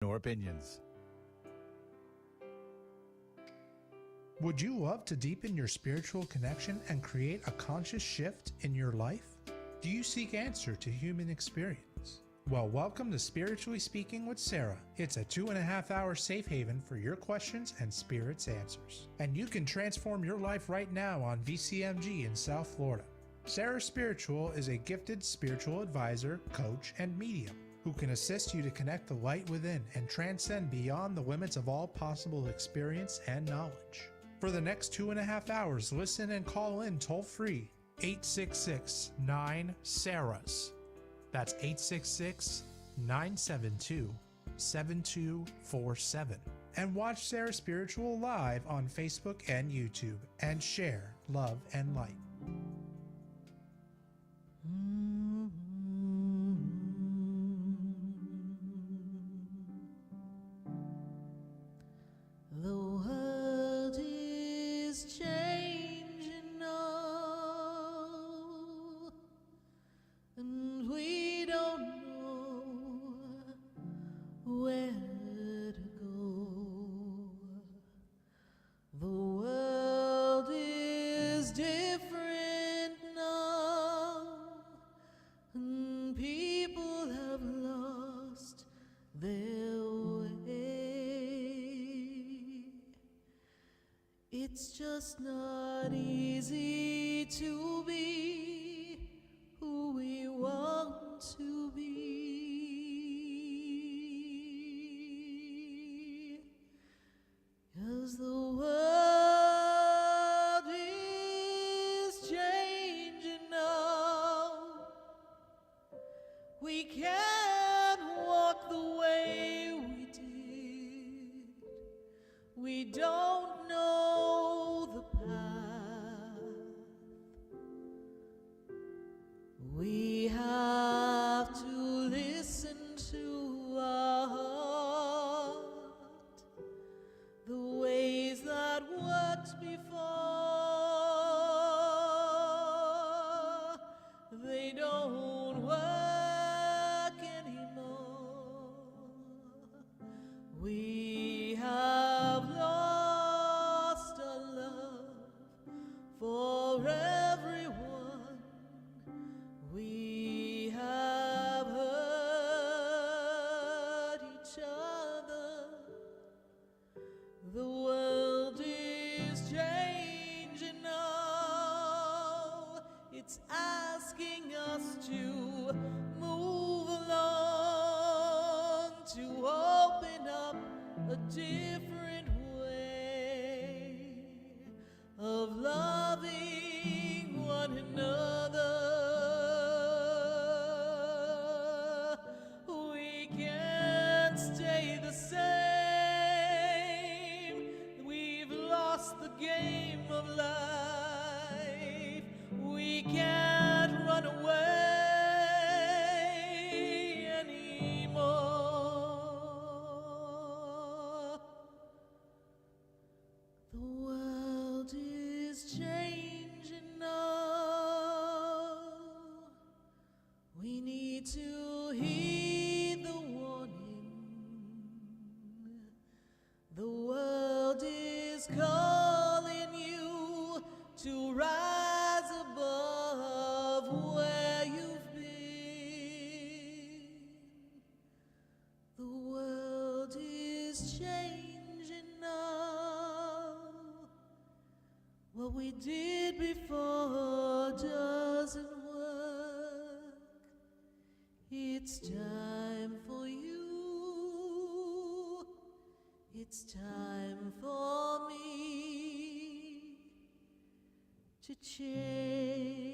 nor opinions. Would you love to deepen your spiritual connection and create a conscious shift in your life? Do you seek answer to human experience? Well, welcome to Spiritually Speaking with Sarah. It's a 2.5-hour safe haven for your questions and Spirit's answers. And you can transform your life right now on VCMG in South Florida. Sarah Spiritual is a gifted spiritual advisor, coach, and medium who can assist you to connect the light within and transcend beyond the limits of all possible experience and knowledge. For the next 2.5 hours, listen and call in toll-free 866-9-SARAHS. That's 866-972-7247. And watch Sarah Spiritual live on Facebook and YouTube and share love and light. The world is changing now, and we don't know where to go. The world is different now, and people have lost their way. It's just not easy to be who we want to be, 'cause the world is changing now. We can't walk the way we did. We don't know the path. We have to listen to our heart. The ways that worked before, they don't work anymore. We have lost our love for everyone. We have hurt each other. The world is changing now. It's asking us to move along, to open up a different way of loving one another. We can't stay the same. We've lost the game of life. We can't run away anymore. The world is changing now. We need to heed the warning. The world is calling you to rise above where you've been. The world is changing now. What we did before doesn't work. It's time for you. It's time for me to change.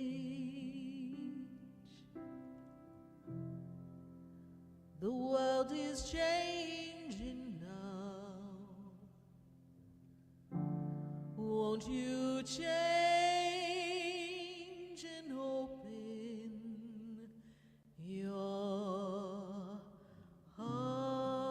The world is changing now. Won't you change and open your heart?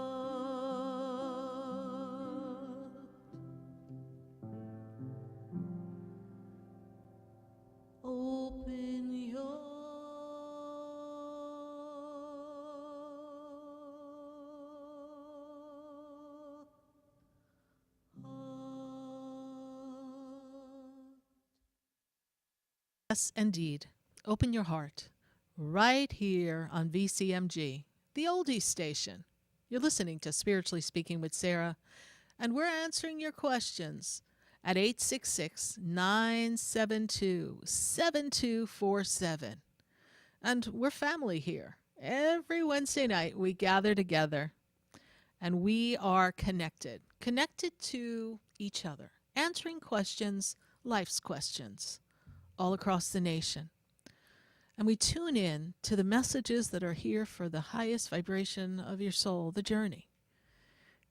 Open your Yes, indeed. Open your heart. Right here on VCMG, the Oldies station. You're listening to Spiritually Speaking with Sarah, and we're answering your questions at 866-972-7247. And we're family here. Every Wednesday night, we gather together, and we are connected to each other, answering questions, life's questions, all across the nation. And we tune in to the messages that are here for the highest vibration of your soul, the journey.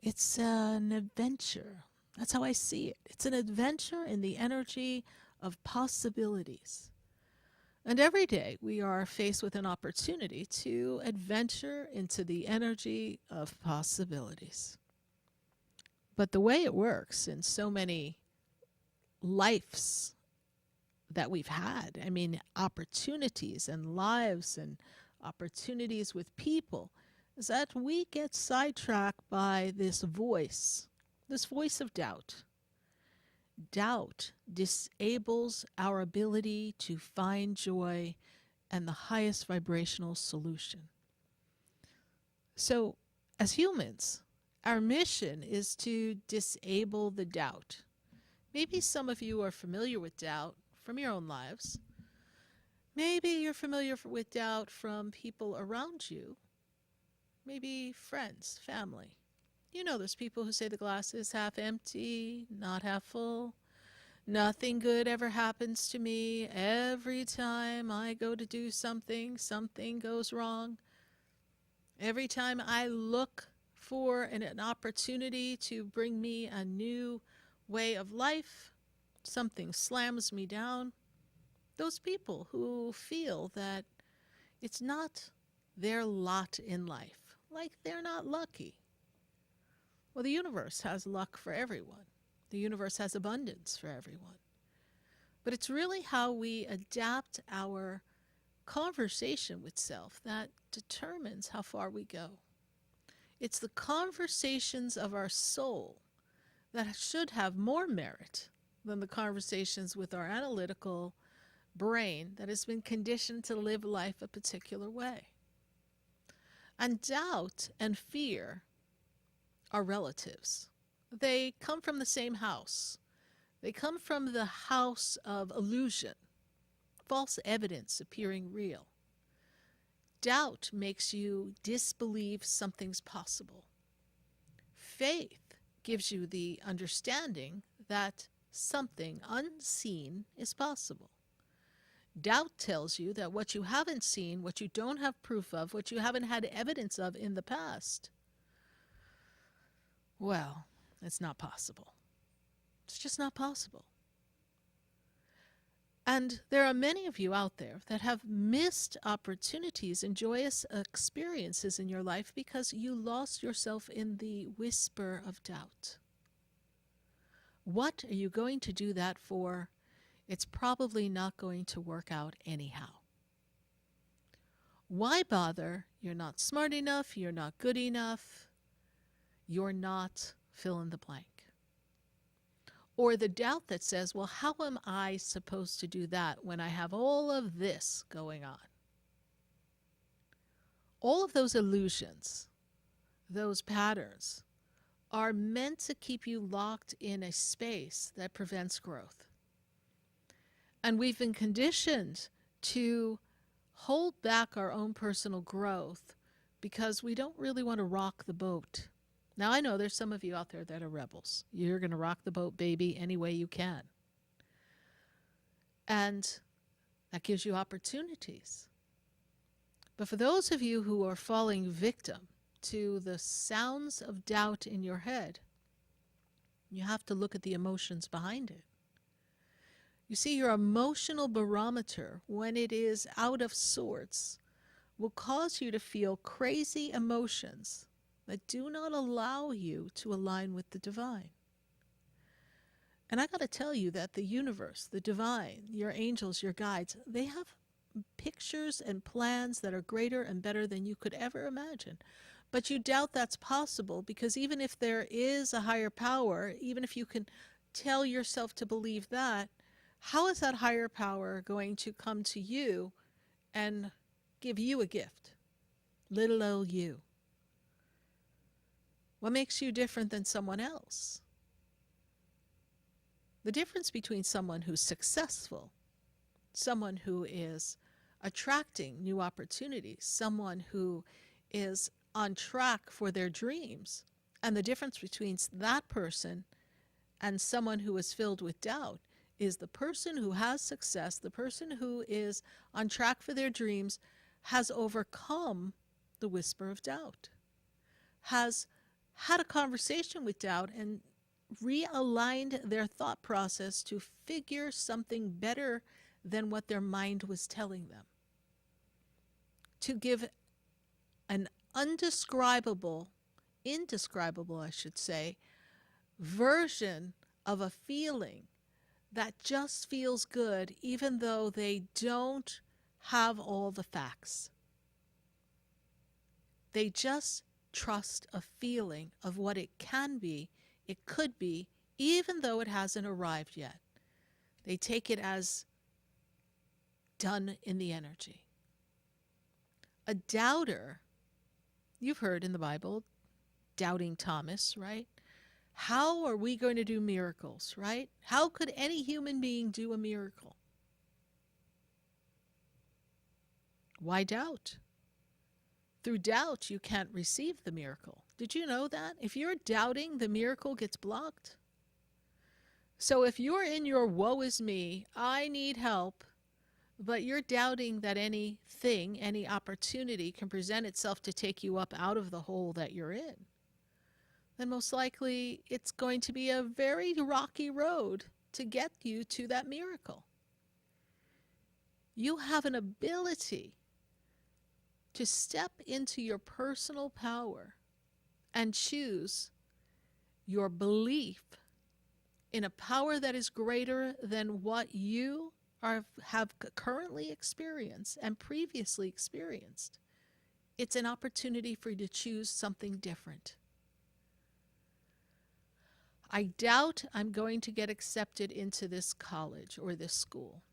It's an adventure. That's how I see it. It's an adventure in the energy of possibilities. And every day we are faced with an opportunity to adventure into the energy of possibilities. But the way it works in so many lives that we've had, I mean, opportunities and lives and opportunities with people, is that we get sidetracked by this voice of doubt. Doubt disables our ability to find joy and the highest vibrational solution. So, as humans, our mission is to disable the doubt. Maybe some of you are familiar with doubt from your own lives. Maybe you're familiar with doubt from people around you. Maybe friends, family. You know those people who say the glass is half empty, not half full. Nothing good ever happens to me. Every time I go to do something, something goes wrong. Every time I look for an opportunity to bring me a new way of life, something slams me down. Those people who feel that it's not their lot in life, like they're not lucky. Well, the universe has luck for everyone. The universe has abundance for everyone. But it's really how we adapt our conversation with self that determines how far we go. It's the conversations of our soul that should have more merit than the conversations with our analytical brain that has been conditioned to live life a particular way. And doubt and fear are relatives. They come from the same house. They come from the house of illusion, false evidence appearing real. Doubt makes you disbelieve something's possible. Faith gives you the understanding that something unseen is possible. Doubt tells you that what you haven't seen, what you don't have proof of, what you haven't had evidence of in the past, well, it's not possible. It's just not possible. And there are many of you out there that have missed opportunities and joyous experiences in your life because you lost yourself in the whisper of doubt. What are you going to do that for? It's probably not going to work out anyhow. Why bother? You're not smart enough. You're not good enough. You're not fill in the blank. Or the doubt that says, well, how am I supposed to do that when I have all of this going on? All of those illusions, those patterns, are meant to keep you locked in a space that prevents growth. And we've been conditioned to hold back our own personal growth because we don't really want to rock the boat. Now, I know there's some of you out there that are rebels. You're going to rock the boat, baby, any way you can. And that gives you opportunities. But for those of you who are falling victim to the sounds of doubt in your head, you have to look at the emotions behind it. You see, your emotional barometer, when it is out of sorts, will cause you to feel crazy emotions that do not allow you to align with the divine. And I got to tell you that the universe, the divine, your angels, your guides, they have pictures and plans that are greater and better than you could ever imagine. But you doubt that's possible because even if there is a higher power, even if you can tell yourself to believe that, how is that higher power going to come to you and give you a gift? Little old you. What makes you different than someone else? The difference between someone who's successful, someone who is attracting new opportunities, someone who is on track for their dreams, and the difference between that person and someone who is filled with doubt is the person who has success, the person who is on track for their dreams, has overcome the whisper of doubt, has had a conversation with doubt and realigned their thought process to figure something better than what their mind was telling them, to give an indescribable, I should say, version of a feeling that just feels good even though they don't have all the facts. They just trust a feeling of what it can be, it could be, even though it hasn't arrived yet. They take it as done in the energy. A doubter, you've heard in the Bible, doubting Thomas, right? How are we going to do miracles, right? How could any human being do a miracle? Why doubt? Through doubt, you can't receive the miracle. Did you know that? If you're doubting, the miracle gets blocked. So if you're in your woe is me, I need help, but you're doubting that anything, any opportunity can present itself to take you up out of the hole that you're in, then most likely it's going to be a very rocky road to get you to that miracle. You have an ability to step into your personal power and choose your belief in a power that is greater than what you have currently experienced and previously experienced. It's an opportunity for you to choose something different. I doubt I'm going to get accepted into this college or this school.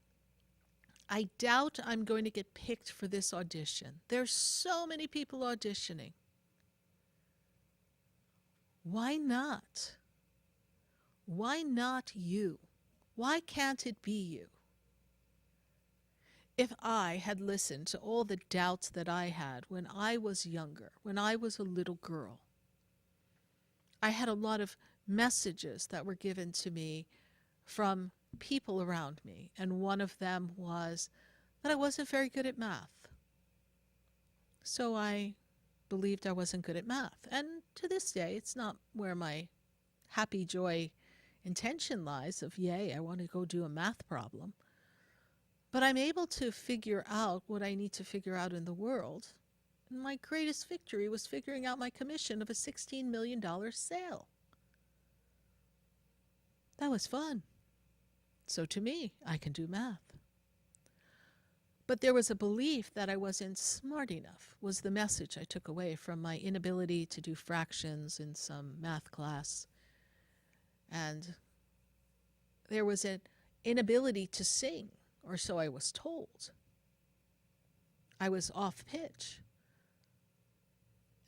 I doubt I'm going to get picked for this audition. There's so many people auditioning. Why not? Why not you? Why can't it be you? If I had listened to all the doubts that I had when I was younger, when I was a little girl, I had a lot of messages that were given to me from people around me, and one of them was that I wasn't very good at math. So I believed I wasn't good at math, and to this day it's not where my happy joy intention lies of, yay, I want to go do a math problem. But I'm able to figure out what I need to figure out in the world. And my greatest victory was figuring out my commission of a $16 million sale. That was fun. So to me, I can do math. But there was a belief that I wasn't smart enough, was the message I took away from my inability to do fractions in some math class. And there was an inability to sing, or so I was told. I was off pitch.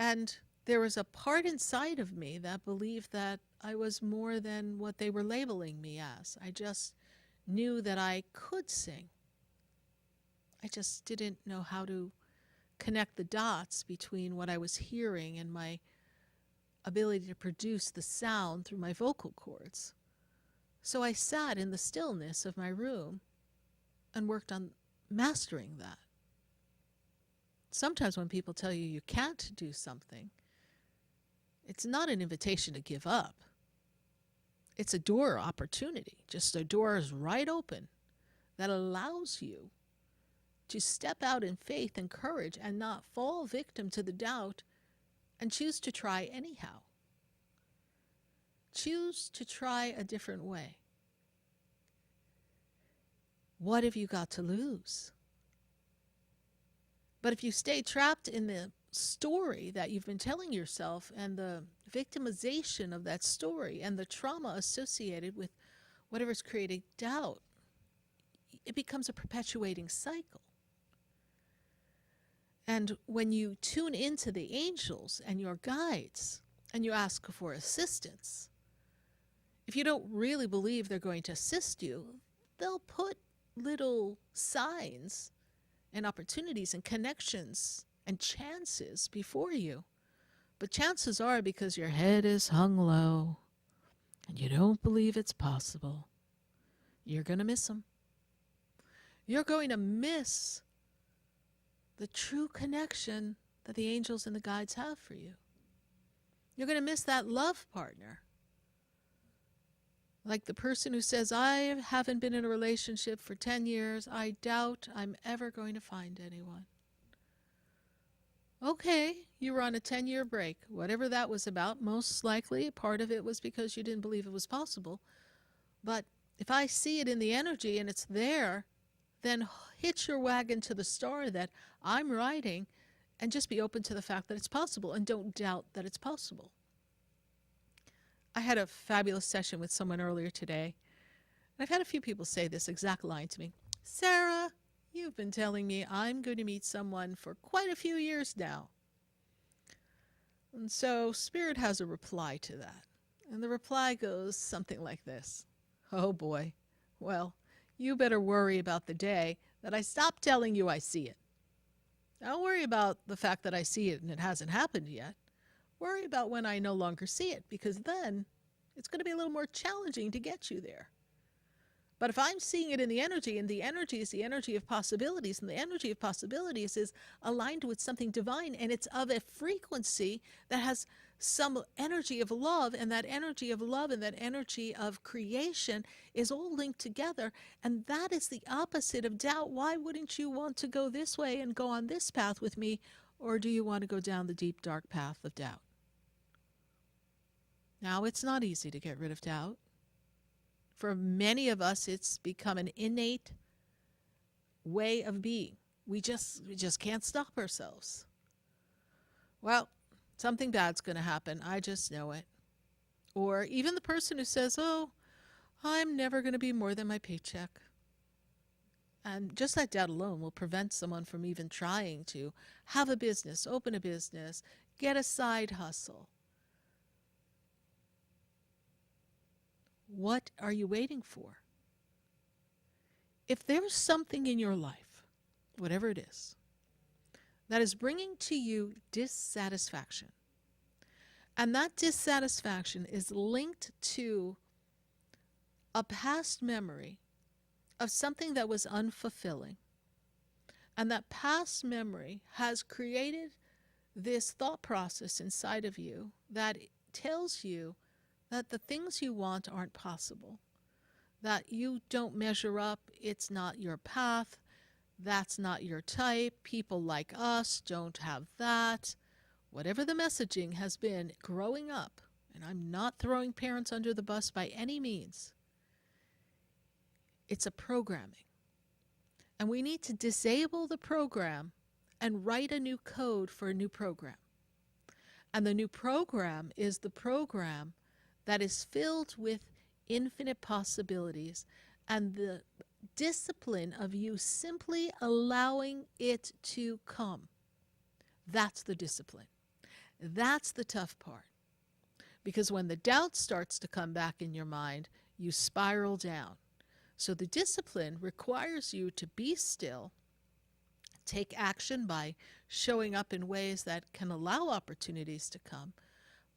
And there was a part inside of me that believed that I was more than what they were labeling me as. I just knew that I could sing. I just didn't know how to connect the dots between what I was hearing and my ability to produce the sound through my vocal cords. So I sat in the stillness of my room and worked on mastering that. Sometimes when people tell you you can't do something, it's not an invitation to give up. It's a door opportunity. Just a door is right open that allows you to step out in faith and courage and not fall victim to the doubt and choose to try anyhow. Choose to try a different way. What have you got to lose? But if you stay trapped in the story that you've been telling yourself and the victimization of that story and the trauma associated with whatever's creating doubt, it becomes a perpetuating cycle. And when you tune into the angels and your guides and you ask for assistance, if you don't really believe they're going to assist you, they'll put little signs and opportunities and connections and chances before you. But chances are, because your head is hung low and you don't believe it's possible, you're going to miss them. You're going to miss the true connection that the angels and the guides have for you. You're going to miss that love partner. Like the person who says, I haven't been in a relationship for 10 years. I doubt I'm ever going to find anyone. Okay, you were on a 10-year break. Whatever that was about, most likely part of it was because you didn't believe it was possible. But if I see it in the energy and it's there, then hitch your wagon to the star that I'm riding and just be open to the fact that it's possible and don't doubt that it's possible. I had a fabulous session with someone earlier today. And I've had a few people say this exact line to me. Sarah, you've been telling me I'm going to meet someone for quite a few years now. And so Spirit has a reply to that. And the reply goes something like this. Oh boy, well, you better worry about the day that I stop telling you I see it. Don't worry about the fact that I see it and it hasn't happened yet. Worry about when I no longer see it, because then it's going to be a little more challenging to get you there. But if I'm seeing it in the energy, and the energy is the energy of possibilities, and the energy of possibilities is aligned with something divine, and it's of a frequency that has some energy of love, and that energy of love and that energy of creation is all linked together, and that is the opposite of doubt. Why wouldn't you want to go this way and go on this path with me, or do you want to go down the deep, dark path of doubt? Now, it's not easy to get rid of doubt. For many of us, it's become an innate way of being. We just can't stop ourselves. Well, something bad's going to happen. I just know it. Or even the person who says, oh, I'm never going to be more than my paycheck. And just that doubt alone will prevent someone from even trying to have a business, open a business, get a side hustle. What are you waiting for? If there's something in your life, whatever it is, that is bringing to you dissatisfaction, and that dissatisfaction is linked to a past memory of something that was unfulfilling, and that past memory has created this thought process inside of you that tells you that the things you want aren't possible, that you don't measure up, it's not your path, that's not your type, people like us don't have that. Whatever the messaging has been growing up, and I'm not throwing parents under the bus by any means, it's a programming. And we need to disable the program and write a new code for a new program. And the new program is the program that is filled with infinite possibilities and the discipline of you simply allowing it to come. That's the discipline. That's the tough part. Because when the doubt starts to come back in your mind, you spiral down. So the discipline requires you to be still, take action by showing up in ways that can allow opportunities to come,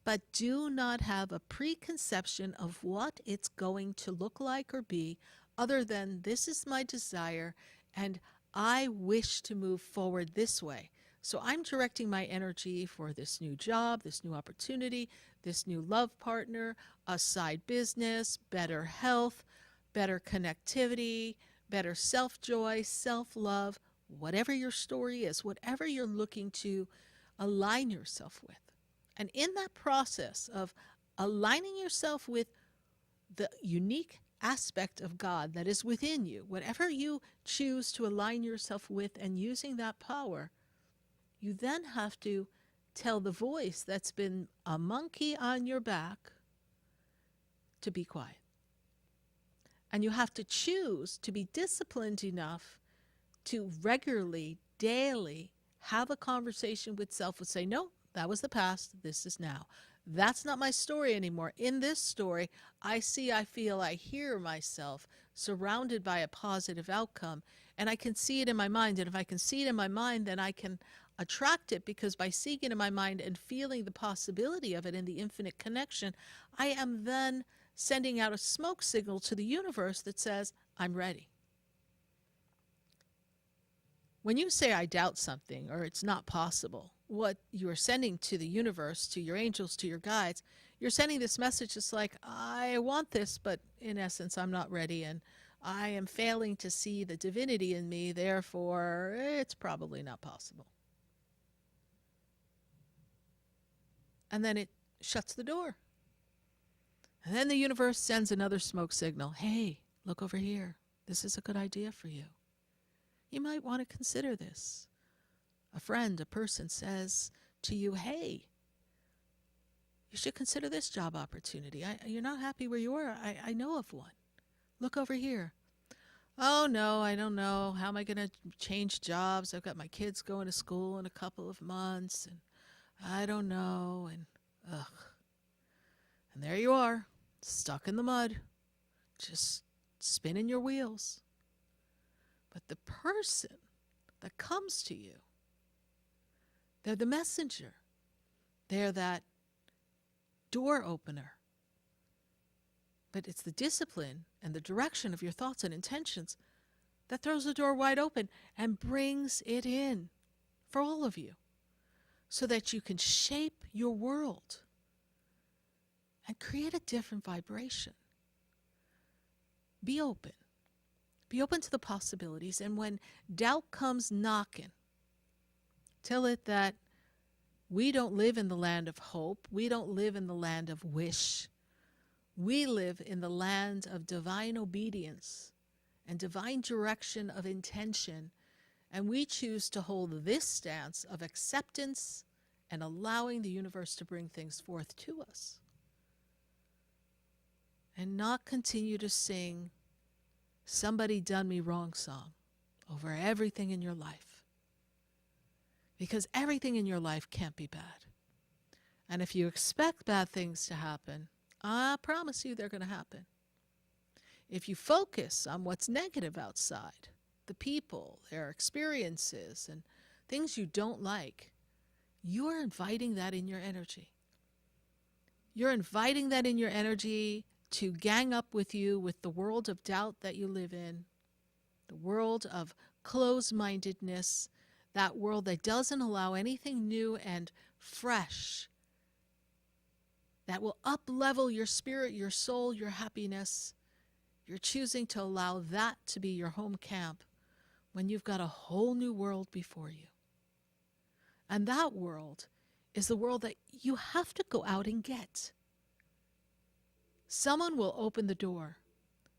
but do not have a preconception of what it's going to look like or be, other than this is my desire and I wish to move forward this way. So I'm directing my energy for this new job, this new opportunity, this new love partner, a side business, better health, better connectivity, better self-joy, self-love, whatever your story is, whatever you're looking to align yourself with. And in that process of aligning yourself with the unique aspect of God that is within you, whatever you choose to align yourself with and using that power, you then have to tell the voice that's been a monkey on your back to be quiet. And you have to choose to be disciplined enough to regularly, daily, have a conversation with self and say, no, that was the past. This is now. That's not my story anymore. In this story, I see, I feel, I hear myself surrounded by a positive outcome, and I can see it in my mind. And if I can see it in my mind, then I can attract it, because by seeing it in my mind and feeling the possibility of it in the infinite connection, I am then sending out a smoke signal to the universe that says, I'm ready. When you say I doubt something or it's not possible, what you are sending to the universe, to your angels, to your guides, you're sending this message. It's like, I want this, but in essence, I'm not ready, and I am failing to see the divinity in me, therefore, it's probably not possible. And then it shuts the door. And then the universe sends another smoke signal. Hey, look over here. This is a good idea for you. You might want to consider this. A friend, a person says to you, hey, you should consider this job opportunity. You're not happy where you are. I know of one. Look over here. Oh, no, I don't know. How am I going to change jobs? I've got my kids going to school in a couple of months, and I don't know. And, ugh. And there you are, stuck in the mud, just spinning your wheels. But the person that comes to you, they're the messenger. They're that door opener. But it's the discipline and the direction of your thoughts and intentions that throws the door wide open and brings it in for all of you, so that you can shape your world and create a different vibration. Be open. Be open to the possibilities. And when doubt comes knocking, tell it that we don't live in the land of hope. We don't live in the land of wish. We live in the land of divine obedience and divine direction of intention. And we choose to hold this stance of acceptance and allowing the universe to bring things forth to us. And not continue to sing "Somebody Done Me Wrong" song over everything in your life. Because everything in your life can't be bad. And if you expect bad things to happen, I promise you they're going to happen. If you focus on what's negative outside, the people, their experiences, and things you don't like, you're inviting that in your energy. You're inviting that in your energy to gang up with you with the world of doubt that you live in, the world of closed-mindedness, that world that doesn't allow anything new and fresh, that will up-level your spirit, your soul, your happiness. You're choosing to allow that to be your home camp when you've got a whole new world before you. And that world is the world that you have to go out and get. Someone will open the door,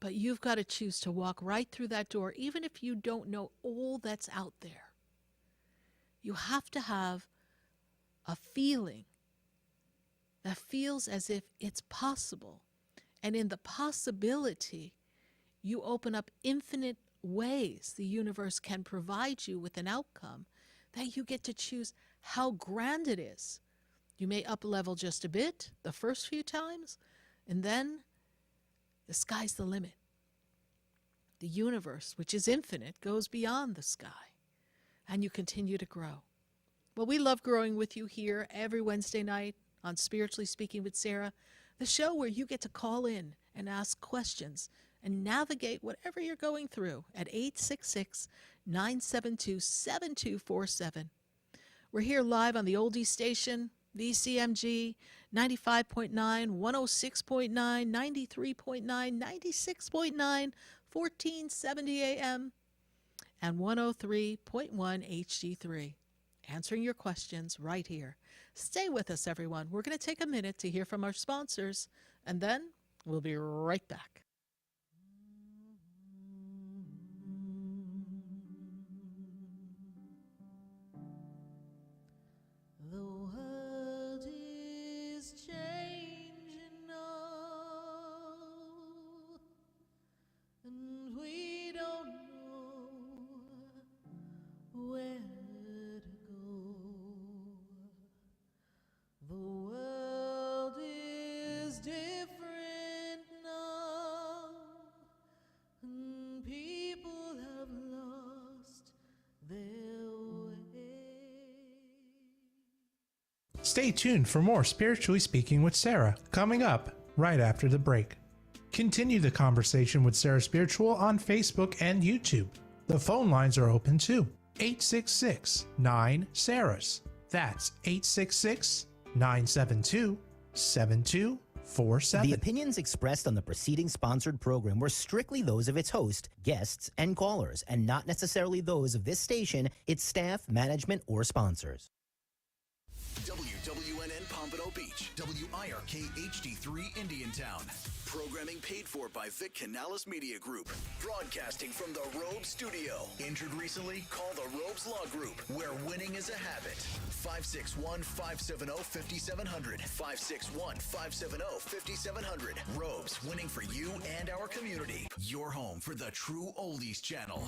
but you've got to choose to walk right through that door, even if you don't know all that's out there. You have to have a feeling that feels as if it's possible. And in the possibility, you open up infinite ways the universe can provide you with an outcome that you get to choose how grand it is. You may up-level just a bit the first few times, and then the sky's the limit. The universe, which is infinite, goes beyond the sky, and you continue to grow. Well, we love growing with you here every Wednesday night on Spiritually Speaking with Sarah, the show where you get to call in and ask questions and navigate whatever you're going through at 866-972-7247. We're here live on the Oldies station, VCMG 95.9, 106.9, 93.9, 96.9, 1470 AM, and 103.1 HD3. Answering your questions right here. Stay with us, everyone. We're going to take a minute to hear from our sponsors, and then we'll be right back. The world is changing now. Stay tuned for more Spiritually Speaking with Sarah, coming up right after the break. Continue the conversation with Sarah Spiritual on Facebook and YouTube. The phone lines are open too. 866-9-SARAHS. That's 866-972-7247. The opinions expressed on the preceding sponsored program were strictly those of its host, guests, and callers, and not necessarily those of this station, its staff, management, or sponsors. WWNN Pompano Beach, WIRK HD3 Indiantown. Programming paid for by Vic Canales Media Group. Broadcasting from the Robes Studio. Injured recently? Call the Robes Law Group, where winning is a habit. 561-570-5700. 561-570-5700. Robes, winning for you and our community. Your home for the true Oldies channel.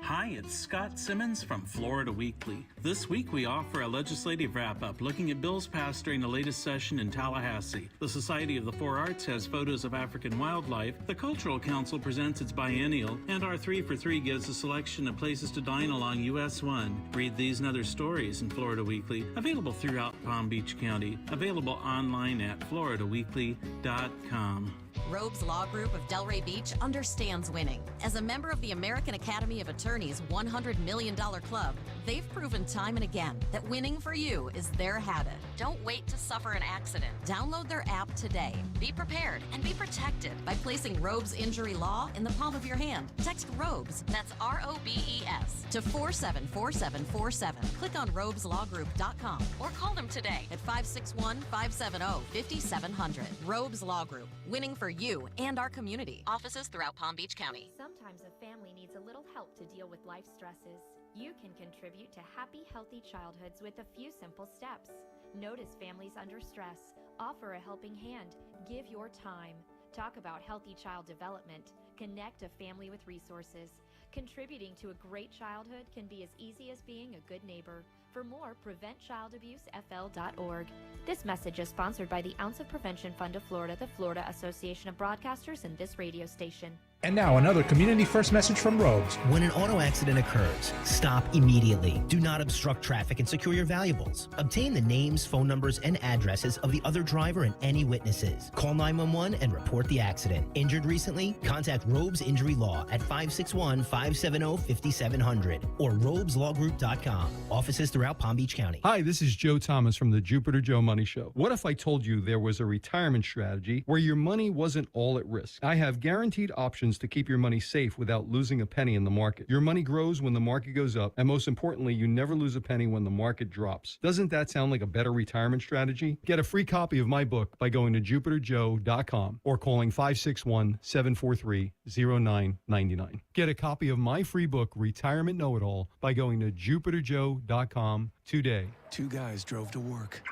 Hi, it's Scott Simmons from Florida Weekly. This week we offer a legislative wrap-up looking at bills passed during the latest session in Tallahassee. The Society of the Four Arts has photos of African wildlife, the Cultural Council presents its biennial, and our 3 for 3 gives a selection of places to dine along US 1. Read these and other stories in Florida Weekly, available throughout Palm Beach County, available online at floridaweekly.com. Robes Law Group of Delray Beach understands winning. As a member of the American Academy of Attorneys $100 million club, they've proven time and again that winning for you is their habit. Don't wait to suffer an accident. Download their app today. Be prepared and be protected by placing Robes Injury Law in the palm of your hand. Text ROBES, that's ROBES, to 474747. Click on robeslawgroup.com or call them today at 561-570-5700. Robes Law Group, winning for you and our community. Offices throughout Palm Beach County. Sometimes a family needs a little help to deal with life stresses. You can contribute to happy, healthy childhoods with a few simple steps. Notice families under stress. Offer a helping hand. Give your time. Talk about healthy child development. Connect a family with resources. Contributing to a great childhood can be as easy as being a good neighbor. For more, PreventChildAbuseFL.org. This message is sponsored by the Ounce of Prevention Fund of Florida, the Florida Association of Broadcasters, and this radio station. And now another Community First message from Robes. When an auto accident occurs, stop immediately. Do not obstruct traffic and secure your valuables. Obtain the names, phone numbers, and addresses of the other driver and any witnesses. Call 911 and report the accident. Injured recently? Contact Robes Injury Law at 561-570-5700 or robeslawgroup.com. Offices throughout Palm Beach County. Hi, this is Joe Thomas from the Jupiter Joe Money Show. What if I told you there was a retirement strategy where your money wasn't all at risk? I have guaranteed options to keep your money safe without losing a penny in the market. Your money grows when the market goes up, and most importantly, you never lose a penny when the market drops. Doesn't that sound like a better retirement strategy? Get a free copy of my book by going to jupiterjoe.com or calling 561-743-0999. Get a copy of my free book, Retirement Know-It-All, by going to jupiterjoe.com today. Two guys drove to work.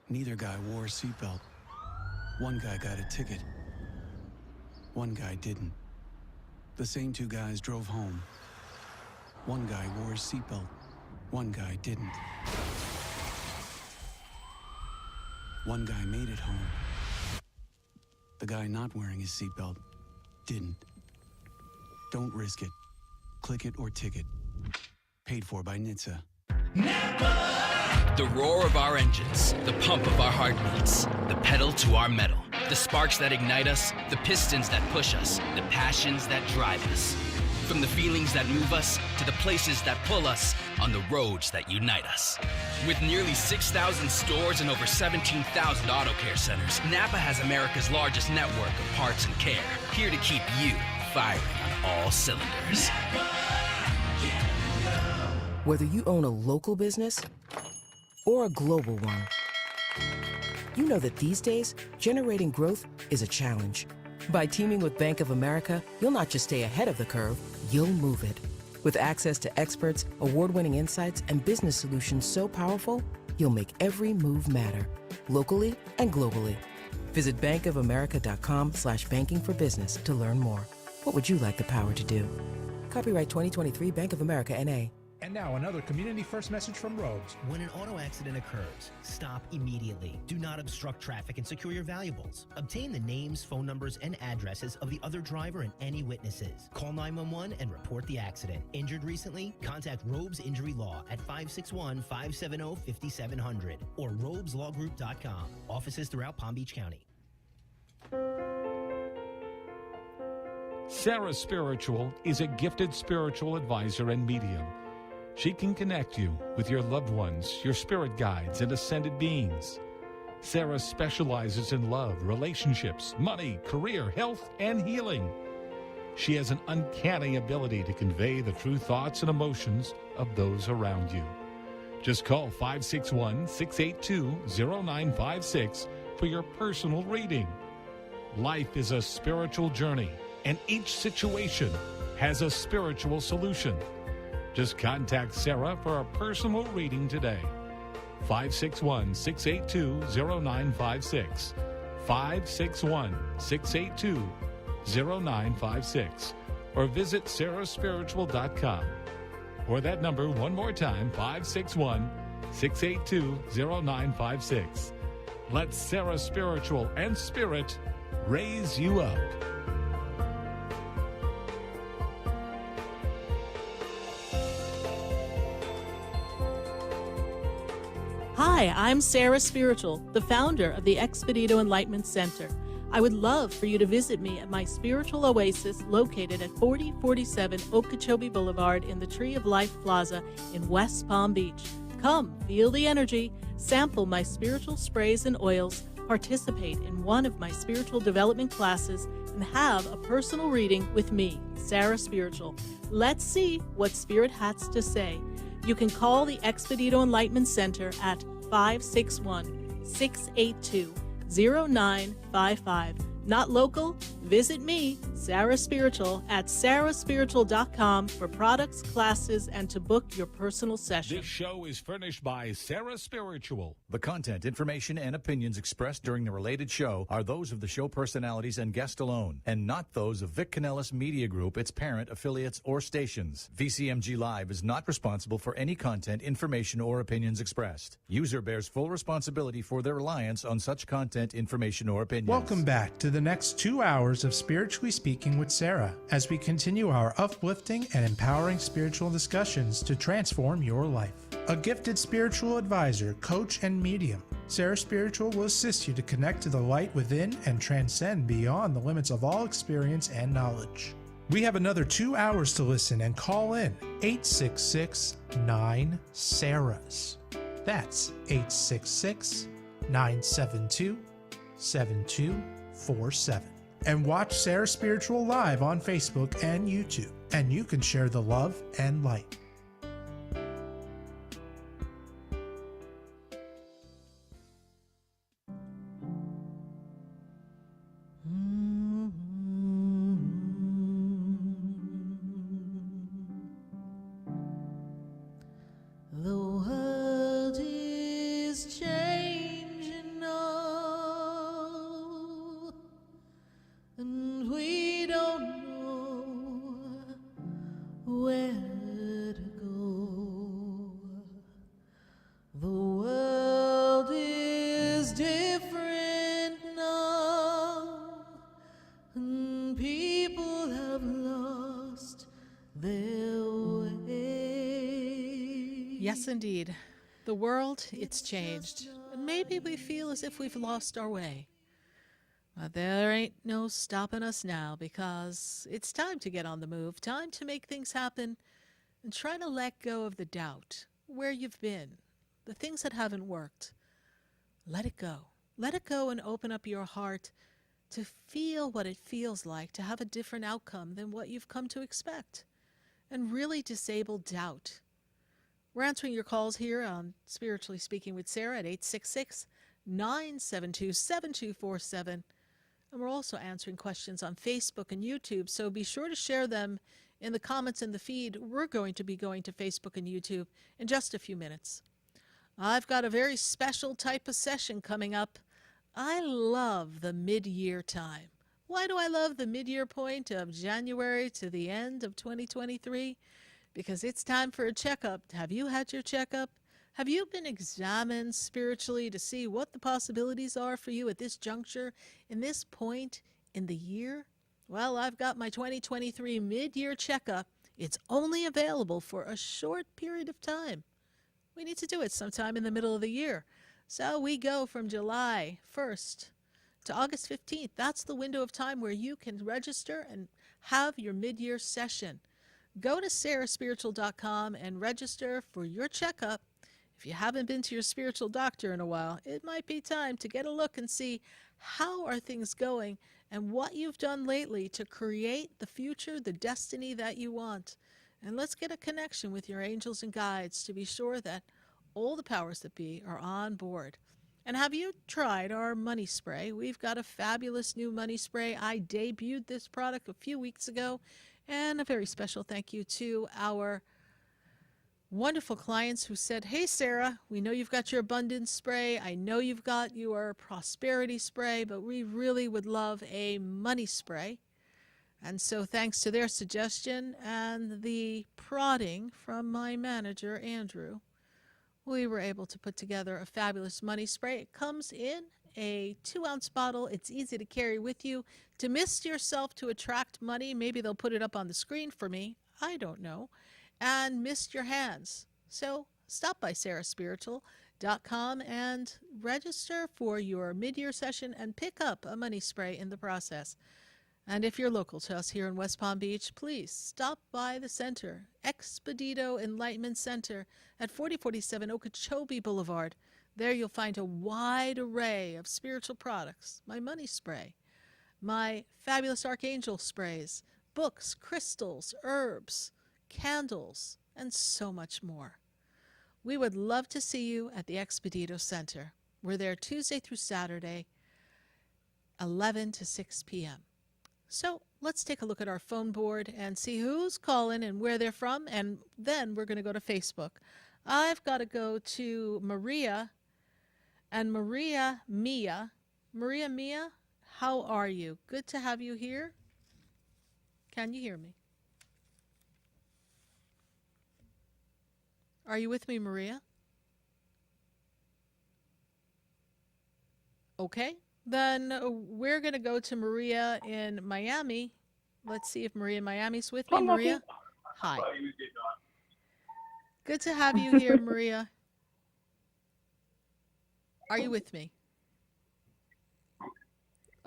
Neither guy wore a seatbelt. One guy got a ticket. One guy didn't. The same two guys drove home. One guy wore a seatbelt. One guy didn't. One guy made it home. The guy not wearing his seatbelt didn't. Don't risk it. Click it or ticket. Paid for by NHTSA. The roar of our engines, the pump of our heartbeats, the pedal to our metal, the sparks that ignite us, the pistons that push us, the passions that drive us. From the feelings that move us to the places that pull us on the roads that unite us. With nearly 6,000 stores and over 17,000 auto care centers, Napa has America's largest network of parts and care, here to keep you firing on all cylinders. Whether you own a local business or a global one, you know that these days, generating growth is a challenge. By teaming with Bank of America, you'll not just stay ahead of the curve, you'll move it. With access to experts, award-winning insights, and business solutions so powerful, you'll make every move matter, locally and globally. Visit bankofamerica.com/banking for business to learn more. What would you like the power to do? Copyright 2023 Bank of America, N.A. And now another Community First message from Robes. When an auto accident occurs, stop immediately. Do not obstruct traffic and secure your valuables. Obtain the names, phone numbers, and addresses of the other driver and any witnesses. Call 911 and report the accident. Injured recently? Contact Robes Injury Law at 561-570-5700 or robeslawgroup.com. Offices throughout Palm Beach County. Sarah Spiritual is a gifted spiritual advisor and medium. She can connect you with your loved ones, your spirit guides, and ascended beings. Sarah specializes in love, relationships, money, career, health, and healing. She has an uncanny ability to convey the true thoughts and emotions of those around you. Just call 561-682-0956 for your personal reading. Life is a spiritual journey, and each situation has a spiritual solution. Just contact Sarah for a personal reading today. 561-682-0956. 561-682-0956. Or visit sarahspiritual.com. Or that number one more time, 561-682-0956. Let Sarah Spiritual and Spirit raise you up. Hi, I'm Sarah Spiritual, the founder of the Expedito Enlightenment Center. I would love for you to visit me at my spiritual oasis located at 4047 Okeechobee Boulevard in the Tree of Life Plaza in West Palm Beach. Come, feel the energy, sample my spiritual sprays and oils, participate in one of my spiritual development classes, and have a personal reading with me, Sarah Spiritual. Let's see what Spirit has to say. You can call the Expedito Enlightenment Center at 561-682-0955. Not local? Visit me, Sarah Spiritual, at sarahspiritual.com for products, classes, and to book your personal session. This show is furnished by Sarah Spiritual. The content, information, and opinions expressed during the related show are those of the show personalities and guest alone, and not those of Vic Canellis Media Group, its parent, affiliates, or stations. VCMG Live is not responsible for any content, information, or opinions expressed. User bears full responsibility for their reliance on such content, information, or opinions. Welcome back to the next 2 hours of Spiritually Speaking with Sarah, as we continue our uplifting and empowering spiritual discussions to transform your life. A gifted spiritual advisor, coach, and medium, Sarah Spiritual will assist you to connect to the light within and transcend beyond the limits of all experience and knowledge. We have another 2 hours to listen and call in 866-9-SARAHs. That's 866-972-7247. And watch Sarah Spiritual live on Facebook and YouTube, and you can share the love and light. The world is changing now, and we don't know where to go. The world is different now, and people have lost their way. Yes, indeed. The world, it's changed. And maybe we feel as if we've lost our way. But there ain't no stopping us now, because it's time to get on the move, time to make things happen, and try to let go of the doubt, where you've been, the things that haven't worked. Let it go. Let it go and open up your heart to feel what it feels like to have a different outcome than what you've come to expect, and really disable doubt. We're answering your calls here on Spiritually Speaking with Sarah at 866-972-7247. And we're also answering questions on Facebook and YouTube, so be sure to share them in the comments in the feed. We're going to be going to Facebook and YouTube in just a few minutes. I've got a very special type of session coming up. I love the mid-year time. Why do I love the mid-year point of January to the end of 2023? because it's time for a checkup. Have you had your checkup? Have you been examined spiritually to see what the possibilities are for you at this juncture, in this point in the year? Well, I've got my 2023 mid-year checkup. It's only available for a short period of time. We need to do it sometime in the middle of the year. So we go from July 1st to August 15th. That's the window of time where you can register and have your mid-year session. Go to sarahspiritual.com and register for your checkup. If you haven't been to your spiritual doctor in a while, it might be time to get a look and see how are things going and what you've done lately to create the future, the destiny that you want. And let's get a connection with your angels and guides to be sure that all the powers that be are on board. And have you tried our money spray? We've got a fabulous new money spray. I debuted this product a few weeks ago. And a very special thank you to our wonderful clients who said, hey, Sarah, we know you've got your abundance spray. I know you've got your prosperity spray, but we really would love a money spray. And so thanks to their suggestion and the prodding from my manager, Andrew, we were able to put together a fabulous money spray. It comes in a 2-ounce bottle. It's easy to carry with you. To mist yourself to attract money, maybe they'll put it up on the screen for me. I don't know. And mist your hands. So stop by sarahspiritual.com and register for your mid-year session and pick up a money spray in the process. And if you're local to us here in West Palm Beach, please stop by the center, Expedito Enlightenment Center at 4047 Okeechobee Boulevard. There you'll find a wide array of spiritual products, my money spray, my fabulous archangel sprays, books, crystals, herbs, candles, and so much more. We would love to see you at the Expedito Center. We're there Tuesday through Saturday, 11 to 6 p.m. So let's take a look at our phone board and see who's calling and where they're from, and then we're going to go to Facebook. I've got to go to Maria and Maria Mia. Maria Mia, how are you? Good to have you here. Can you hear me? Are you with me, Maria? Okay. Then we're going to go to Maria in Miami. Let's see if Maria in Miami's with me. Maria? Hi. Good to have you here, Maria. Are you with me?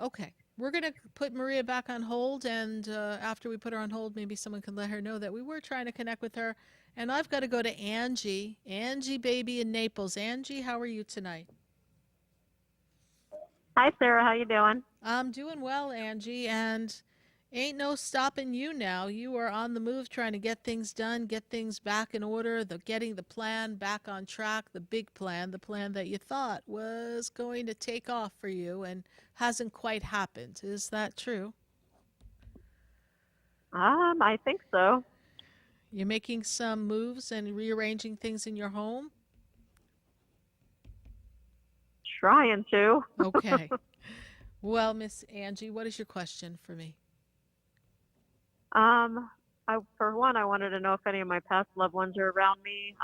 Okay. We're going to put Maria back on hold, and after we put her on hold, maybe someone can let her know that we were trying to connect with her. And I've got to go to Angie. Angie, baby, in Naples. Angie, how are you tonight? Hi, Sarah. How you doing? I'm doing well, Angie, and ain't no stopping you now. You are on the move trying to get things done, get things back in order, getting the plan back on track, the big plan, the plan that you thought was going to take off for you and hasn't quite happened. Is that true? I think so. You're making some moves and rearranging things in your home? Trying to. Okay. Well, Miss Angie, what is your question for me? For one, I wanted to know if any of my past loved ones are around me.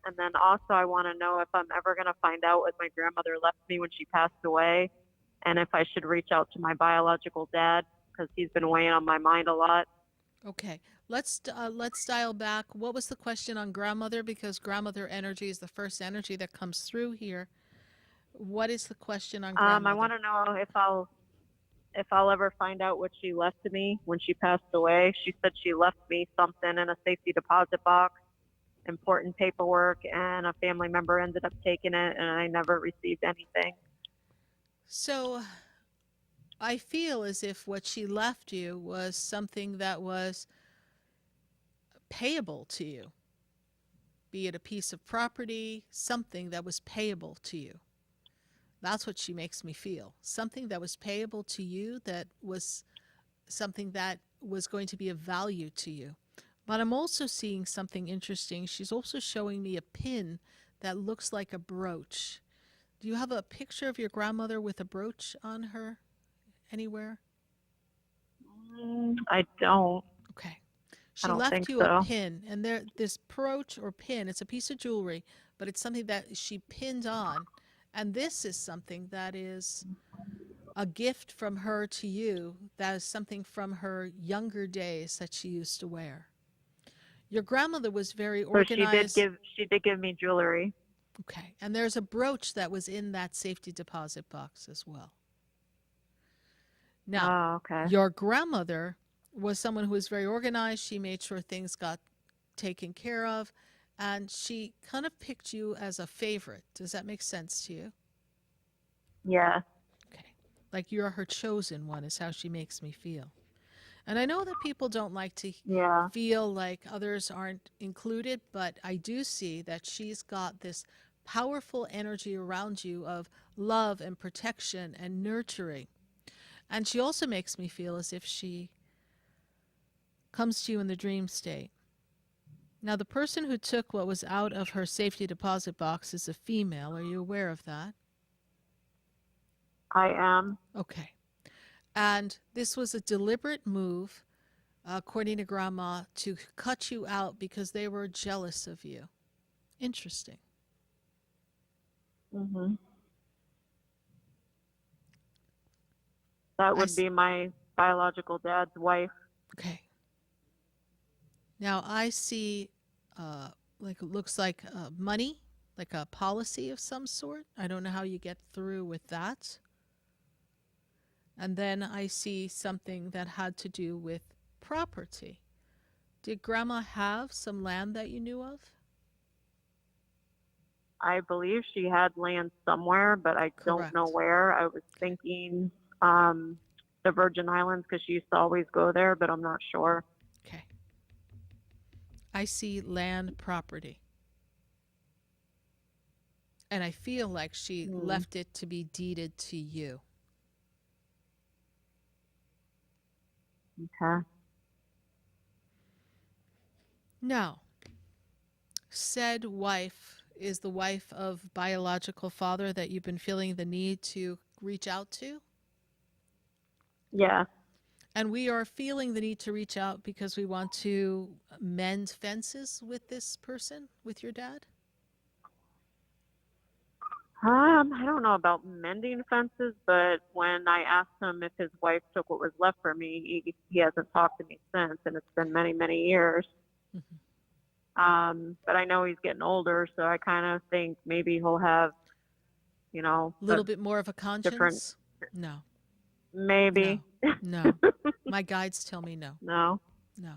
And then also I want to know if I'm ever going to find out what my grandmother left me when she passed away, and if I should reach out to my biological dad because he's been weighing on my mind a lot. Okay. Let's dial back. What was the question on grandmother? Because grandmother energy is the first energy that comes through here. What is the question on grandmother? I want to know if I'll ever find out what she left to me when she passed away. She said she left me something in a safety deposit box, important paperwork, and a family member ended up taking it, and I never received anything. So I feel as if what she left you was something that was payable to you, be it a piece of property, something that was payable to you. That's what she makes me feel. Something that was payable to you, that was something that was going to be of value to you. But I'm also seeing something interesting. She's also showing me a pin that looks like a brooch. Do you have a picture of your grandmother with a brooch on her anywhere? I don't. Okay. I She don't left think you a so. pin, and this brooch or pin, it's a piece of jewelry, but it's something that she pinned on. And this is something that is a gift from her to you. That is something from her younger days that she used to wear. Your grandmother was very So organized. she did give me jewelry. Okay. And there's a brooch that was in that safety deposit box as well. Now, Oh, okay. your grandmother was someone who was very organized. She made sure things got taken care of, and she kind of picked you as a favorite. Does that make sense to you? Yeah. Okay. Like you're her chosen one is how she makes me feel. And I know that people don't like to feel like others aren't included, but I do see that she's got this powerful energy around you of love and protection and nurturing. And she also makes me feel as if she comes to you in the dream state. Now, the person who took what was out of her safety deposit box is a female. Are you aware of that? I am. Okay. And this was a deliberate move, according to Grandma, to cut you out because they were jealous of you. Interesting. Mhm. That would be my biological dad's wife. Okay. Now I see, like it looks like money, like a policy of some sort. I don't know how you get through with that. And then I see something that had to do with property. Did Grandma have some land that you knew of? I believe she had land somewhere, but I don't know where. I was thinking the Virgin Islands because she used to always go there, but I'm not sure. Okay. I see land property. And I feel like she left it to be deeded to you. Okay. Now, said wife is the wife of biological father that you've been feeling the need to reach out to? Yeah. And we are feeling the need to reach out because we want to mend fences with this person, with your dad? I don't know about mending fences, but when I asked him if his wife took what was left for me, he hasn't talked to me since, and it's been many, many years. But I know he's getting older, so I kind of think maybe he'll have, A little bit more of a conscience? No. Maybe. No. My guides tell me no. No. No.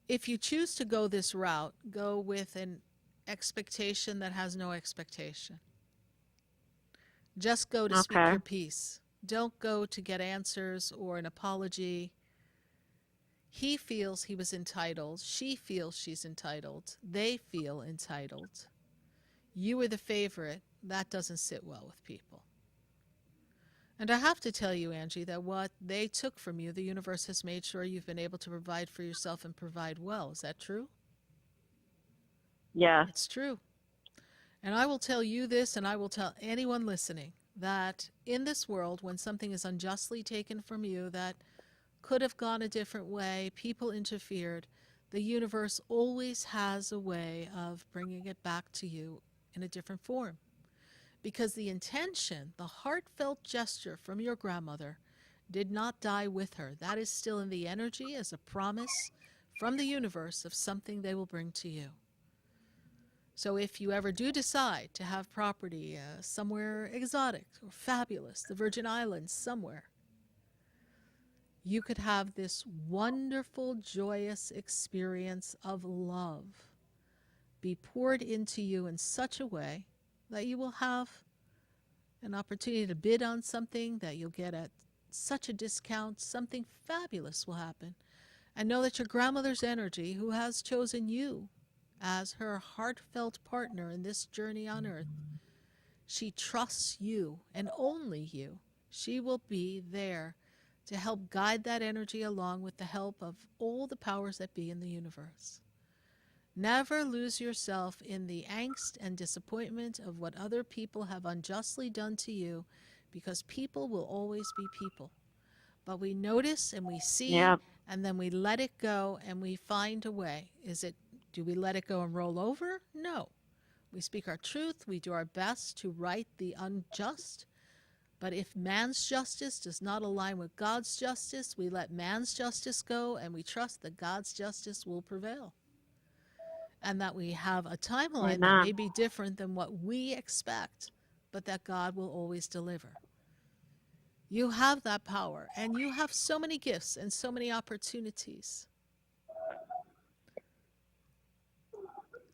If you choose to go this route, go with an expectation that has no expectation. Just go to speak your piece. Don't go to get answers or an apology. He feels he was entitled. She feels she's entitled. They feel entitled. You were the favorite. That doesn't sit well with people. And I have to tell you, Angie, that what they took from you, the universe has made sure you've been able to provide for yourself and provide well. Is that true? Yeah. It's true. And I will tell you this, and I will tell anyone listening, that in this world, when something is unjustly taken from you that could have gone a different way, people interfered, the universe always has a way of bringing it back to you in a different form. Because the intention, the heartfelt gesture from your grandmother, did not die with her. That is still in the energy as a promise from the universe of something they will bring to you. So if you ever do decide to have property somewhere exotic or fabulous, the Virgin Islands somewhere, you could have this wonderful, joyous experience of love be poured into you in such a way that you will have an opportunity to bid on something that you'll get at such a discount. Something fabulous will happen. And know that your grandmother's energy, who has chosen you as her heartfelt partner in this journey on earth, she trusts you and only you. She will be there to help guide that energy along with the help of all the powers that be in the universe. Never lose yourself in the angst and disappointment of what other people have unjustly done to you, because people will always be people. But we notice and we see, Yeah. and then we let it go and we find a way. Do we let it go and roll over? No. We speak our truth. We do our best to right the unjust. But if man's justice does not align with God's justice, we let man's justice go and we trust that God's justice will prevail. And that we have a timeline that may be different than what we expect, but that God will always deliver. You have that power, and you have so many gifts and so many opportunities.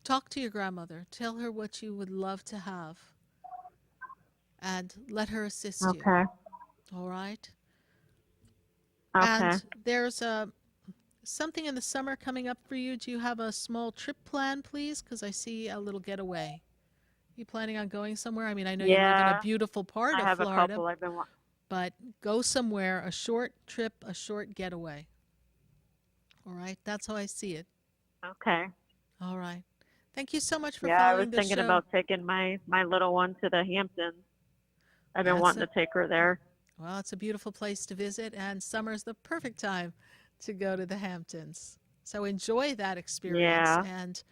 Talk to your grandmother. Tell her what you would love to have, and let her assist you. Okay. All right? Okay. And there's something in the summer coming up for you. Do you have a small trip plan, please? Because I see a little getaway. You planning on going somewhere? I mean, I know you live in a beautiful part of I have Florida. a couple. I've been. But go somewhere, a short trip, a short getaway. All right? That's how I see it. Okay. All right. Thank you so much for Yeah, I was following the thinking show. about taking my little one to the Hamptons. I've been wanting to take her there. Well, it's a beautiful place to visit, and summer's the perfect time to go to the Hamptons. So enjoy that experience and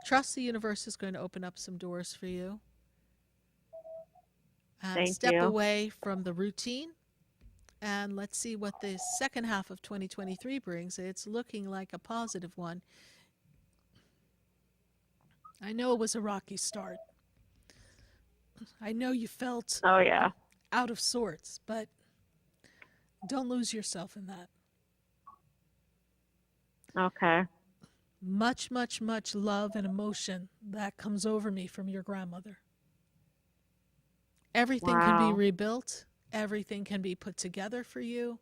trust the universe is going to open up some doors for you. And step away from the routine, and let's see what the second half of 2023 brings. It's looking like a positive one. I know it was a rocky start. I know you felt out of sorts, but don't lose yourself in that. Okay. Much, much, much love and emotion that comes over me from your grandmother. Everything can be rebuilt. Everything can be put together for you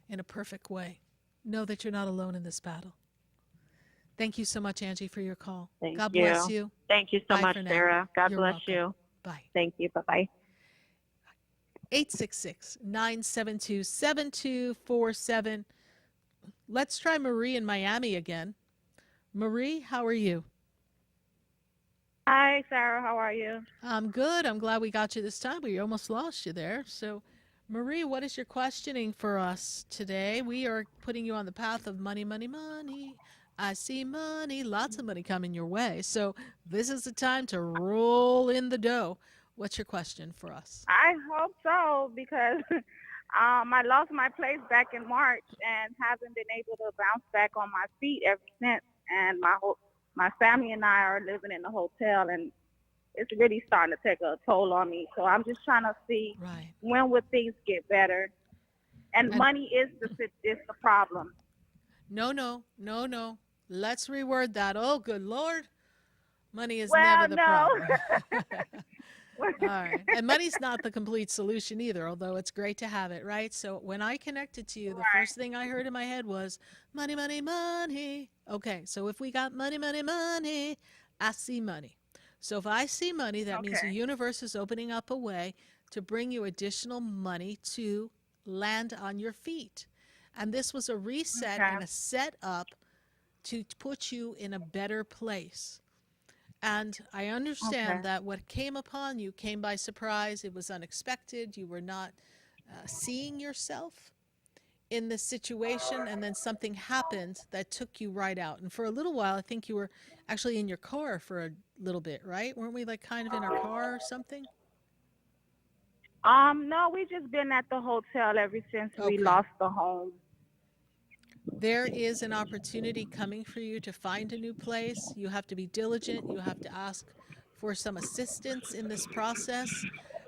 in a perfect way. Know that you're not alone in this battle. Thank you so much, Angie, for your call. God bless you. Thank you so much, Sarah. God You're bless welcome. you. Bye. Thank you. Bye-bye. 866-972-7247. Let's try Marie in Miami again. Marie, how are you? Hi, Sarah. How are you? I'm good. I'm glad we got you this time. We almost lost you there. So, Marie, what is your questioning for us today? We are putting you on the path of money, money, money. I see money, lots of money coming your way. So this is the time to roll in the dough. What's your question for us? I hope so, because I lost my place back in March and haven't been able to bounce back on my feet ever since. And my family and I are living in a hotel, and it's really starting to take a toll on me. So I'm just trying to see when would things get better. And money is the problem. No. Let's reword that. Oh, good Lord. Money is never the problem. All right. And money's not the complete solution either, although it's great to have it, right? So when I connected to you, the first thing I heard in my head was money, money, money. Okay, so if we got money, money, money, I see money. So if I see money, that means the universe is opening up a way to bring you additional money to land on your feet. And this was a reset and a setup to put you in a better place. And I understand that what came upon you came by surprise. It was unexpected. You were not seeing yourself in this situation, and then something happened that took you right out. And for a little while, I think you were actually in your car for a little bit, right? Weren't we like kind of in our car or something? No, we just been at the hotel ever since we lost the home. There is an opportunity coming for you to find a new place. You have to be diligent. You have to ask for some assistance in this process.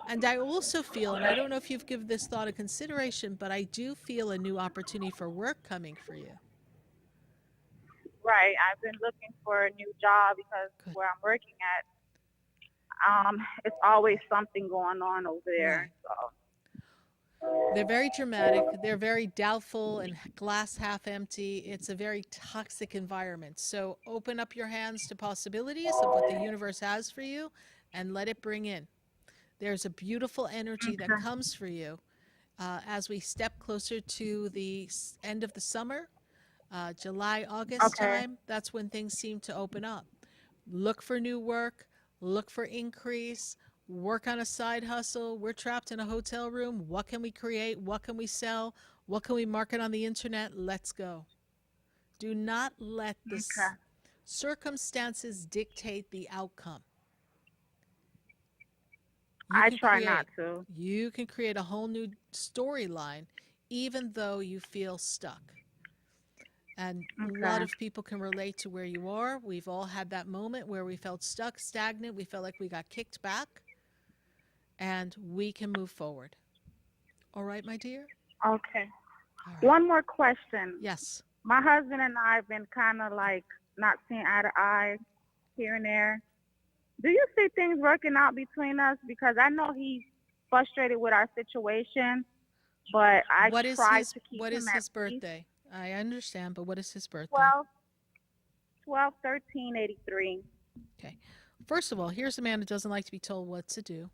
And I also feel, and I don't know if you've given this thought a consideration, but I do feel a new opportunity for work coming for you. Right. I've been looking for a new job because where I'm working at, it's always something going on over there. So. They're very dramatic. They're very doubtful and glass half empty. It's a very toxic environment. So open up your hands to possibilities of what the universe has for you and let it bring in. There's a beautiful energy that comes for you as we step closer to the end of the summer, July, August time. That's when things seem to open up. Look for new work. Look for increase. work on a side hustle. We're trapped in a hotel room. What can we create? What can we sell? What can we market on the internet? Let's go. Do not let the circumstances dictate the outcome. I try not to. You can create a whole new storyline, even though you feel stuck. And a lot of people can relate to where you are. We've all had that moment where we felt stuck, stagnant. We felt like we got kicked back. And we can move forward. All right, my dear? Okay. Right. One more question. Yes. My husband and I have been kind of like not seeing eye to eye here and there. Do you see things working out between us? Because I know he's frustrated with our situation, but I try to keep him at What is his birthday? I understand, but what is his birthday? 12/13/83. Okay. First of all, here's a man who doesn't like to be told what to do.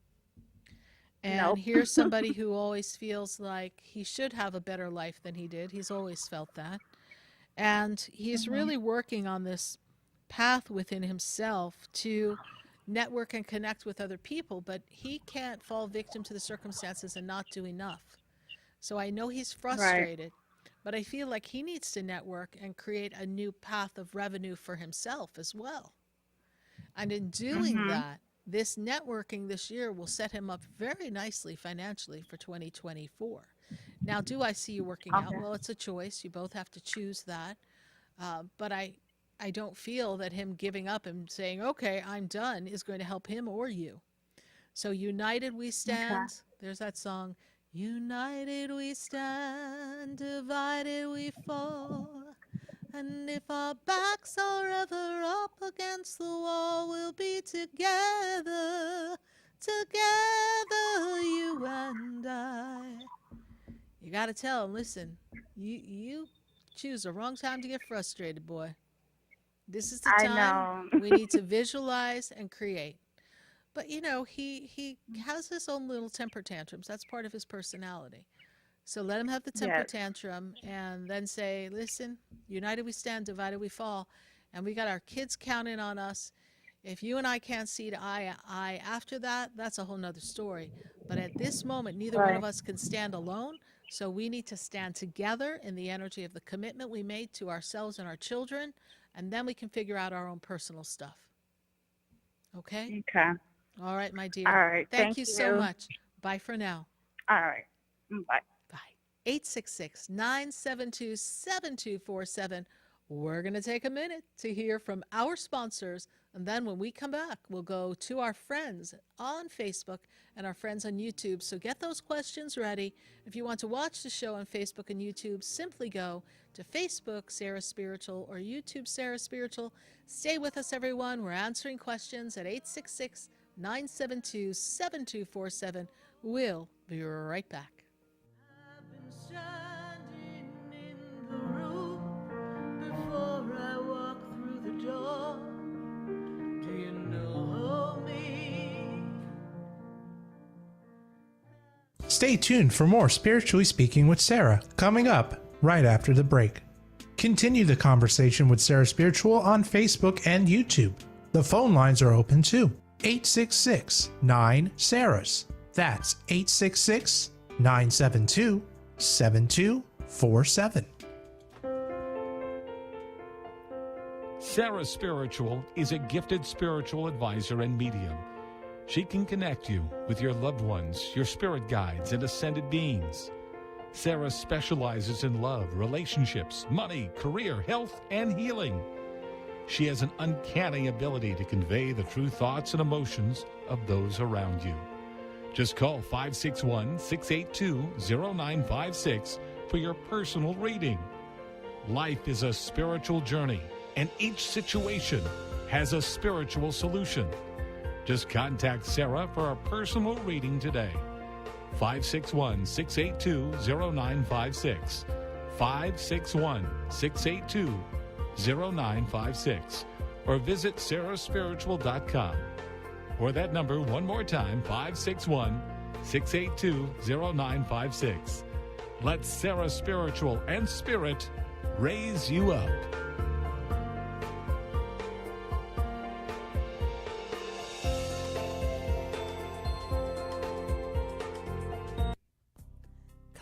And here's somebody who always feels like he should have a better life than he did. He's always felt that. And he's really working on this path within himself to network and connect with other people, but he can't fall victim to the circumstances and not do enough. So I know he's frustrated, but I feel like he needs to network and create a new path of revenue for himself as well. And in doing that, this networking this year will set him up very nicely financially for 2024. Now, do I see you working out? Well, it's a choice. You both have to choose that. But I don't feel that him giving up and saying, okay, I'm done, is going to help him or you. So united we stand. There's that song. United we stand, divided we fall. And if our backs are ever up against the wall, we'll be together, together, you and I. You got to tell him, listen, you choose the wrong time to get frustrated, boy. This is the time we need to visualize and create. But, you know, he has his own little temper tantrums. That's part of his personality. So let him have the temper tantrum and then say, listen, united we stand, divided we fall. And we got our kids counting on us. If you and I can't see to eye after that, that's a whole nother story. But at this moment, neither one of us can stand alone. So we need to stand together in the energy of the commitment we made to ourselves and our children. And then we can figure out our own personal stuff. Okay? Okay. All right, my dear. All right. Thank you so much. Bye for now. All right. Bye. 866-972-7247. We're going to take a minute to hear from our sponsors. And then when we come back, we'll go to our friends on Facebook and our friends on YouTube. So get those questions ready. If you want to watch the show on Facebook and YouTube, simply go to Facebook, Sarah Spiritual, or YouTube, Sarah Spiritual. Stay with us, everyone. We're answering questions at 866-972-7247. We'll be right back. Standing in the room before I walk through the door. Do you know me? Stay tuned for more Spiritually Speaking with Sarah, coming up right after the break. Continue the conversation with Sarah Spiritual on Facebook and YouTube. The phone lines are open too. 866-9-SARAHS. That's 866-972-7247. Sarah Spiritual is a gifted spiritual advisor and medium. She can connect you with your loved ones, your spirit guides, and ascended beings. Sarah specializes in love, relationships, money, career, health, and healing. She has an uncanny ability to convey the true thoughts and emotions of those around you. Just call 561-682-0956 for your personal reading. Life is a spiritual journey, and each situation has a spiritual solution. Just contact Sarah for a personal reading today. 561-682-0956. 561-682-0956. Or visit sarahspiritual.com. Or that number one more time, 561-682-0956. Let Sarah Spiritual and Spirit raise you up.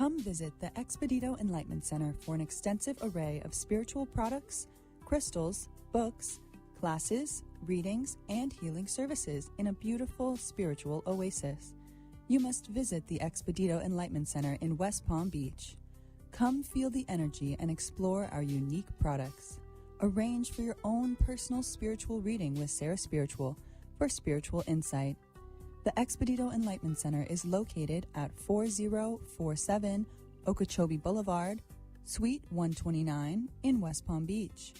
Come visit the Expedito Enlightenment Center for an extensive array of spiritual products, crystals, books, classes, readings, and healing services in a beautiful spiritual oasis. You must visit the Expedito Enlightenment Center in West Palm Beach. Come feel the energy and explore our unique products. Arrange for your own personal spiritual reading with Sarah Spiritual for spiritual insight. The Expedito Enlightenment Center is located at 4047 Okeechobee Boulevard, Suite 129 in West Palm Beach.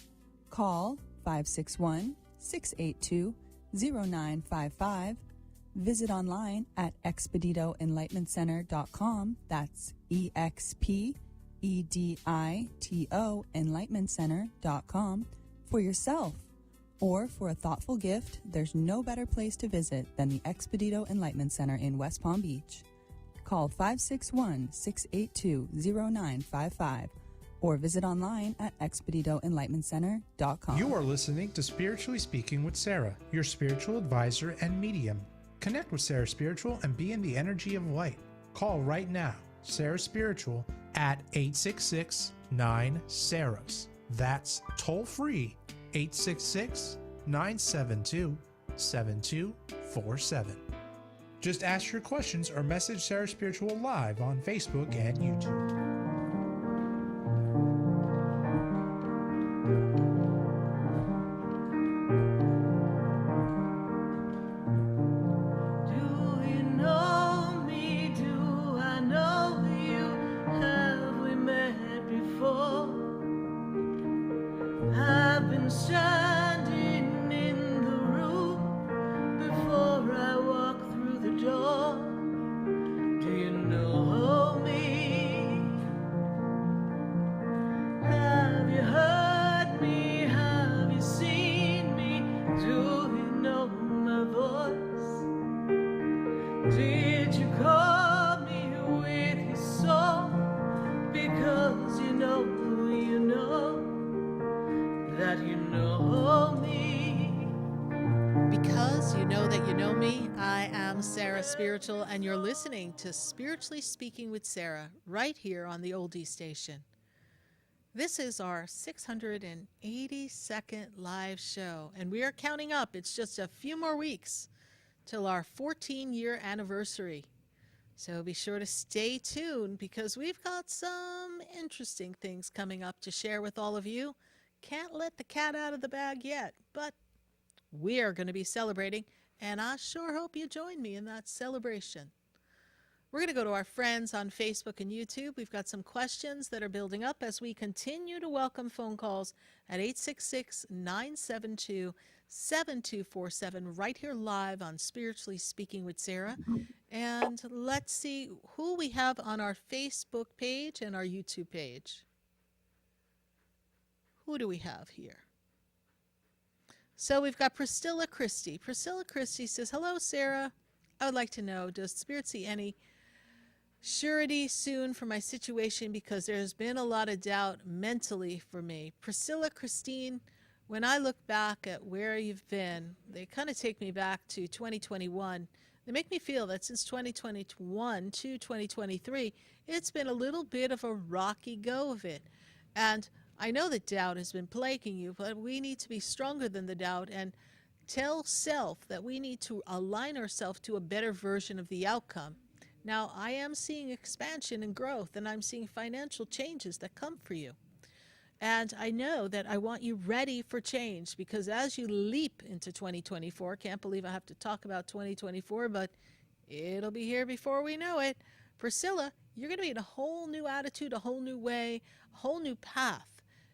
Call 561-682-0955. Visit online at expeditoenlightenmentcenter.com. That's EXPEDITO enlightenmentcenter.com for yourself. Or for a thoughtful gift, there's no better place to visit than the Expedito Enlightenment Center in West Palm Beach. Call 561-682-0955 or visit online at expeditoenlightenmentcenter.com. You are listening to Spiritually Speaking with Sarah, your spiritual advisor and medium. Connect with Sarah Spiritual and be in the energy of light. Call right now, Sarah Spiritual, at 866-9-SARAHS. That's toll free, 866-972-7247. Just ask your questions or message Sarah Spiritual live on Facebook and YouTube. Do you know me? Do I know you? Have we met before? I've been standing in the room before I walk through the door. Do you know me? Have you heard me? Have you seen me? Do you know my voice? Did you call me with your song? Because you know that you know me. Because you know that you know me, I am Sarah Spiritual, and you're listening to Spiritually Speaking with Sarah right here on the Oldies station. This is our 682nd live show, and we are counting up. It's just a few more weeks till our 14-year anniversary. So be sure to stay tuned because we've got some interesting things coming up to share with all of you. Can't let the cat out of the bag yet, but we are going to be celebrating, and I sure hope you join me in that celebration. We're going to go to our friends on Facebook and YouTube. We've got some questions that are building up as we continue to welcome phone calls at 866-972-7247 right here live on Spiritually Speaking with Sarah. And let's see who we have on our Facebook page and our YouTube page. Who do we have here? So we've got Priscilla Christie. Priscilla Christie says, hello, Sarah. I would like to know, does Spirit see any surety soon for my situation because there's been a lot of doubt mentally for me? Priscilla Christine, when I look back at where you've been, they kind of take me back to 2021. They make me feel that since 2021 to 2023, it's been a little bit of a rocky go of it. And I know that doubt has been plaguing you, but we need to be stronger than the doubt and tell self that we need to align ourselves to a better version of the outcome. Now, I am seeing expansion and growth, and I'm seeing financial changes that come for you. And I know that I want you ready for change because as you leap into 2024, can't believe I have to talk about 2024, but it'll be here before we know it. Priscilla, you're going to be in a whole new attitude, a whole new way, a whole new path.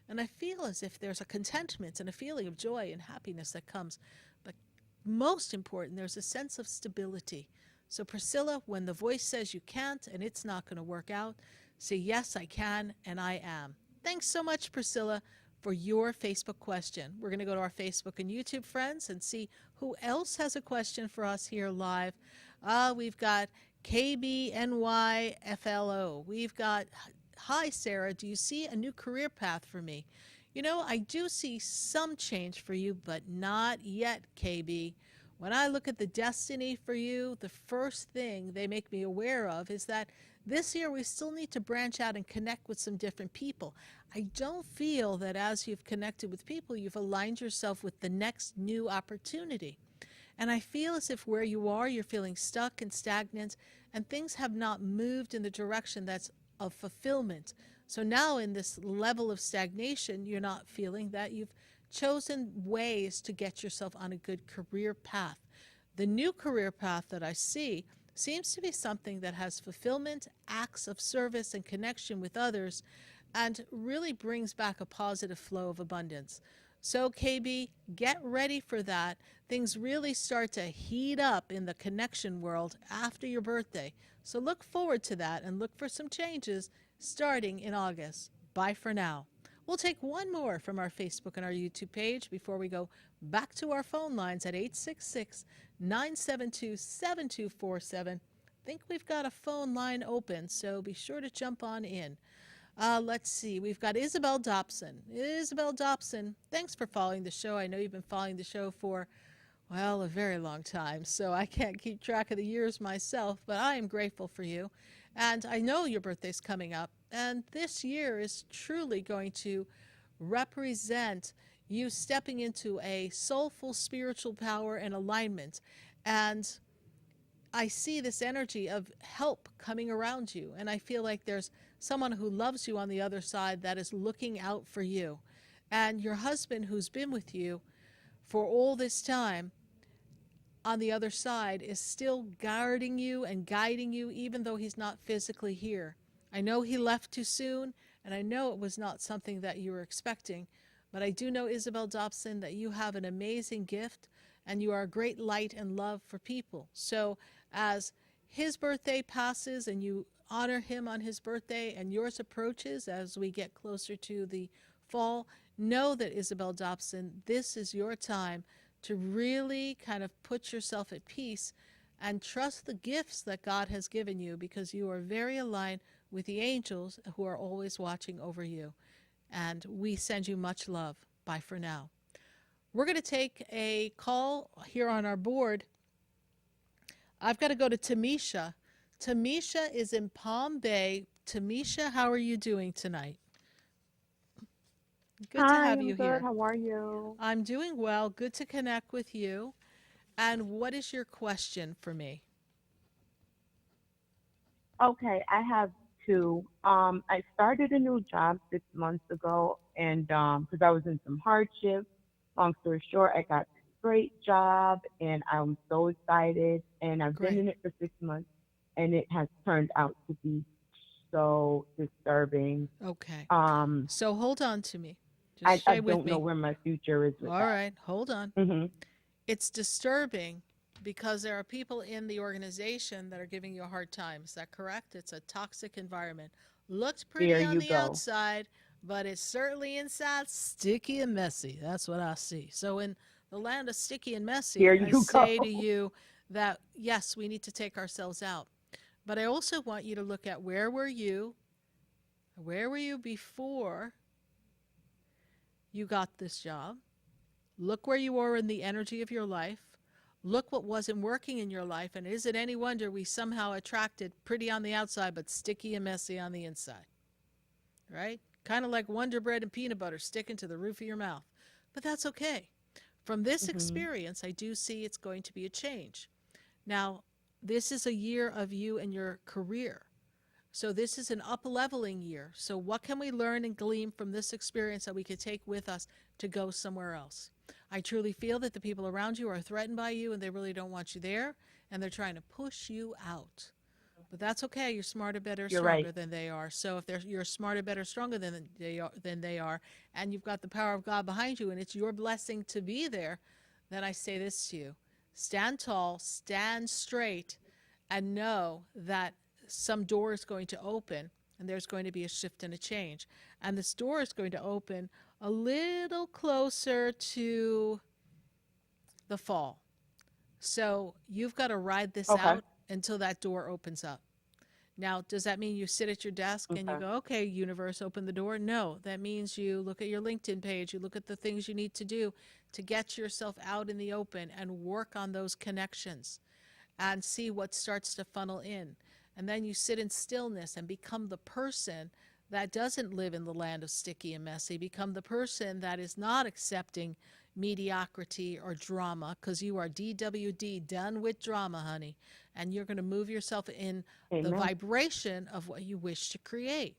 And I feel as if there's a contentment and a feeling of joy and happiness that comes. But most important, there's a sense of stability. So Priscilla, when the voice says you can't and it's not going to work out, say, yes, I can and I am. Thanks so much, Priscilla, for your Facebook question. We're going to go to our Facebook and YouTube friends and see who else has a question for us here live. We've got KBNYFLO. We've got, hi, Sarah, do you see a new career path for me? You know, I do see some change for you, but not yet, KB. When I look at the destiny for you, the first thing they make me aware of is that This year, we still need to branch out and connect with some different people. I don't feel that as you've connected with people, you've aligned yourself with the next new opportunity. And I feel as if where you are, you're feeling stuck and stagnant, and things have not moved in the direction that's of fulfillment. So now in this level of stagnation, you're not feeling that you've chosen ways to get yourself on a good career path. The new career path that I see seems to be something that has fulfillment, acts of service, and connection with others, and really brings back a positive flow of abundance. So, KB, get ready for that. Things really start to heat up in the connection world after your birthday. So look forward to that and look for some changes starting in August. Bye for now. We'll take one more from our Facebook and our YouTube page before we go back to our phone lines at 866-972-7247. Think we've got a phone line open, so be sure to jump on in. Let's see. We've got Isabel Dobson. Isabel Dobson, thanks for following the show. I know you've been following the show for, well, a very long time, so I can't keep track of the years myself, but I am grateful for you. And I know your birthday's coming up, and this year is truly going to represent you stepping into a soulful spiritual power and alignment. And I see this energy of help coming around you, and I feel like there's someone who loves you on the other side that is looking out for you. And your husband, who's been with you for all this time, on the other side, is still guarding you and guiding you, even though he's not physically here. I know he left too soon, and I know it was not something that you were expecting, but I do know, Isabel Dobson, that you have an amazing gift, and you are a great light and love for people. So as his birthday passes and you honor him on his birthday and yours approaches as we get closer to the fall, know that, Isabel Dobson, this is your time to really kind of put yourself at peace and trust the gifts that God has given you, because you are very aligned with the angels who are always watching over you. And we send you much love. Bye for now. We're going to take a call here on our board. I've got to go to Tamisha. Tamisha is in Palm Bay. Tamisha, how are you doing tonight? Good to have you here. How are you? I'm doing well. Good to connect with you. And what is your question for me? Okay, I have two. I started a new job 6 months ago, and because I was in some hardship. Long story short, I got this great job, and I'm so excited. And I've been in it for 6 months, and it has turned out to be so disturbing. Okay. So hold on to me. I Just stay with don't me. know where my future is with All that. right, hold on. Mm-hmm. It's disturbing because there are people in the organization that are giving you a hard time. Is that correct? It's a toxic environment. Looks pretty There on you the go. outside, but it's certainly inside sticky and messy. That's what I see. So in the land of sticky and messy, Here I you say go. to you that, yes, we need to take ourselves out. But I also want you to look at where were you before you got this job? Look where you were in the energy of your life. Look what wasn't working in your life. And is it any wonder we somehow attracted pretty on the outside, but sticky and messy on the inside? Right? Kind of like Wonder Bread and peanut butter sticking to the roof of your mouth. But that's okay. From this experience, I do see it's going to be a change. Now, this is a year of you and your career. So this is an up-leveling year. So what can we learn and glean from this experience that we could take with us to go somewhere else? I truly feel that the people around you are threatened by you, and they really don't want you there, and they're trying to push you out. But that's okay. You're smarter, better, You're stronger right. than they are. So if you're smarter, better, stronger than they are, and you've got the power of God behind you, and it's your blessing to be there, then I say this to you: stand tall, stand straight, and know that some door is going to open, and there's going to be a shift and a change. And this door is going to open a little closer to the fall. So you've got to ride this out until that door opens up. Now, does that mean you sit at your desk and you go, okay, universe, open the door? No, that means you look at your LinkedIn page, you look at the things you need to do to get yourself out in the open and work on those connections and see what starts to funnel in. And then you sit in stillness and become the person that doesn't live in the land of sticky and messy, become the person that is not accepting mediocrity or drama, because you are DWD, done with drama, honey. And you're going to move yourself in the Amen. vibration of what you wish to create.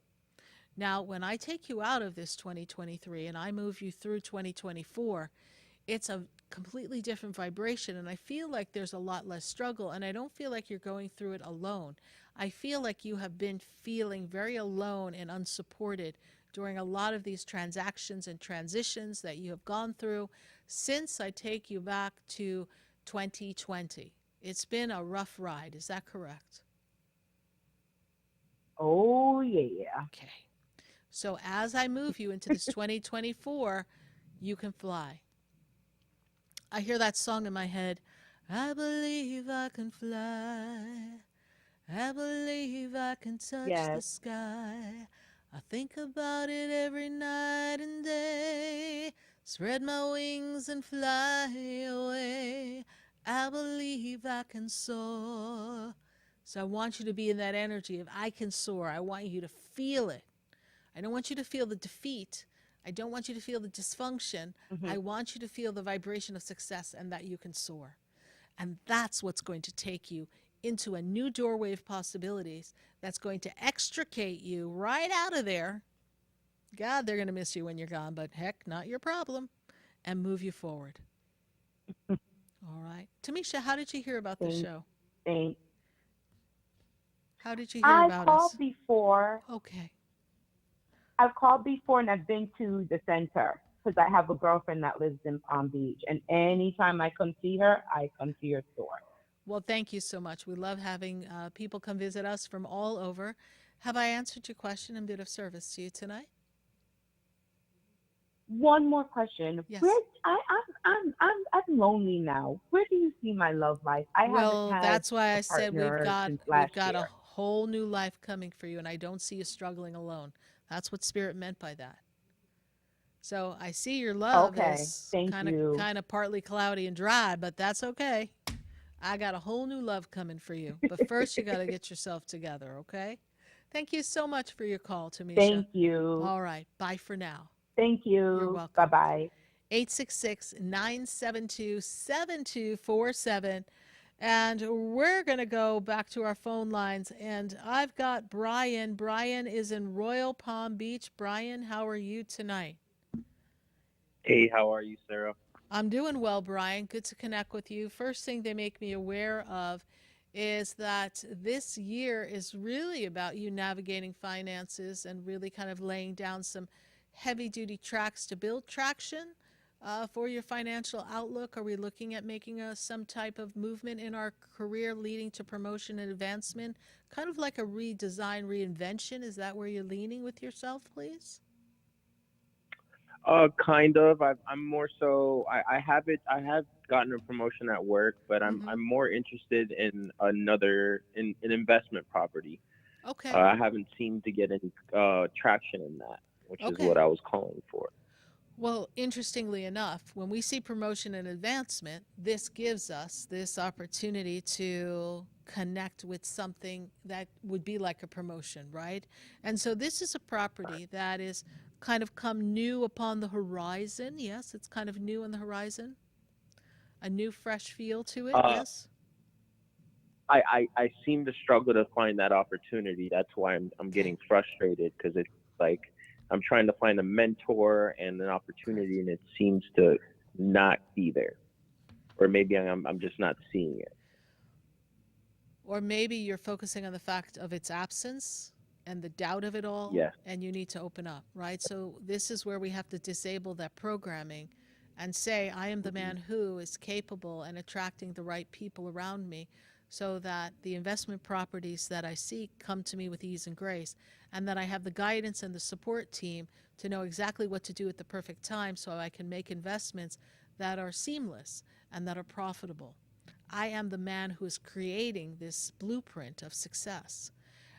Now, when I take you out of this 2023 and I move you through 2024, it's a completely different vibration. And I feel like there's a lot less struggle. And I don't feel like you're going through it alone. I feel like you have been feeling very alone and unsupported during a lot of these transactions and transitions that you have gone through since I take you back to 2020. It's been a rough ride. Is that correct? Oh, yeah. Okay. So as I move you into this 2024, you can fly. I hear that song in my head. I believe I can fly. I believe I can touch the Yes. sky. I think about it every night and day. Spread my wings and fly away. I believe I can soar. So I want you to be in that energy of I can soar. I want you to feel it. I don't want you to feel the defeat. I don't want you to feel the dysfunction. I want you to feel the vibration of success and that you can soar. And that's what's going to take you into a new doorway of possibilities that's going to extricate you right out of there. God, they're going to miss you when you're gone, but heck, not your problem, and move you forward. All right. Tamisha, how did you hear about the show? Thanks. How did you hear about us? I've called before. Okay. I've called before and I've been to the center because I have a girlfriend that lives in Palm Beach. And anytime I come see her, I come to your store. Well, thank you so much. We love having people come visit us from all over. Have I answered your question and been of service to you tonight? One more question. Yes. Where I'm lonely now. Where do you see my love life? I Well, haven't had that's why a I said partner since last a year. whole new life coming for you, and I don't see you struggling alone. That's what Spirit meant by that. So I see your love Okay. is Thank you. kind of partly cloudy and dry, but that's okay. I got a whole new love coming for you. But first, you got to get yourself together, okay? Thank you so much for your call, Tamisha. Thank you. All right. Bye for now. Thank you. You're welcome. Bye-bye. 866-972-7247. And we're going to go back to our phone lines. And I've got Brian. Brian is in Royal Palm Beach. Brian, how are you tonight? Hey, how are you, Sarah? I'm doing well, Brian. Good to connect with you. First thing they make me aware of is that this year is really about you navigating finances and really kind of laying down some heavy-duty tracks to build traction for your financial outlook. Are we looking at making some type of movement in our career leading to promotion and advancement? Kind of like a redesign, reinvention. Is that where you're leaning with yourself, please? Kind of. I'm more so. I have gotten a promotion at work, but I'm more interested in an investment property. Okay. I haven't seemed to get any traction in that, which is what I was calling for. Well, interestingly enough, when we see promotion and advancement, this gives us this opportunity to connect with something that would be like a promotion, right? And so this is a property that is kind of come new upon the horizon. Yes, it's kind of new on the horizon. A new, fresh feel to it, yes? I seem to struggle to find that opportunity. That's why I'm getting frustrated, because it's like I'm trying to find a mentor and an opportunity, and it seems to not be there. Or maybe I'm just not seeing it. Or maybe you're focusing on the fact of its absence and the doubt of it all, yes. And you need to open up, right? So this is where we have to disable that programming and say, I am the man who is capable and attracting the right people around me so that the investment properties that I seek come to me with ease and grace, and that I have the guidance and the support team to know exactly what to do at the perfect time so I can make investments that are seamless and that are profitable. I am the man who is creating this blueprint of success.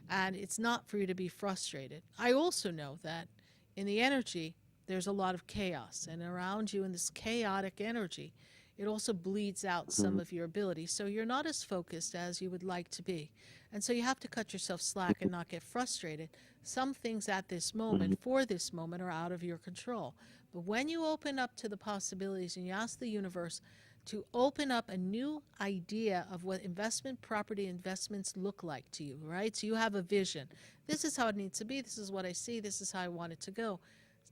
And it's not for you to be frustrated. I also know that in the energy, there's a lot of chaos. And around you in this chaotic energy it also bleeds out some of your ability. So you're not as focused as you would like to be. And so you have to cut yourself slack and not get frustrated. Some things at this moment, for this moment, are out of your control. But when you open up to the possibilities and you ask the universe to open up a new idea of what investment property investments look like to you, right? So you have a vision. This is how it needs to be. This is what I see. This is how I want it to go.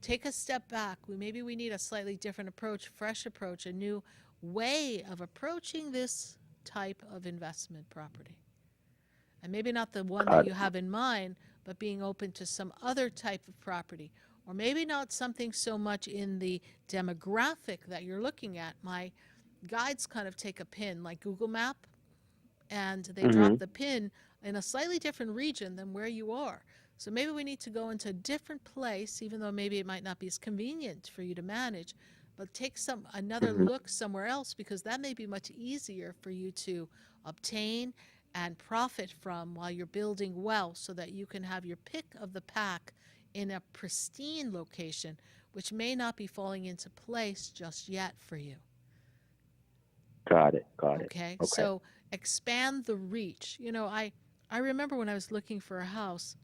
Take a step back. Maybe we need a slightly different approach, fresh approach, a new way of approaching this type of investment property. And maybe not the one that you have in mind, but being open to some other type of property. Or maybe not something so much in the demographic that you're looking at. My guides kind of take a pin like Google Map, and they drop the pin in a slightly different region than where you are. So maybe we need to go into a different place, even though maybe it might not be as convenient for you to manage, but take another look somewhere else, because that may be much easier for you to obtain and profit from while you're building wealth, so that you can have your pick of the pack in a pristine location, which may not be falling into place just yet for you. Got it. Okay. So expand the reach. You know, I remember when I was looking for a house,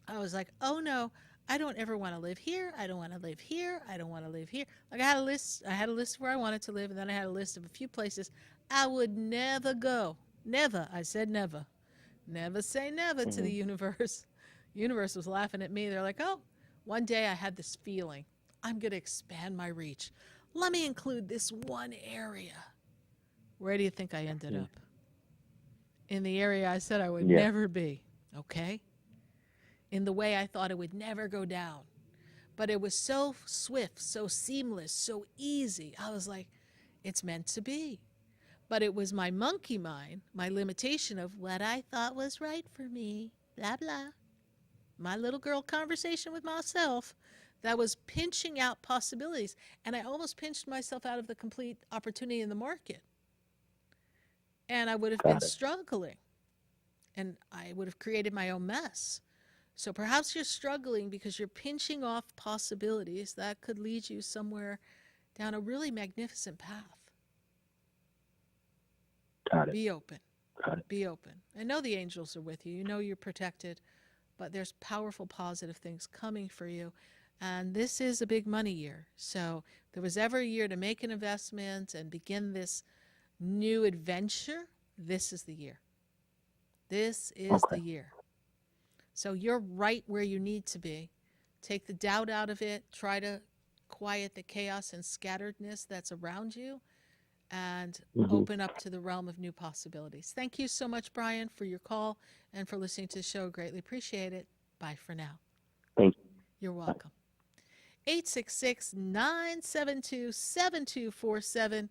I was like, oh no, I don't ever want to live here. I don't want to live here. I don't want to live here. Like I had a list where I wanted to live, and then I had a list of a few places I would never go. Never. I said never. Never say never to the universe. Universe was laughing at me. They're like, oh, one day I had this feeling. I'm going to expand my reach. Let me include this one area. Where do you think I ended up? In the area I said I would never be, okay? In the way I thought it would never go down. But it was so swift, so seamless, so easy. I was like, it's meant to be. But it was my monkey mind, my limitation of what I thought was right for me, blah, blah. My little girl conversation with myself that was pinching out possibilities. And I almost pinched myself out of the complete opportunity in the market. And I would have been struggling. And I would have created my own mess. So perhaps you're struggling because you're pinching off possibilities that could lead you somewhere down a really magnificent path. Got it. Be open. Got it. Be open. I know the angels are with you. You know you're protected. But there's powerful, positive things coming for you. And this is a big money year. So if there was ever a year to make an investment and begin this new adventure, this is the year. This is the year. So you're right where you need to be. Take the doubt out of it. Try to quiet the chaos and scatteredness that's around you, and open up to the realm of new possibilities. Thank you so much, Brian, for your call and for listening to the show. Greatly appreciate it. Bye for now. Thank you. You're welcome. 866-972-7247.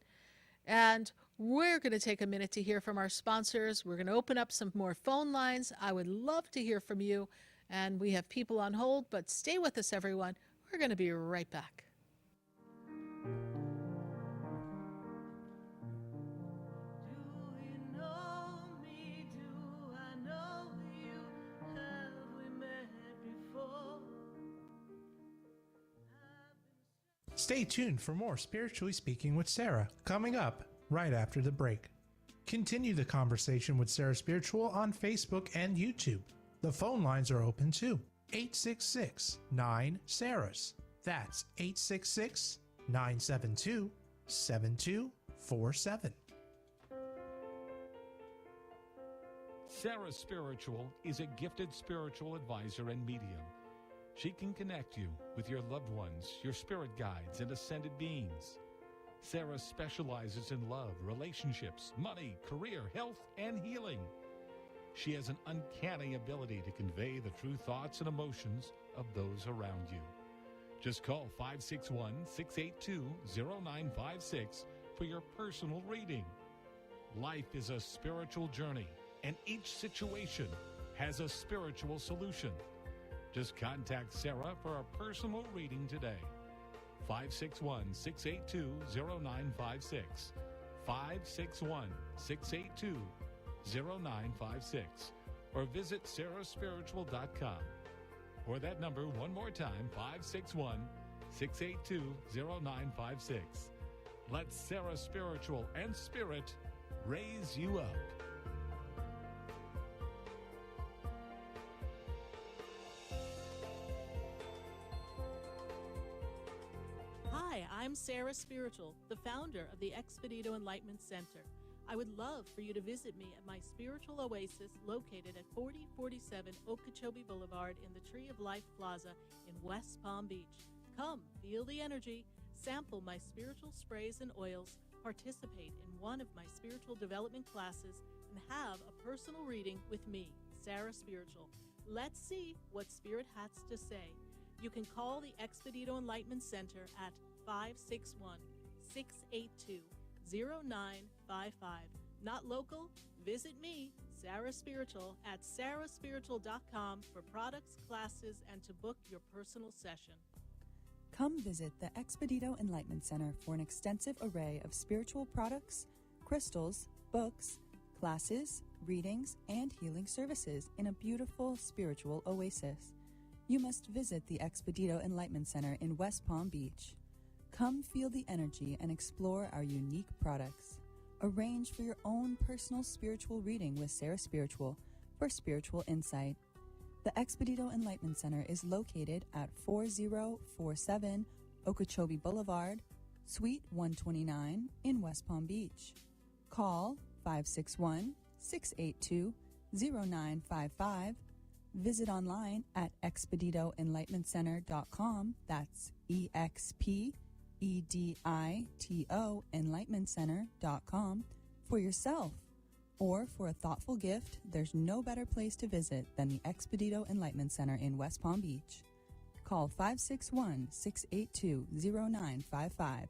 And we're going to take a minute to hear from our sponsors. We're going to open up some more phone lines. I would love to hear from you. And we have people on hold, but stay with us, everyone. We're going to be right back. Stay tuned for more Spiritually Speaking with Sarah, coming up right after the break. Continue the conversation with Sarah Spiritual on Facebook and YouTube. The phone lines are open too. 866-9-SARAHS. That's 866-972-7247. Sarah Spiritual is a gifted spiritual advisor and medium. She can connect you with your loved ones, your spirit guides, and ascended beings. Sarah specializes in love, relationships, money, career, health, and healing. She has an uncanny ability to convey the true thoughts and emotions of those around you. Just call 561-682-0956 for your personal reading. Life is a spiritual journey, and each situation has a spiritual solution. Just contact Sarah for a personal reading today. 561-682-0956. 561-682-0956. Or visit sarahspiritual.com. Or that number one more time, 561-682-0956. Let Sarah Spiritual and Spirit raise you up. Hi, I'm Sarah Spiritual, the founder of the Expedito Enlightenment Center. I would love for you to visit me at my spiritual oasis located at 4047 Okeechobee Boulevard in the Tree of Life Plaza in West Palm Beach. Come, feel the energy, sample my spiritual sprays and oils, participate in one of my spiritual development classes, and have a personal reading with me, Sarah Spiritual. Let's see what Spirit has to say. You can call the Expedito Enlightenment Center at 561-682-0955. Not local? Visit me, Sarah Spiritual, at sarahspiritual.com for products, classes, and to book your personal session. Come visit the Expedito Enlightenment Center for an extensive array of spiritual products, crystals, books, classes, readings, and healing services in a beautiful spiritual oasis. You must visit the Expedito Enlightenment Center in West Palm Beach. Come feel the energy and explore our unique products. Arrange for your own personal spiritual reading with Sarah Spiritual for spiritual insight. The Expedito Enlightenment Center is located at 4047 Okeechobee Boulevard, Suite 129 in West Palm Beach. Call 561-682-0955. Visit online at expeditoenlightenmentcenter.com. That's EXPEDITO enlightenmentcenter.com for yourself. Or for a thoughtful gift, there's no better place to visit than the Expedito Enlightenment Center in West Palm Beach. Call 561-682-0955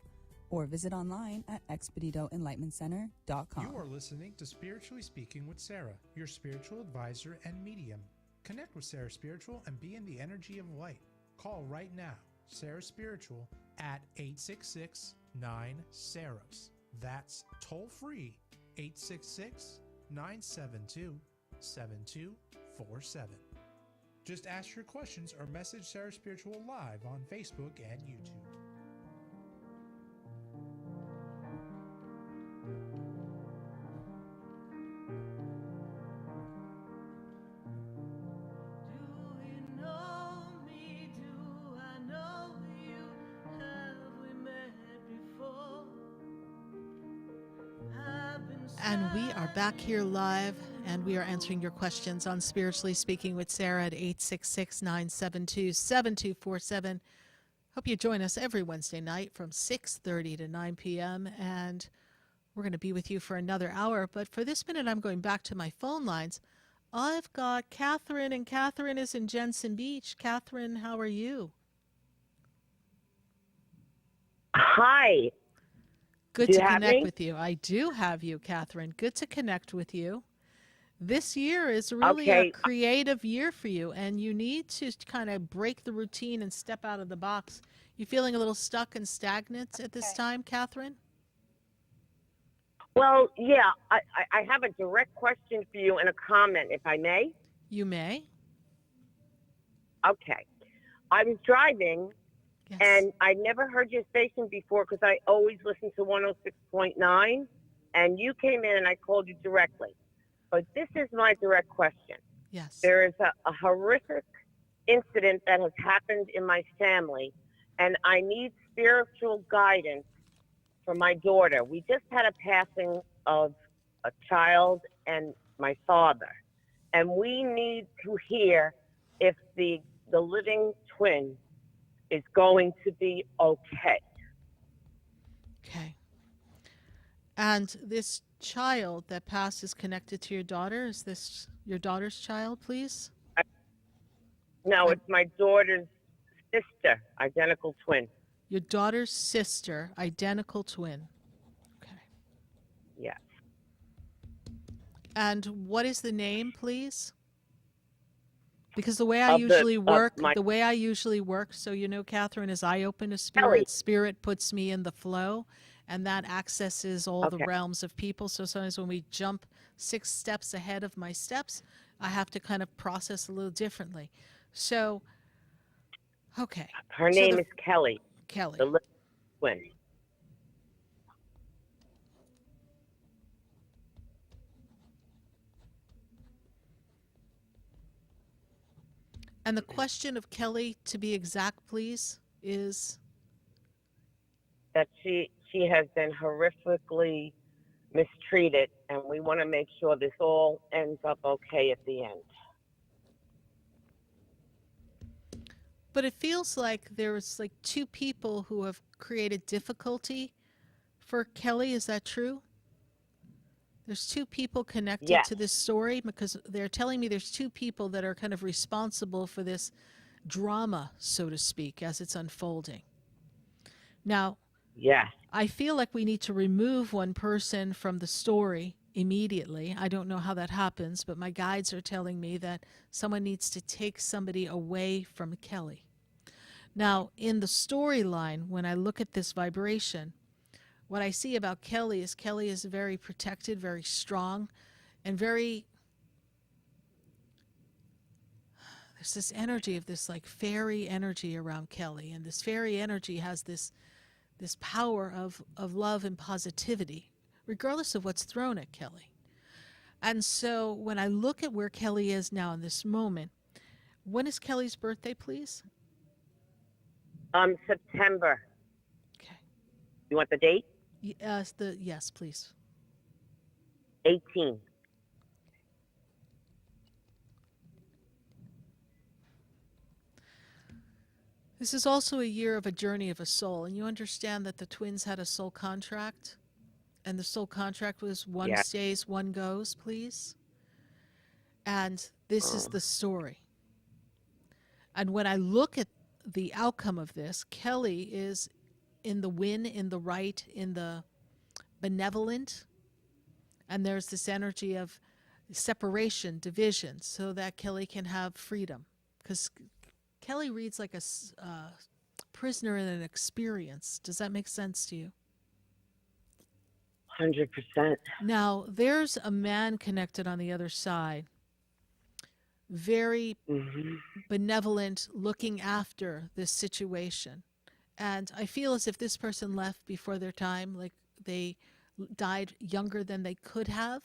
or visit online at expeditoenlightenmentcenter.com. You are listening to Spiritually Speaking with Sarah, your spiritual advisor and medium. Connect with Sarah Spiritual and be in the energy of light. Call right now, Sarah Spiritual, at 866-9-SARAHS. That's toll free, 866-972-7247. Just ask your questions or message Sarah Spiritual live on Facebook and YouTube. And we are back here live, and we are answering your questions on Spiritually Speaking with Sarah at 866-972-7247. Hope you join us every Wednesday night from 6:30 to 9 p.m., and we're going to be with you for another hour. But for this minute, I'm going back to my phone lines. I've got Catherine, and Catherine is in Jensen Beach. Catherine, how are you? Hi. Good Do to you have connect me? with you. I do have you, Catherine. Good to connect with you. This year is really a creative year for you, and you need to kind of break the routine and step out of the box. You feeling a little stuck and stagnant at this time, Catherine? Well, yeah, I have a direct question for you and a comment, if I may. You may. Okay. I was driving, and I never heard your station before because I always listen to 106.9, and you came in and I called you directly. But this is my direct question. Yes. There is a horrific incident that has happened in my family, and I need spiritual guidance for my daughter. We just had a passing of a child and my father, and we need to hear if the living twin is going to be okay. Okay. And this child that passed is connected to your daughter? Is this your daughter's child, please? No, it's my daughter's sister, identical twin. Your daughter's sister, identical twin. Okay. Yes. And what is the name, please? Because the way I usually work, so you know, Catherine, is I open to spirit, spirit puts me in the flow, and that accesses all the realms of people. So sometimes when we jump 6 steps ahead of my steps, I have to kind of process a little differently. So, okay. Her name is Kelly. Kelly. The little twin. And the question of Kelly, to be exact, please, is? That she has been horrifically mistreated, and we want to make sure this all ends up okay at the end. But it feels like there's like two people who have created difficulty for Kelly. Is that true? There's two people connected Yes. to this story, because they're telling me there's two people that are kind of responsible for this drama, so to speak, as it's unfolding. Now, Yes. I feel like we need to remove one person from the story immediately. I don't know how that happens, but my guides are telling me that someone needs to take somebody away from Kelly. Now, in the storyline, when I look at this vibration, what I see about Kelly is very protected, very strong, and there's this energy of this like fairy energy around Kelly, and this fairy energy has this power of love and positivity, regardless of what's thrown at Kelly. And so when I look at where Kelly is now in this moment, when is Kelly's birthday, please? September. Okay. You want the date? Yes, please. 18. This is also a year of a journey of a soul, and you understand that the twins had a soul contract, and the soul contract was one stays, one goes, please. And this is the story. And when I look at the outcome of this, Kelly is in the win, in the right, in the benevolent, and there's this energy of separation, division, so that Kelly can have freedom. Because Kelly reads like a prisoner in an experience. Does that make sense to you? 100%. Now, there's a man connected on the other side, very benevolent, looking after this situation. And I feel as if this person left before their time, like they died younger than they could have,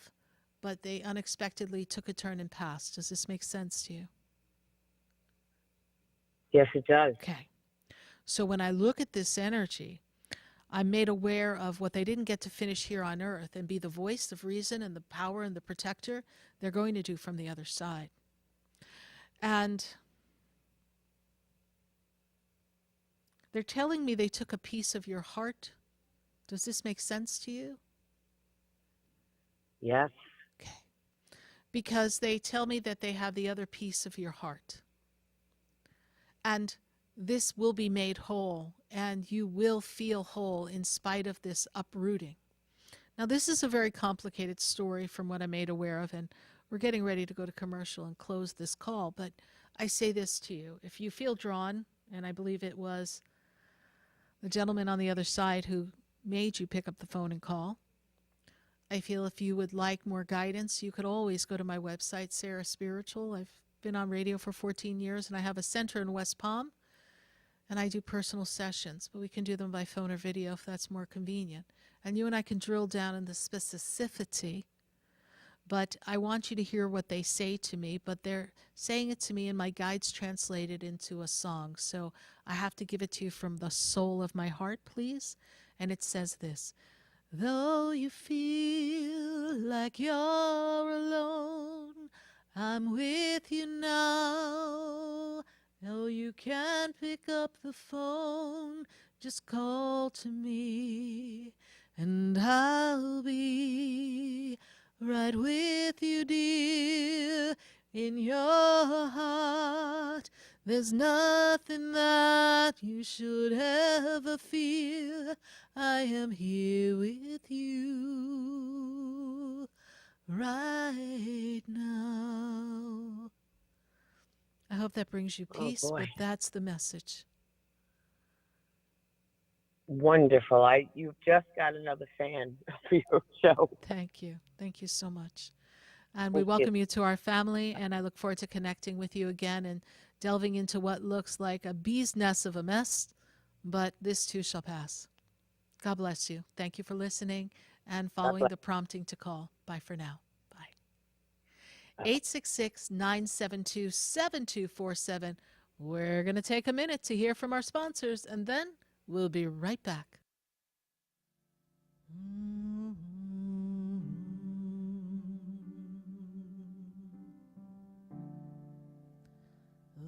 but they unexpectedly took a turn and passed. Does this make sense to you? Yes, it does. Okay. So when I look at this energy, I'm made aware of what they didn't get to finish here on earth and be the voice of reason and the power and the protector they're going to do from the other side. And they're telling me they took a piece of your heart. Does this make sense to you? Yes. Okay. Because they tell me that they have the other piece of your heart. And this will be made whole, and you will feel whole in spite of this uprooting. Now, this is a very complicated story from what I'm made aware of, and we're getting ready to go to commercial and close this call, but I say this to you. If you feel drawn, and I believe it was the gentleman on the other side who made you pick up the phone and call, I feel if you would like more guidance, you could always go to my website, Sarah Spiritual. I've been on radio for 14 years, and I have a center in West Palm, and I do personal sessions, but we can do them by phone or video if that's more convenient. And you and I can drill down in the specificity, but I want you to hear what they say to me, but they're saying it to me, and my guides translate it into a song. So I have to give it to you from the soul of my heart, please. And it says this: though you feel like you're alone, I'm with you now. Though you can't pick up the phone, just call to me, and I'll be right with you, dear. In your heart, there's nothing that you should ever fear. I am here with you right now. I hope that brings you peace, but that's the message. Wonderful. You've just got another fan for your show. Thank you. Thank you so much. And we welcome you to our family, and I look forward to connecting with you again and delving into what looks like a bee's nest of a mess, but this too shall pass. God bless you. Thank you for listening and following the prompting to call. Bye for now. Bye. 866-972-7247. We're going to take a minute to hear from our sponsors, and then we'll be right back.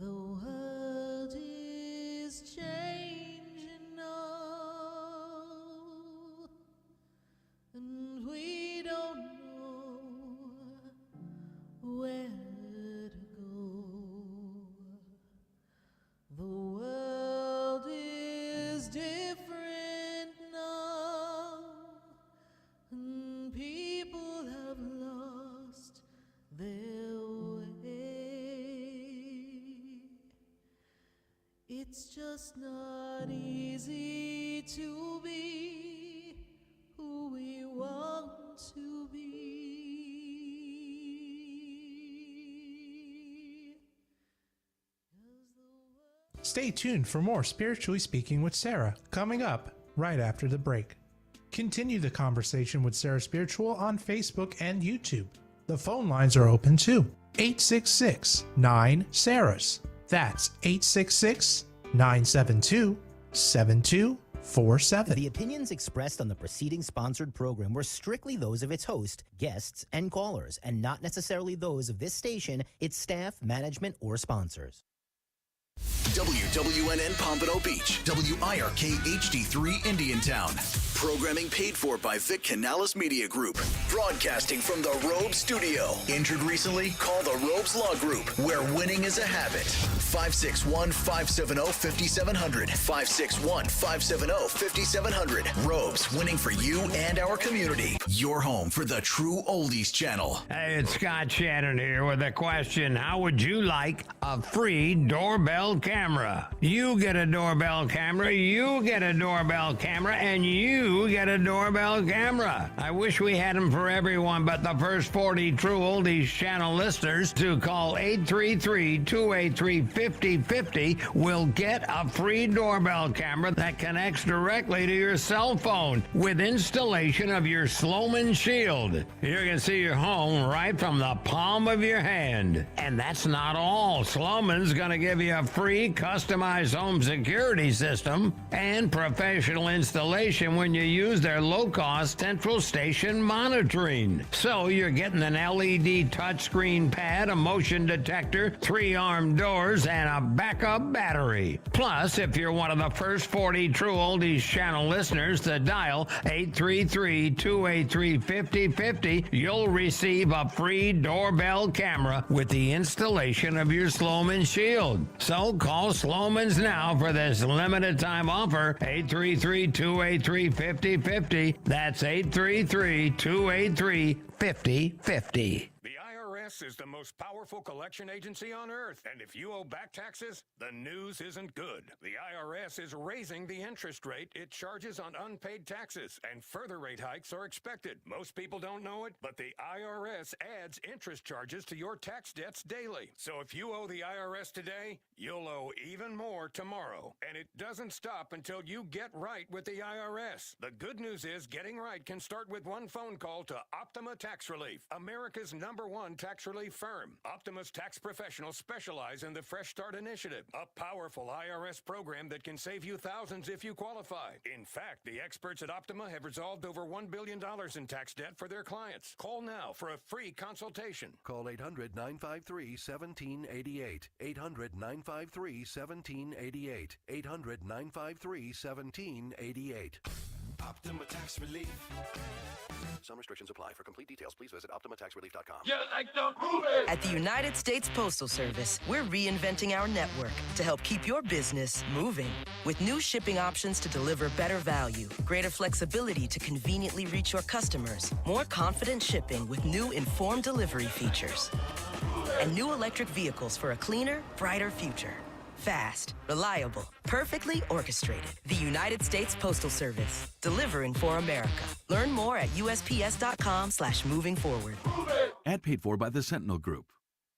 The world is changing now, and we don't know where to go. The world is different now, and people have lost their way. It's just not easy to be who we want to be. Stay tuned for more Spiritually Speaking with Sarah, coming up right after the break. Continue the conversation with Sarah Spiritual on Facebook and YouTube. The phone lines are open too. 866-9-SARAHS. That's 866-972-7247. The opinions expressed on the preceding sponsored program were strictly those of its host, guests, and callers, and not necessarily those of this station, its staff, management, or sponsors. WWNN Pompano Beach, WIRK HD3 Indiantown. Programming paid for by Vic Canales Media Group. Broadcasting from the Robe Studio. Injured recently? Call the Robes Law Group, where winning is a habit. 561-570-5700. 561-570-5700. Robes, winning for you and our community. Your home for the true Oldies channel. Hey, it's Scott Shannon here with a question. How would you like a free doorbell camera? You get a doorbell camera, you get a doorbell camera, and you get a doorbell camera. I wish we had them for everyone, but the first 40 true Oldies channel listeners to call 833-283-5050 will get a free doorbell camera that connects directly to your cell phone with installation of your Sloman Shield. You can see your home right from the palm of your hand. And that's not all. Sloman's going to give you a free customized home security system and professional installation when you use their low-cost central station monitoring. So you're getting an LED touchscreen pad, a motion detector, 3-arm doors, and a backup battery. Plus, if you're one of the first 40 true Oldies channel listeners to dial 833-283-5050, you'll receive a free doorbell camera with the installation of your Sloman Shield. So call Sloman's now for this limited time offer, 833-283-5050. That's 833-283-5050. The IRS is the most powerful collection agency on earth, and if you owe back taxes, the news isn't good. The IRS is raising the interest rate it charges on unpaid taxes, and further rate hikes are expected. Most people don't know it, but the IRS adds interest charges to your tax debts daily. So if you owe the IRS today, you'll owe even more tomorrow. And it doesn't stop until you get right with the IRS. The good news is getting right can start with one phone call to Optima Tax Relief, America's #1 tax relief firm. Optima's tax professionals specialize in the Fresh Start Initiative, a powerful IRS program that can save you thousands if you qualify. In fact, the experts at Optima have resolved over $1 billion in tax debt for their clients. Call now for a free consultation. Call 800-953-1788. 800-953-1788. 800-953-1788. Optima Tax Relief. Some restrictions apply. For complete details, please visit OptimaTaxRelief.com. You like the movie? At the United States Postal Service, we're reinventing our network to help keep your business moving. With new shipping options to deliver better value, greater flexibility to conveniently reach your customers, more confident shipping with new informed delivery features, and new electric vehicles for a cleaner, brighter future. Fast, reliable, perfectly orchestrated. The United States Postal Service, delivering for America. Learn more at USPS.com/moving forward. Ad paid for by the Sentinel Group.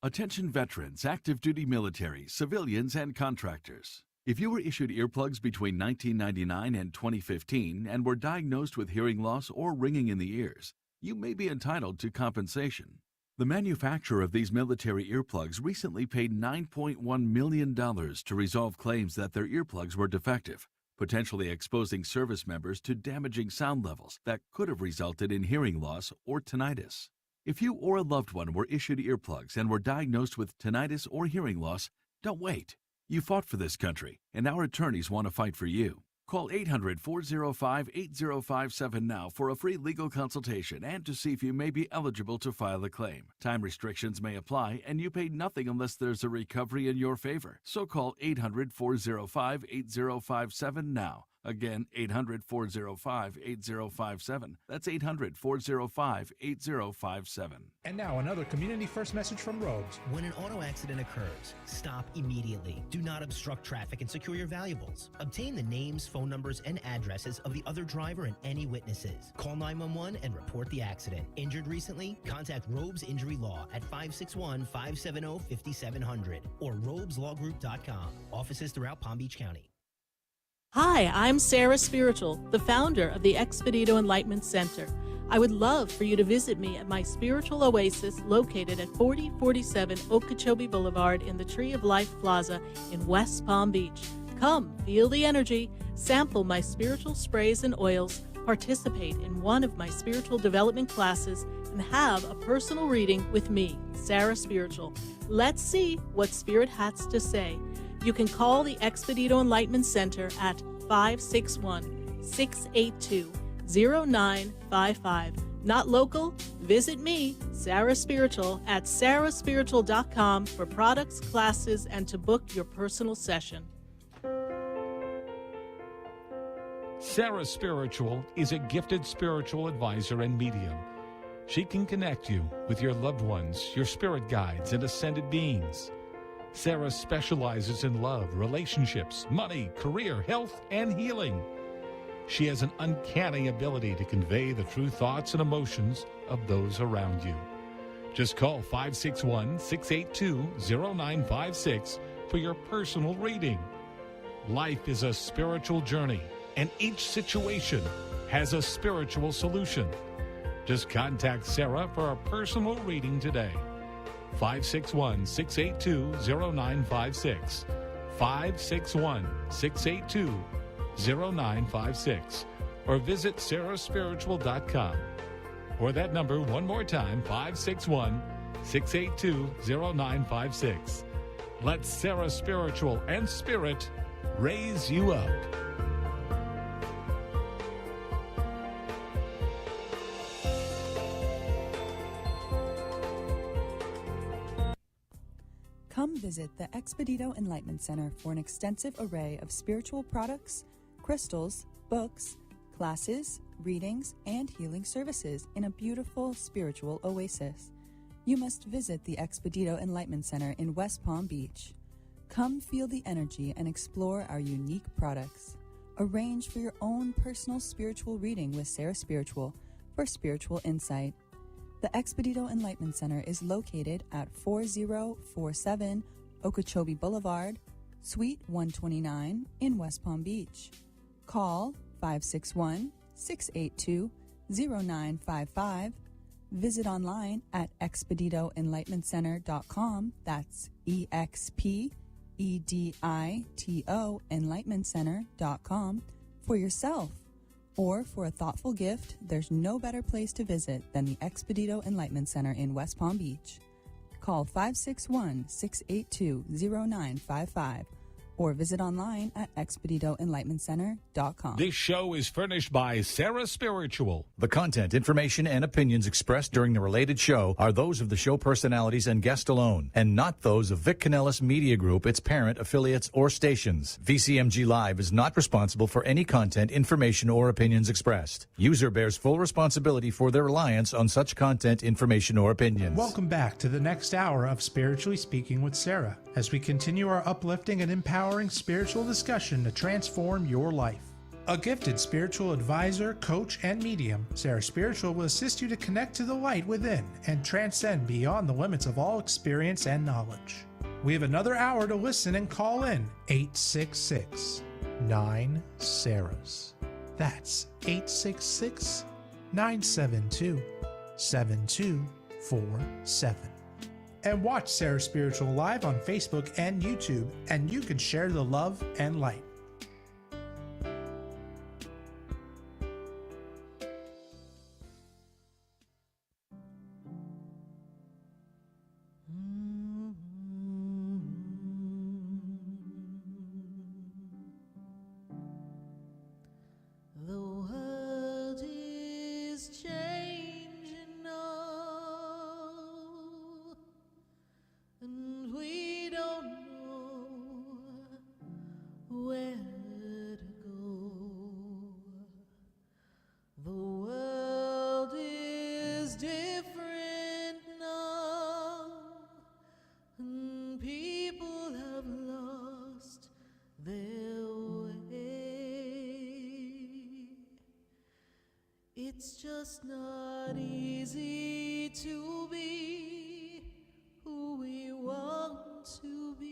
Attention veterans, active duty military, civilians, and contractors. If you were issued earplugs between 1999 and 2015 and were diagnosed with hearing loss or ringing in the ears, you may be entitled to compensation. The manufacturer of these military earplugs recently paid $9.1 million to resolve claims that their earplugs were defective, potentially exposing service members to damaging sound levels that could have resulted in hearing loss or tinnitus. If you or a loved one were issued earplugs and were diagnosed with tinnitus or hearing loss, don't wait. You fought for this country, and our attorneys want to fight for you. Call 800-405-8057 now for a free legal consultation and to see if you may be eligible to file a claim. Time restrictions may apply, and you pay nothing unless there's a recovery in your favor. So call 800-405-8057 now. Again, 800-405-8057. That's 800-405-8057. And now another Community First message from Robes. When an auto accident occurs, stop immediately. Do not obstruct traffic and secure your valuables. Obtain the names, phone numbers, and addresses of the other driver and any witnesses. Call 911 and report the accident. Injured recently? Contact Robes Injury Law at 561-570-5700 or robeslawgroup.com. Offices throughout Palm Beach County. Hi, I'm Sarah Spiritual, the founder of the Expedito Enlightenment Center. I would love for you to visit me at my spiritual oasis located at 4047 Okeechobee Boulevard in the Tree of Life Plaza in West Palm Beach. Come, feel the energy, sample my spiritual sprays and oils, participate in one of my spiritual development classes, and have a personal reading with me, Sarah Spiritual. Let's see what Spirit has to say. You can call the Expedito Enlightenment Center at 561-682-0955. Not local? Visit me, Sarah Spiritual, at sarahspiritual.com for products, classes, and to book your personal session. Sarah Spiritual is a gifted spiritual advisor and medium. She can connect you with your loved ones, your spirit guides, and ascended beings. Sarah specializes in love, relationships, money, career, health, and healing. She has an uncanny ability to convey the true thoughts and emotions of those around you. Just call 561-682-0956 for your personal reading. Life is a spiritual journey, and each situation has a spiritual solution. Just contact Sarah for a personal reading today. 561-682-0956. 561-682-0956. Or visit sarahspiritual.com. Or that number one more time, 561-682-0956. Let Sarah Spiritual and Spirit raise you up. Come visit the Expedito Enlightenment Center for an extensive array of spiritual products, crystals, books, classes, readings, and healing services in a beautiful spiritual oasis. You must visit the Expedito Enlightenment Center in West Palm Beach. Come feel the energy and explore our unique products. Arrange for your own personal spiritual reading with Sarah Spiritual for spiritual insight. The Expedito Enlightenment Center is located at 4047 Okeechobee Boulevard, Suite 129 in West Palm Beach. Call 561-682-0955. Visit online at expeditoenlightenmentcenter.com. That's EXPEDITO enlightenmentcenter.com for yourself. Or for a thoughtful gift, there's no better place to visit than the Expedito Enlightenment Center in West Palm Beach. Call 561-682-0955 or visit online at expeditoenlightenmentcenter.com. This show is furnished by Sarah Spiritual. The content, information, and opinions expressed during the related show are those of the show personalities and guest alone, and not those of Vic Canellis Media Group, its parent, affiliates, or stations. VCMG Live is not responsible for any content, information, or opinions expressed. User bears full responsibility for their reliance on such content, information, or opinions. Welcome back to the next hour of Spiritually Speaking with Sarah, as we continue our uplifting and empowering spiritual discussion to transform your life. A gifted spiritual advisor, coach, and medium, Sarah Spiritual will assist you to connect to the light within and transcend beyond the limits of all experience and knowledge. We have another hour to listen and call in 866-9-SARAHs. That's 866-972-7232. 847. And watch Sarah Spiritual live on Facebook and YouTube, and you can share the love and light. The world is changing now, and we don't know where to go. The world is different now, and people have lost their way. It's just not easy to be who we want to be,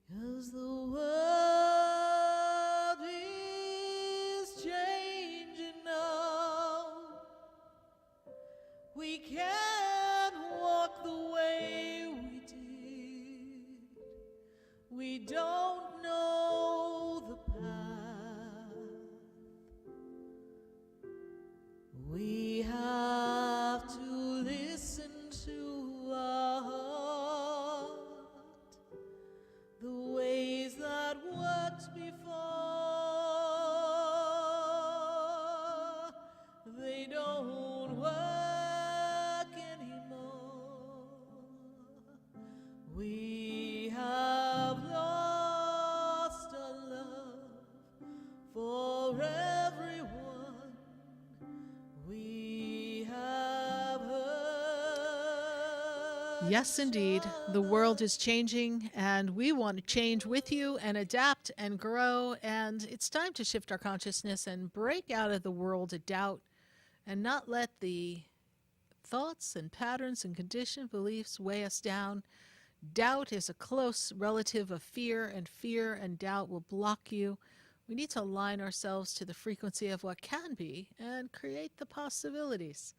'cause the world is changing now. We can't walk the way we did. We don't know the path. We have to listen to our heart, the ways that worked before, they don't work anymore. We have lost our love for everyone we have hurt. Yes, indeed. The world is changing, and we want to change with you and adapt and grow. And it's time to shift our consciousness and break out of the world of doubt and not let the thoughts and patterns and conditioned beliefs weigh us down. Doubt is a close relative of fear, and fear and doubt will block you. We need to align ourselves to the frequency of what can be and create the possibilities.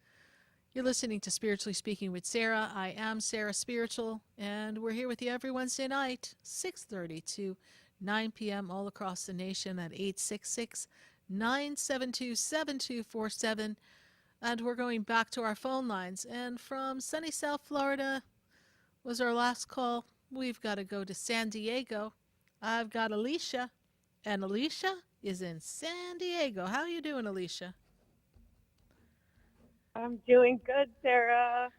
You're listening to Spiritually Speaking with Sarah. I am Sarah Spiritual, and we're here with you every Wednesday night, 6:30 to 9 p.m. all across the nation at 866-972-7247. And we're going back to our phone lines. And from sunny South Florida was our last call. We've got to go to San Diego. I've got Alicia, and Alicia is in San Diego. How are you doing, Alicia? I'm doing good, Sarah.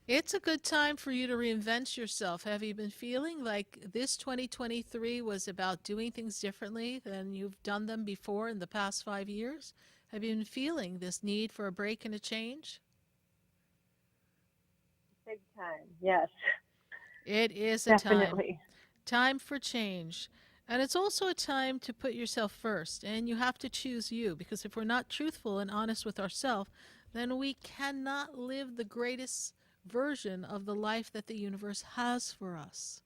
It's a good time for you to reinvent yourself. Have you been feeling like this 2023 was about doing things differently than you've done them before in the past 5 years? Have you been feeling this need for a break and a change? Big time, yes. It is a Definitely. time for change. And it's also a time to put yourself first. And you have to choose you, because if we're not truthful and honest with ourselves, then we cannot live the greatest version of the life that the universe has for us.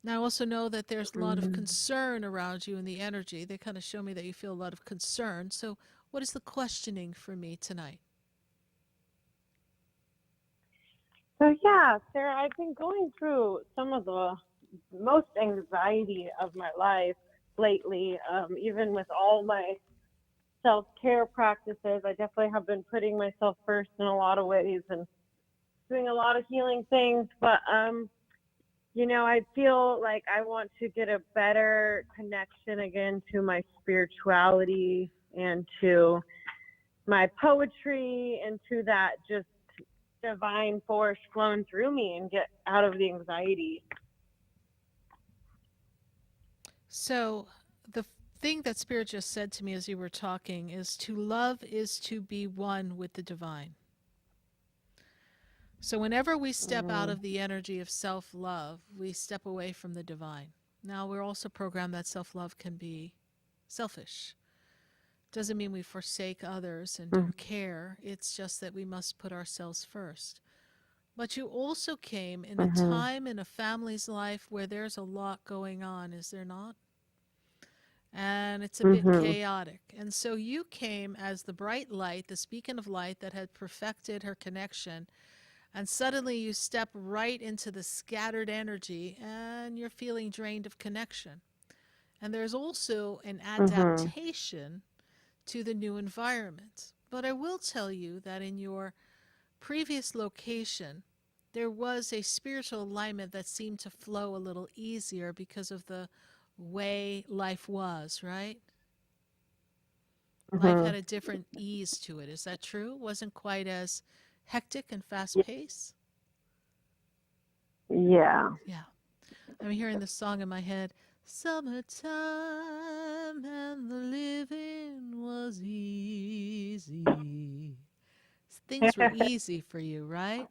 Now, I also know that there's a lot of concern around you in the energy. They kind of show me that you feel a lot of concern. So what is the questioning for me tonight? So yeah, Sarah, I've been going through some of the most anxiety of my life lately, even with all my self-care practices. I definitely have been putting myself first in a lot of ways and doing a lot of healing things, but I feel like I want to get a better connection again to my spirituality and to my poetry and to that just divine force flowing through me and get out of the anxiety. So the thing that Spirit just said to me as you were talking is to love is to be one with the divine. So whenever we step out of the energy of self-love, we step away from the divine. Now, we're also programmed that self-love can be selfish. Doesn't mean we forsake others and don't care. It's just that we must put ourselves first. But you also came in a time in a family's life where there's a lot going on, is there not? and it's a bit chaotic. And so you came as the bright light, this beacon of light that had perfected her connection, and suddenly you step right into the scattered energy and you're feeling drained of connection. And there's also an adaptation to the new environment. But I will tell you that in your previous location, there was a spiritual alignment that seemed to flow a little easier because of the way life was, right? Life had a different ease to it. Is that true? Wasn't quite as hectic and fast-paced? Yeah. Yeah. I'm hearing the song in my head. Summertime and the living was easy. Things were easy for you, right?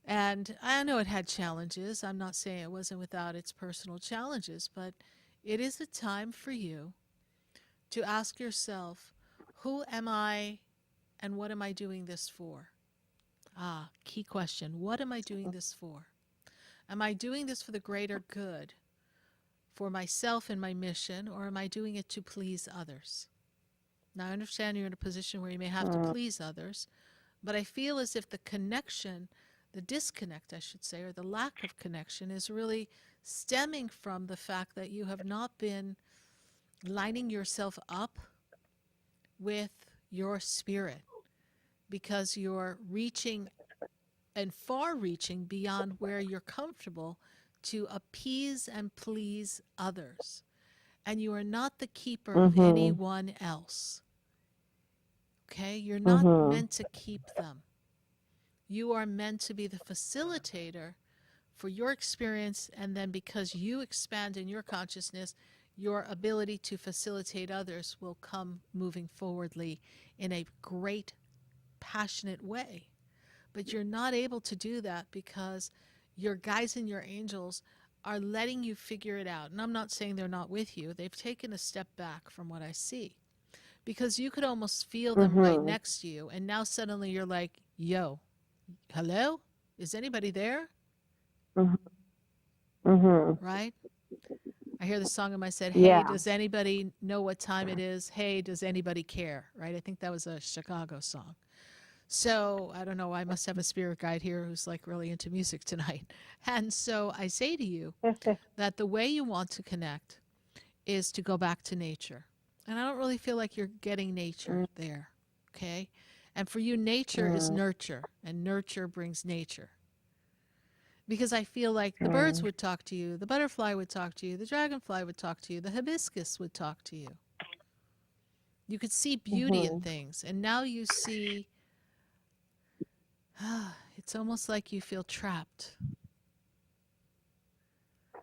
And I know it had challenges. I'm not saying it wasn't without its personal challenges, but it is a time for you to ask yourself, who am I and what am I doing this for? Key question. What am I doing this for? Am I doing this for the greater good, for myself and my mission, or am I doing it to please others? Now, I understand you're in a position where you may have to please others, but I feel as if the connection, the disconnect, I should say, or the lack of connection is really stemming from the fact that you have not been lining yourself up with your spirit, because you're reaching and far reaching beyond where you're comfortable to appease and please others. And you are not the keeper of anyone else. Okay? You're not meant to keep them. You are meant to be the facilitator for your experience, and then because you expand in your consciousness, your ability to facilitate others will come moving forwardly in a great, passionate way. But you're not able to do that because your guides and your angels are letting you figure it out. And I'm not saying they're not with you. They've taken a step back from what I see. Because you could almost feel them right next to you. And now suddenly you're like, yo, hello? Is anybody there? Right? I hear the song in my head, hey, does anybody know what time it is? Hey, does anybody care? Right? I think that was a Chicago song. So I don't know, I must have a spirit guide here who's like really into music tonight. And so I say to you that the way you want to connect is to go back to nature. And I don't really feel like you're getting nature there, okay? And for you, nature is nurture, and nurture brings nature. Because I feel like the birds would talk to you, the butterfly would talk to you, the dragonfly would talk to you, the hibiscus would talk to you. You could see beauty in things, and now you see, it's almost like you feel trapped.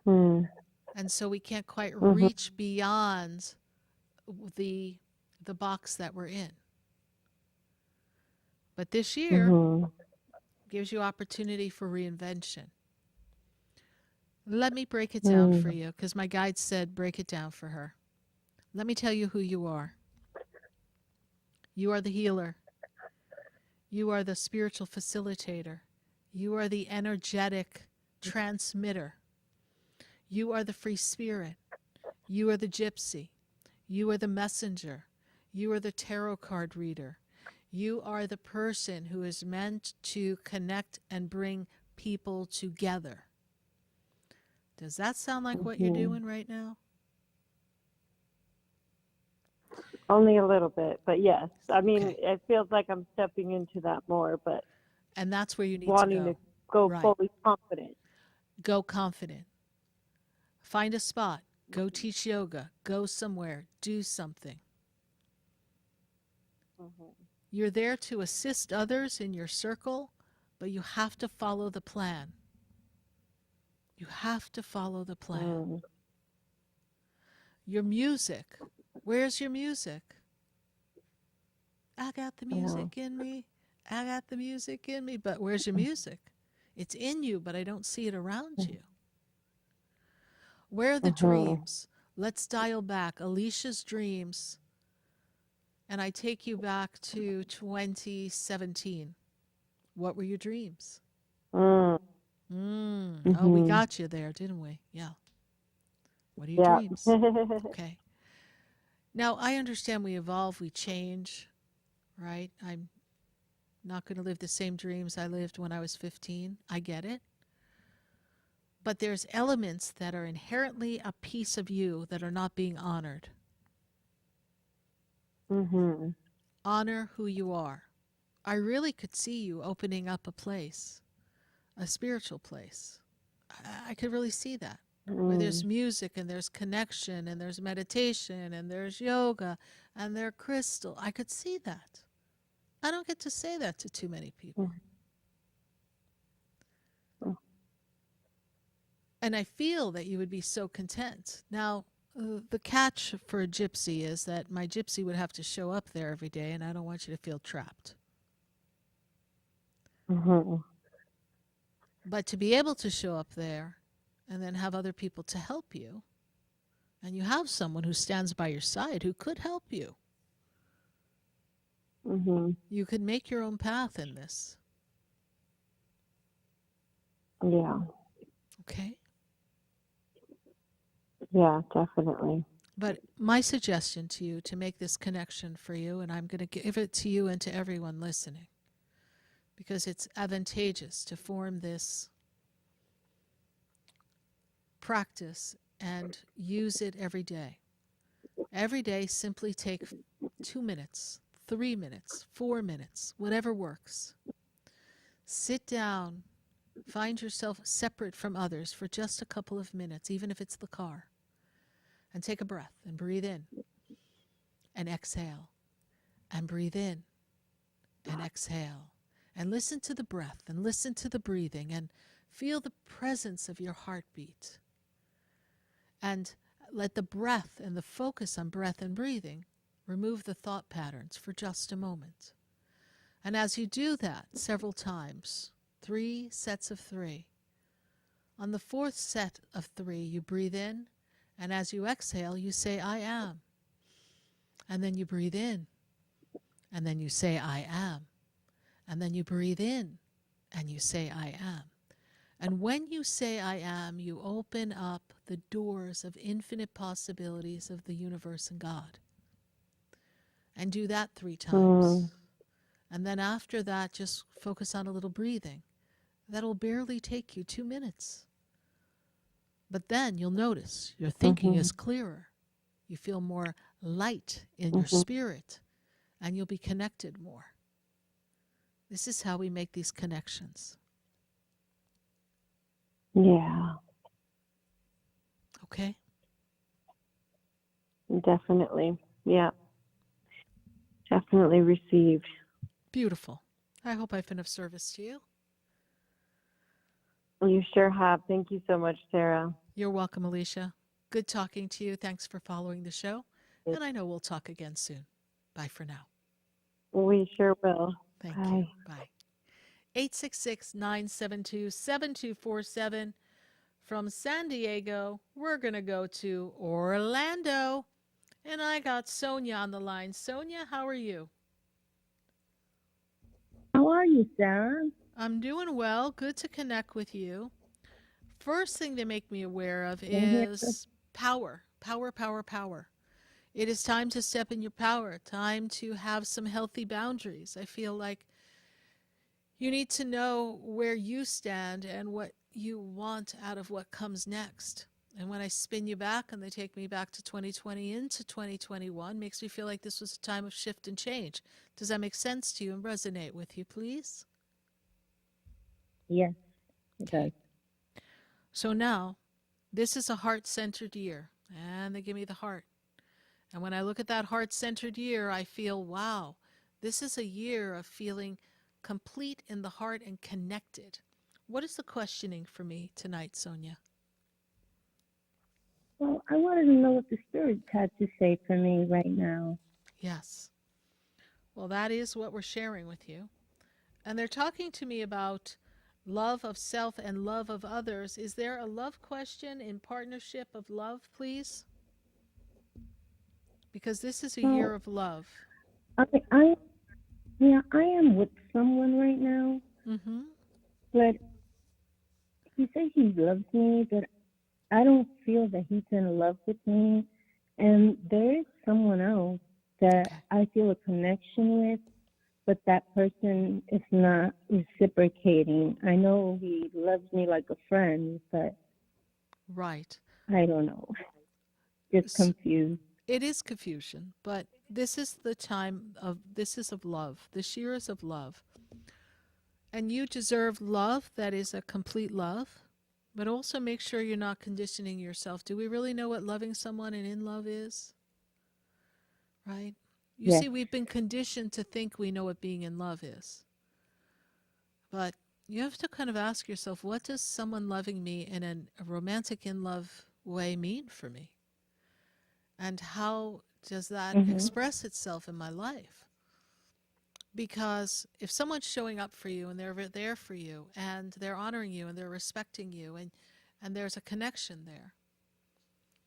And so we can't quite reach beyond the box that we're in. But this year gives you opportunity for reinvention. Let me break it down for you, because my guide said break it down for her. Let me tell you who you are. You are the healer. You are the spiritual facilitator. You are the energetic transmitter. You are the free spirit. You are the gypsy. You are the messenger. You are the tarot card reader. You are the person who is meant to connect and bring people together. Does that sound like what you're doing right now? Only a little bit, but yes. I mean, it feels like I'm stepping into that more, but and that's where you need wanting to go right. fully confident. Go confident. Find a spot. Go teach yoga. Go somewhere. Do something. You're there to assist others in your circle, but you have to follow the plan. You have to follow the plan. Your music. Where's your music? I got the music in me. I got the music in me. But where's your music? It's in you, but I don't see it around you. Where are the dreams? Let's dial back. Alicia's dreams. And I take you back to 2017. What were your dreams? Oh, we got you there, didn't we? Yeah. What are your dreams? Okay. Now, I understand we evolve, we change, right? I'm not going to live the same dreams I lived when I was 15. I get it. But there's elements that are inherently a piece of you that are not being honored. Mm-hmm. Honor who you are. I really could see you opening up a place, a spiritual place. I could really see that. Where there's music and there's connection and there's meditation and there's yoga and there's crystal. I could see that. I don't get to say that to too many people. And I feel that you would be so content. Now, the catch for a gypsy is that my gypsy would have to show up there every day, and I don't want you to feel trapped. Mm-hmm. But to be able to show up there and then have other people to help you, and you have someone who stands by your side who could help you. Mm-hmm. You could make your own path in this. Yeah. Okay? Yeah, definitely. But my suggestion to you to make this connection for you, and I'm going to give it to you and to everyone listening, because it's advantageous to form this practice and use it every day. Every day, simply take 2 minutes, 3 minutes, 4 minutes, whatever works. Sit down, find yourself separate from others for just a couple of minutes, even if it's the car, and take a breath and breathe in and exhale and breathe in and exhale and listen to the breath and listen to the breathing and feel the presence of your heartbeat. And let the breath and the focus on breath and breathing remove the thought patterns for just a moment. And as you do that several times, 3 sets of 3, on the 4th set of 3, you breathe in, and as you exhale, you say, I am. And then you breathe in, and then you say, I am. And then you breathe in, and you say, I am. And when you say I am, you open up the doors of infinite possibilities of the universe and God. And do that 3 times. And then after that, just focus on a little breathing. That'll barely take you 2 minutes. But then you'll notice your thinking is clearer. You feel more light in your spirit, and you'll be connected more. This is how we make these connections. Yeah, Okay? definitely. Yeah. Definitely received. Beautiful. I hope I've been of service to you. You sure have. Thank you so much, Sarah. You're welcome, Alicia. Good talking to you. Thanks for following the show. And I know we'll talk again soon. Bye for now. We sure will. Thank Bye. you. Bye. 866-972-7247. From San Diego, we're going to go to Orlando. And I got Sonia on the line. Sonia, how are you? How are you, Sarah? I'm doing well. Good to connect with you. First thing to make me aware of is power. Power, power, power. It is time to step in your power. Time to have some healthy boundaries. I feel like you need to know where you stand and what you want out of what comes next. And when I spin you back and they take me back to 2020 into 2021, makes me feel like this was a time of shift and change. Does that make sense to you and resonate with you, please? Yes, it does. So now, this is a heart-centered year, and they give me the heart. And when I look at that heart-centered year, I feel, wow, this is a year of feeling complete in the heart and connected. What is the questioning for me tonight, Sonia? Well, I wanted to know what the spirits had to say for me right now. Yes. Well, that is what we're sharing with you. And they're talking to me about love of self and love of others. Is there a love question in partnership of love, please? Because this is a year of love. I am with someone right now. Mm-hmm. But he says he loves me, but I don't feel that he's in love with me. And there is someone else that I feel a connection with, but that person is not reciprocating. I know he loves me like a friend, but Right. I don't know. Just confused. It is confusion, but this is the time of, this is of love. This year is of love. And you deserve love that is a complete love, but also make sure you're not conditioning yourself. Do we really know what loving someone and in love is? Right? You Yes. see, we've been conditioned to think we know what being in love is. But you have to kind of ask yourself, what does someone loving me in a romantic in love way mean for me? And how does that express itself in my life? Because if someone's showing up for you and they're there for you and they're honoring you and they're respecting you and there's a connection there.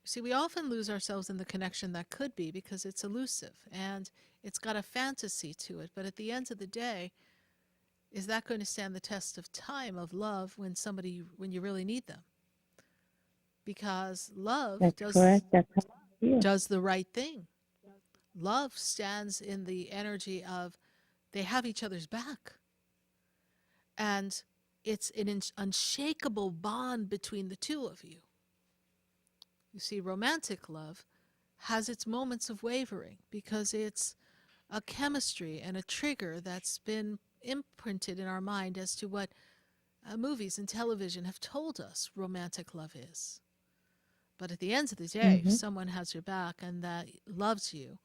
See, we often lose ourselves in the connection that could be because it's elusive and it's got a fantasy to it. But at the end of the day, is that going to stand the test of time of love when you really need them? Because love correct. That's how I feel. does the right thing. Love stands in the energy of they have each other's back. And it's an unshakable bond between the two of you. You see, romantic love has its moments of wavering because it's a chemistry and a trigger that's been imprinted in our mind as to what movies and television have told us romantic love is. But at the end of the day, if someone has your back and that loves you,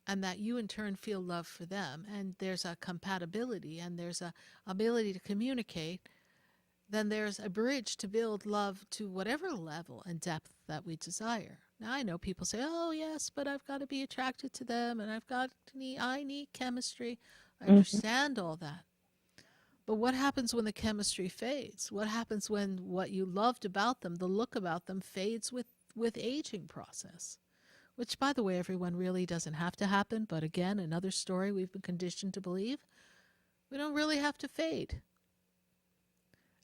and that you in turn feel love for them, and there's a compatibility and there's a ability to communicate, then there's a bridge to build love to whatever level and depth that we desire. Now I know people say, "Oh yes, but I've got to be attracted to them, and I need chemistry." I understand all that. But what happens when the chemistry fades? What happens when what you loved about them, the look about them, fades with aging process? Which, by the way, everyone really doesn't have to happen. But again, another story we've been conditioned to believe. We don't really have to fade.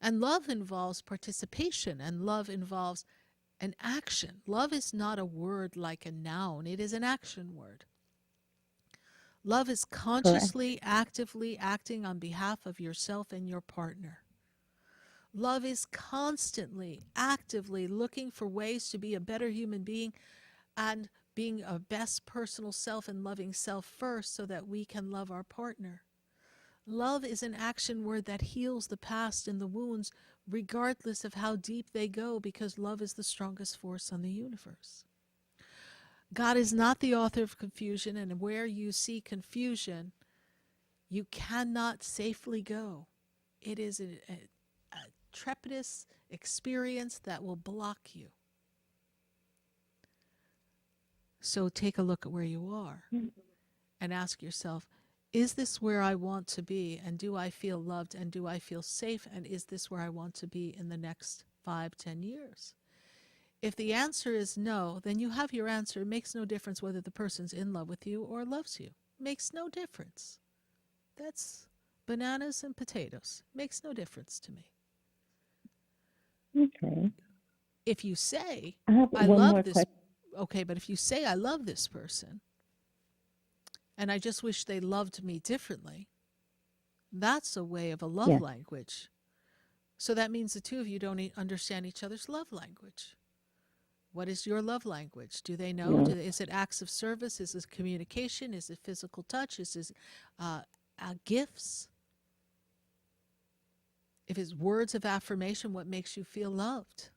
And love involves participation, and love involves an action. Love is not a word like a noun. It is an action word. Love is consciously, actively acting on behalf of yourself and your partner. Love is constantly, actively looking for ways to be a better human being and being our best personal self and loving self first so that we can love our partner. Love is an action word that heals the past and the wounds regardless of how deep they go, because love is the strongest force on the universe. God is not the author of confusion, and where you see confusion, you cannot safely go. It is a trepidous experience that will block you. So take a look at where you are and ask yourself, is this where I want to be? And do I feel loved? And do I feel safe? And is this where I want to be in the next 5-10 years? If the answer is no, then you have your answer. It makes no difference whether the person's in love with you or loves you. It makes no difference. That's bananas and potatoes. It makes no difference to me. Okay. If you say, I love this, okay, but if you say, I love this person, and I just wish they loved me differently, that's a way of a love language. So that means the two of you don't understand each other's love language. What is your love language? Do they know? Is it acts of service? Is it communication? Is it physical touch? Is it gifts? If it's words of affirmation, what makes you feel loved?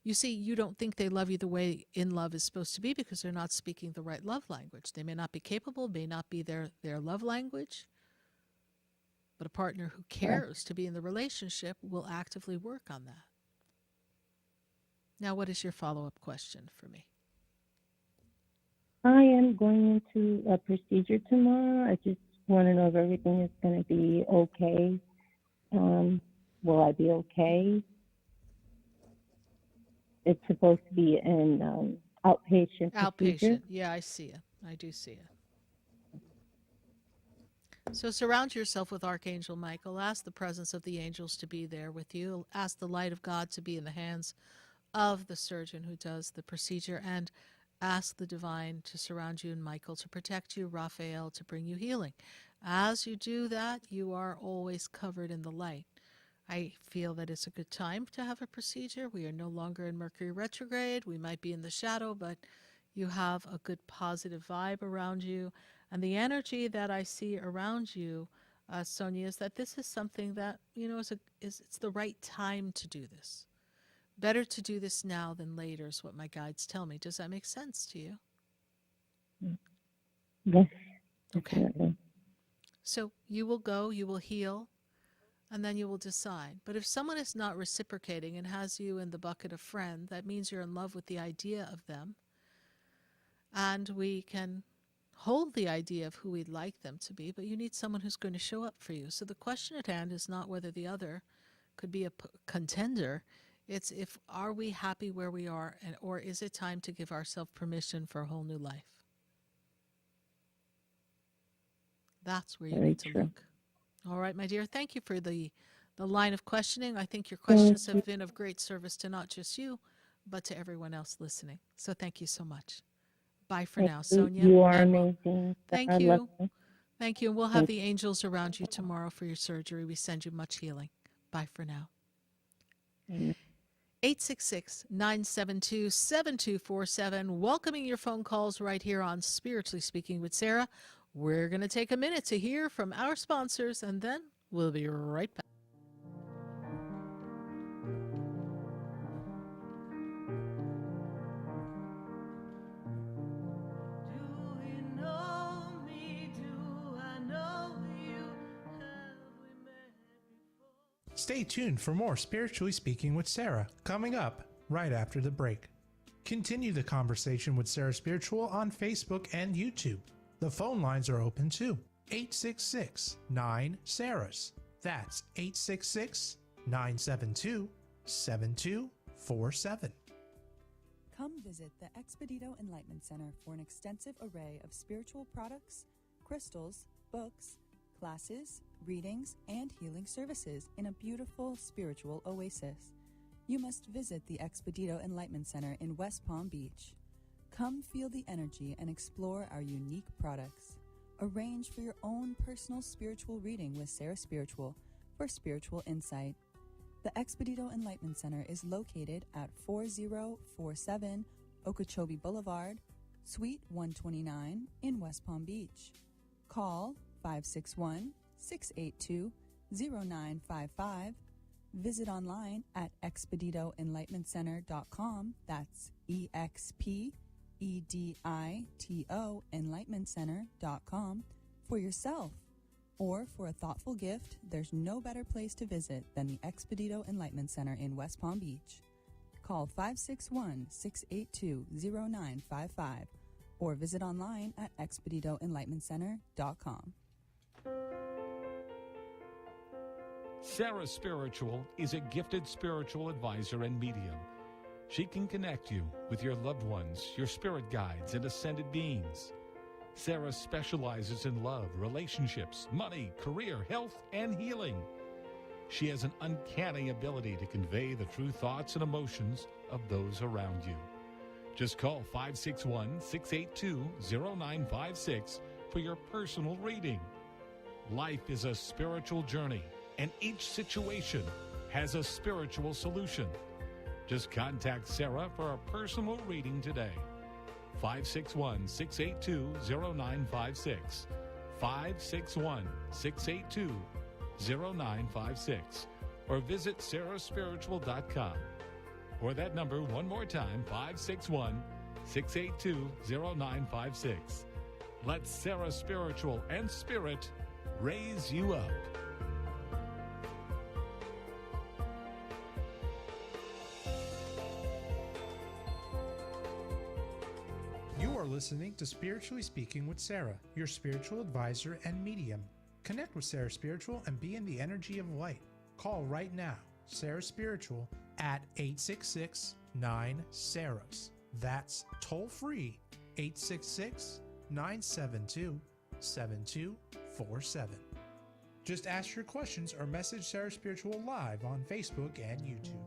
You see, you don't think they love you the way in love is supposed to be because they're not speaking the right love language. They may not be capable, may not be their love language. But a partner who cares to be in the relationship will actively work on that. Now, what is your follow-up question for me? I am going into a procedure tomorrow. I just want to know if everything is going to be okay. Will I be okay? It's supposed to be an outpatient procedure. Outpatient. Yeah, I see it. I do see it. So surround yourself with Archangel Michael. Ask the presence of the angels to be there with you. Ask the light of God to be in the hands of the surgeon who does the procedure and ask the divine to surround you and Michael to protect you, Raphael to bring you healing. As you do that, you are always covered in the light. I feel that it's a good time to have a procedure. We are no longer in Mercury retrograde. We might be in the shadow, but you have a good positive vibe around you. And the energy that I see around you, Sonia, is that this is something that, it's the right time to do this. Better to do this now than later is what my guides tell me. Does that make sense to you? Yes, Okay. definitely. So you will go, you will heal, and then you will decide. But if someone is not reciprocating and has you in the bucket of friend, that means you're in love with the idea of them. And we can hold the idea of who we'd like them to be, but you need someone who's going to show up for you. So the question at hand is not whether the other could be a contender. It's are we happy where we are, or is it time to give ourselves permission for a whole new life? That's where you Very need to true. look. All right, my dear. Thank you for the line of questioning. I think your questions Thank have been of great service to not just you, but to everyone else listening. So thank you so much. Bye for now, Sonia. You are And amazing. thank I love you. you. Thank you. And we'll have Thank the angels around you tomorrow for your surgery. We send you much healing. Bye for now. you. 866-972-7247. Welcoming your phone calls right here on Spiritually Speaking with Sarah. We're going to take a minute to hear from our sponsors, and then we'll be right back. Stay tuned for more Spiritually Speaking with Sarah coming up right after the break. Continue the conversation with Sarah Spiritual on Facebook and YouTube. The phone lines are open too. 866-9-SARAHS. That's 866-972-7247. Come visit the Expedito Enlightenment Center for an extensive array of spiritual products, crystals, books, classes, readings, and healing services in a beautiful spiritual oasis. You must visit the Expedito Enlightenment Center in West Palm Beach. Come feel the energy and explore our unique products. Arrange for your own personal spiritual reading with Sarah Spiritual for spiritual insight. The Expedito Enlightenment Center is located at 4047 Okeechobee Boulevard, Suite 129 in West Palm Beach. Call 561-682-0955. Visit online at expeditoenlightenmentcenter.com. That's EXPEDITO enlightenmentcenter.com for yourself. Or for a thoughtful gift, there's no better place to visit than the Expedito Enlightenment Center in West Palm Beach. Call 561-682-0955 or visit online at expeditoenlightenmentcenter.com. Sarah Spiritual is a gifted spiritual advisor and medium. She can connect you with your loved ones, your spirit guides, and ascended beings. Sarah specializes in love, relationships, money, career, health, and healing. She has an uncanny ability to convey the true thoughts and emotions of those around you. Just call 561-682-0956 for your personal reading. Life is a spiritual journey, and each situation has a spiritual solution. Just contact Sarah for a personal reading today. 561-682-0956. 561-682-0956. Or visit sarahspiritual.com. Or that number one more time, 561-682-0956. Let Sarah Spiritual and Spirit raise you up. You are listening to Spiritually Speaking with Sarah, your spiritual advisor and medium. Connect with Sarah Spiritual and be in the energy of light. Call right now, Sarah Spiritual, at 866-9-SARAHS. That's toll free, 866-972-7247. Just ask your questions or message Sarah Spiritual live on Facebook and YouTube.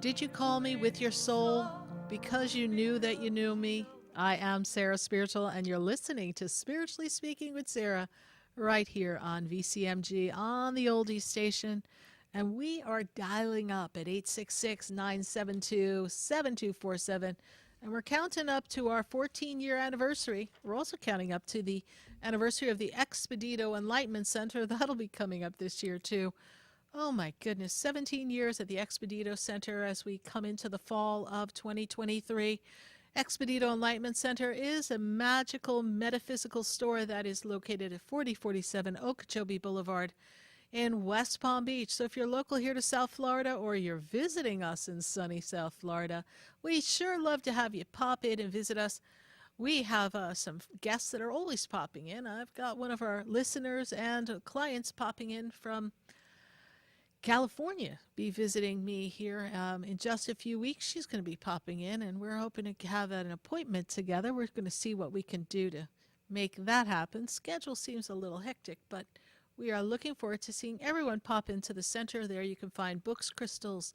Did you call me with your soul because you knew that you knew me? I am Sarah Spiritual, and you're listening to Spiritually Speaking with Sarah right here on VCMG on the Oldies station. And we are dialing up at 866-972-7247. And we're counting up to our 14-year anniversary. We're also counting up to the anniversary of the Expedito Enlightenment Center. That'll be coming up this year, too. Oh my goodness, 17 years at the Expedito Center as we come into the fall of 2023. Expedito Enlightenment Center is a magical metaphysical store that is located at 4047 Okeechobee Boulevard in West Palm Beach. So if you're local here to South Florida or you're visiting us in sunny South Florida, we sure love to have you pop in and visit us. We have some guests that are always popping in. I've got one of our listeners and clients popping in from California be visiting me here in just a few weeks. She's going to be popping in, and we're hoping to have an appointment together. We're going to see what we can do to make that happen. Schedule seems a little hectic, but we are looking forward to seeing everyone pop into the center. There you can find books, crystals,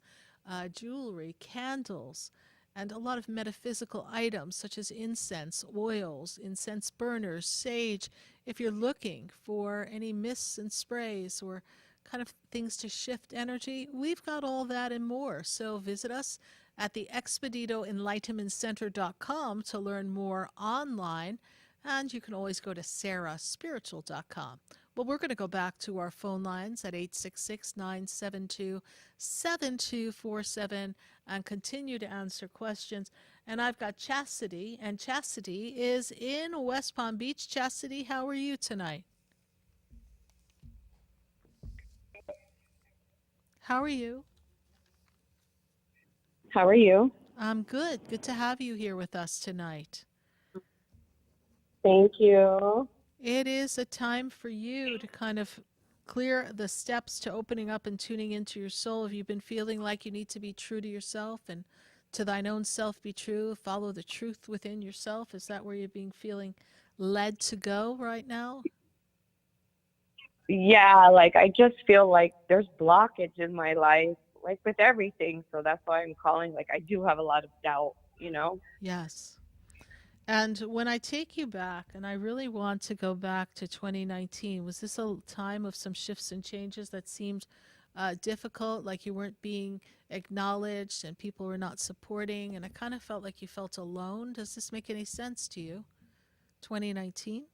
jewelry, candles, and a lot of metaphysical items such as incense, oils, incense burners, sage. If you're looking for any mists and sprays or kind of things to shift energy, we've got all that and more. So visit us at the expeditoenlightenmentcenter.com to learn more online, and you can always go to sarahspiritual.com. Well, we're going to go back to our phone lines at 866-972-7247 and continue to answer questions. And I've got Chastity, and Chastity is in West Palm Beach. Chastity, how are you tonight? How are you? How are you? I'm good. Good to have you here with us tonight. Thank you. It is a time for you to kind of clear the steps to opening up and tuning into your soul. Have you been feeling like you need to be true to yourself and to thine own self be true, follow the truth within yourself? Is that where you're being feeling led to go right now? Yeah, like I just feel like there's blockage in my life, like with everything. So that's why I'm calling. Like I do have a lot of doubt, you know? Yes. And when I take you back, and I really want to go back to 2019, was this a time of some shifts and changes that seemed difficult, like you weren't being acknowledged and people were not supporting, and it kind of felt like you felt alone? Does this make any sense to you, 2019?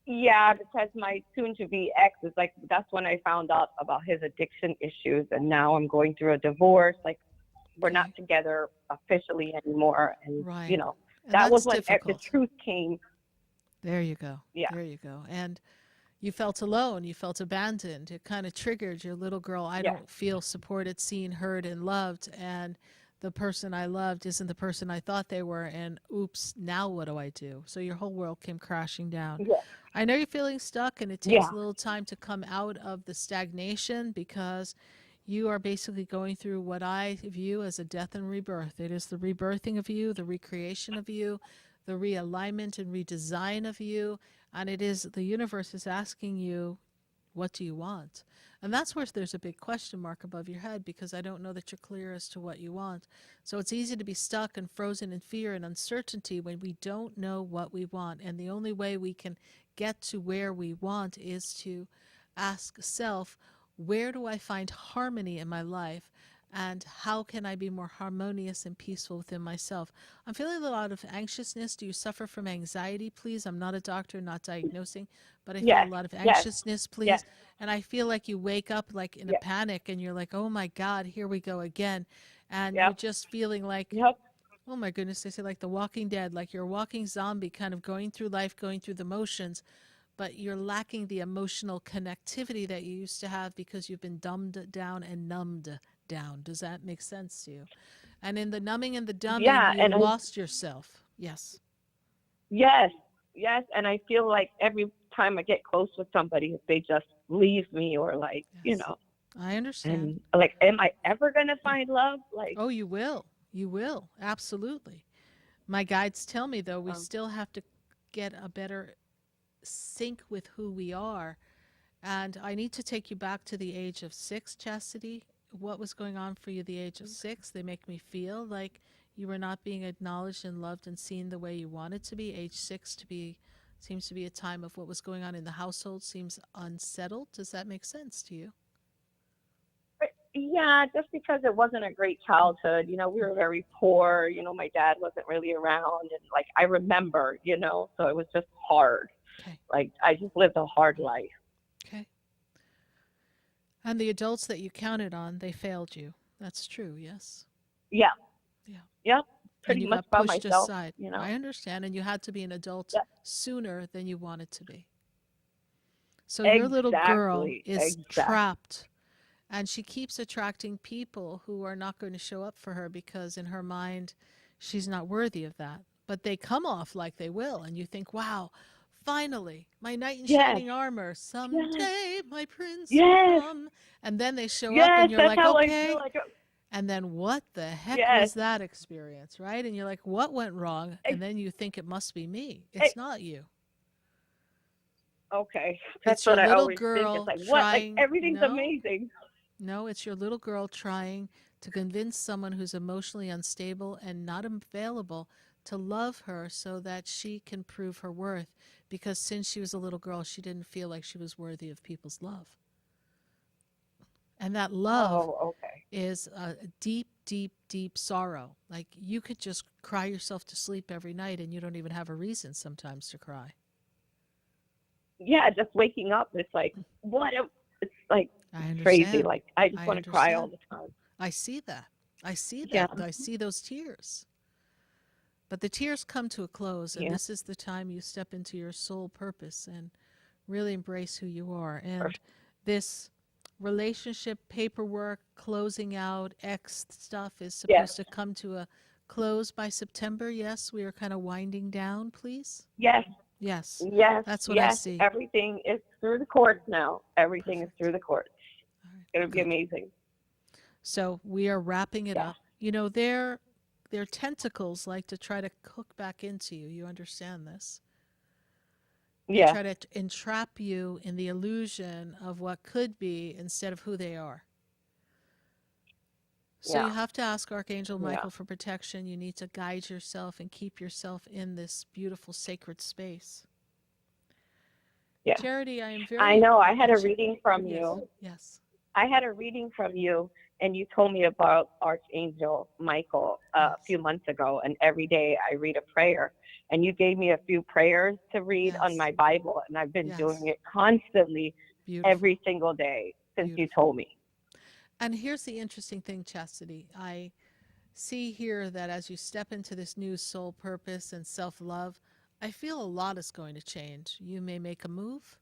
Yeah, because my soon-to-be ex is like, that's when I found out about his addiction issues. And now I'm going through a divorce. Like we're not together officially anymore. And, Right. you know, And that was that's when the difficult. truth came. There you go. Yeah. There you go. And you felt alone. You felt abandoned. It kind of triggered your little girl. I don't feel supported, seen, heard, and loved. And the person I loved isn't the person I thought they were. And oops, now what do I do? So your whole world came crashing down. Yeah. I know you're feeling stuck, and it takes a little time to come out of the stagnation because you are basically going through what I view as a death and rebirth. It is the rebirthing of you, the recreation of you, the realignment and redesign of you. And it is the universe is asking you, what do you want? And that's where there's a big question mark above your head, because I don't know that you're clear as to what you want. So it's easy to be stuck and frozen in fear and uncertainty when we don't know what we want. And the only way we can get to where we want is to ask self, where do I find harmony in my life? And how can I be more harmonious and peaceful within myself? I'm feeling a lot of anxiousness. Do you suffer from anxiety, please? I'm not a doctor, not diagnosing, but I feel a lot of anxiousness, please. And I feel like you wake up like in a panic and you're like, oh my God, here we go again. And you're just feeling like, oh my goodness, they say like the Walking Dead, like you're a walking zombie kind of going through life, going through the motions, but you're lacking the emotional connectivity that you used to have because you've been dumbed down and numbed down. Does that make sense to you? And in the numbing and the dumbing, you lost yourself. Yes. Yes. And I feel like every time I get close with somebody, they just leave me or like, you know. I understand. And like, am I ever going to find love? Like, oh, you will. You will. Absolutely. My guides tell me, though, we still have to get a better sync with who we are. And I need to take you back to the age of 6, Chastity. what was going on for you at the age of 6. They make me feel like you were not being acknowledged and loved and seen the way you wanted to be. Age 6 seems to be a time of what was going on in the household seems unsettled. Does that make sense to you? Yeah, just because it wasn't a great childhood. You know, we were very poor. You know, my dad wasn't really around. And, like, I remember, you know, so it was just hard. Okay. Like, I just lived a hard life. Okay. And the adults that you counted on, they failed you. That's true, yes? Yeah. Yeah. Yep. And Pretty you much got by pushed myself, aside. you know. I understand. And you had to be an adult Yeah. sooner than you wanted to be. So your little girl is trapped. And she keeps attracting people who are not going to show up for her because in her mind, she's not worthy of that. But they come off like they will. And you think, wow, finally, my knight in shining armor. Someday my prince will come. And then they show up and you're that's like, how okay. I feel like. And then what the heck was that experience, right? And you're like, what went wrong? And then you think it must be me. It's not you. Okay. It's That's your what I little always girl think. It's like, what? Like, trying. everything's No. amazing. No, it's your little girl trying to convince someone who's emotionally unstable and not available to love her so that she can prove her worth. Because since she was a little girl, she didn't feel like she was worthy of people's love. And that love is a deep, deep, deep sorrow. Like you could just cry yourself to sleep every night and you don't even have a reason sometimes to cry. Yeah, just waking up, it's like, it's like crazy. Like, I just want to cry all the time. I see that. I see that. Yeah. I see those tears. But the tears come to a close, and this is the time you step into your soul purpose and really embrace who you are. And this relationship paperwork, closing out, X stuff is supposed to come to a close by September. Yes, we are kind of winding down, please. Yes. Yes. Yes. That's what I see. Everything is through the courts now. Everything is through the courts. It's going to be amazing. So we are wrapping it up. You know, their tentacles like to try to hook back into you. You understand this? They try to entrap you in the illusion of what could be instead of who they are. So you have to ask Archangel Michael for protection. You need to guide yourself and keep yourself in this beautiful sacred space. Yeah. Charity, I am very... I know. I had a reading from you. Yes. I had a reading from you, and you told me about Archangel Michael a few months ago, and every day I read a prayer. And you gave me a few prayers to read on my Bible, and I've been doing it constantly every single day since you told me. And here's the interesting thing, Chastity. I see here that as you step into this new soul purpose and self-love, I feel a lot is going to change. You may make a move.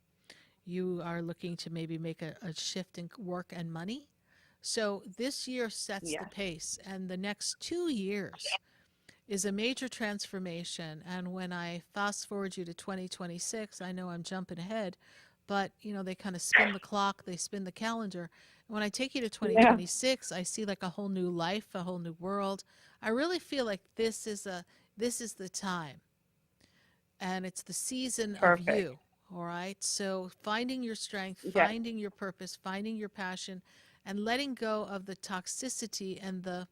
You are looking to maybe make a shift in work and money. So this year sets the pace, and the next 2 years is a major transformation. And when I fast forward you to 2026, I know I'm jumping ahead, but you know, they kind of spin the clock, they spin the calendar. And when I take you to 2026, I see like a whole new life, a whole new world. I really feel like this is the time. And it's the season of you. All right. So finding your strength, finding your purpose, finding your passion, and letting go of the toxicity and the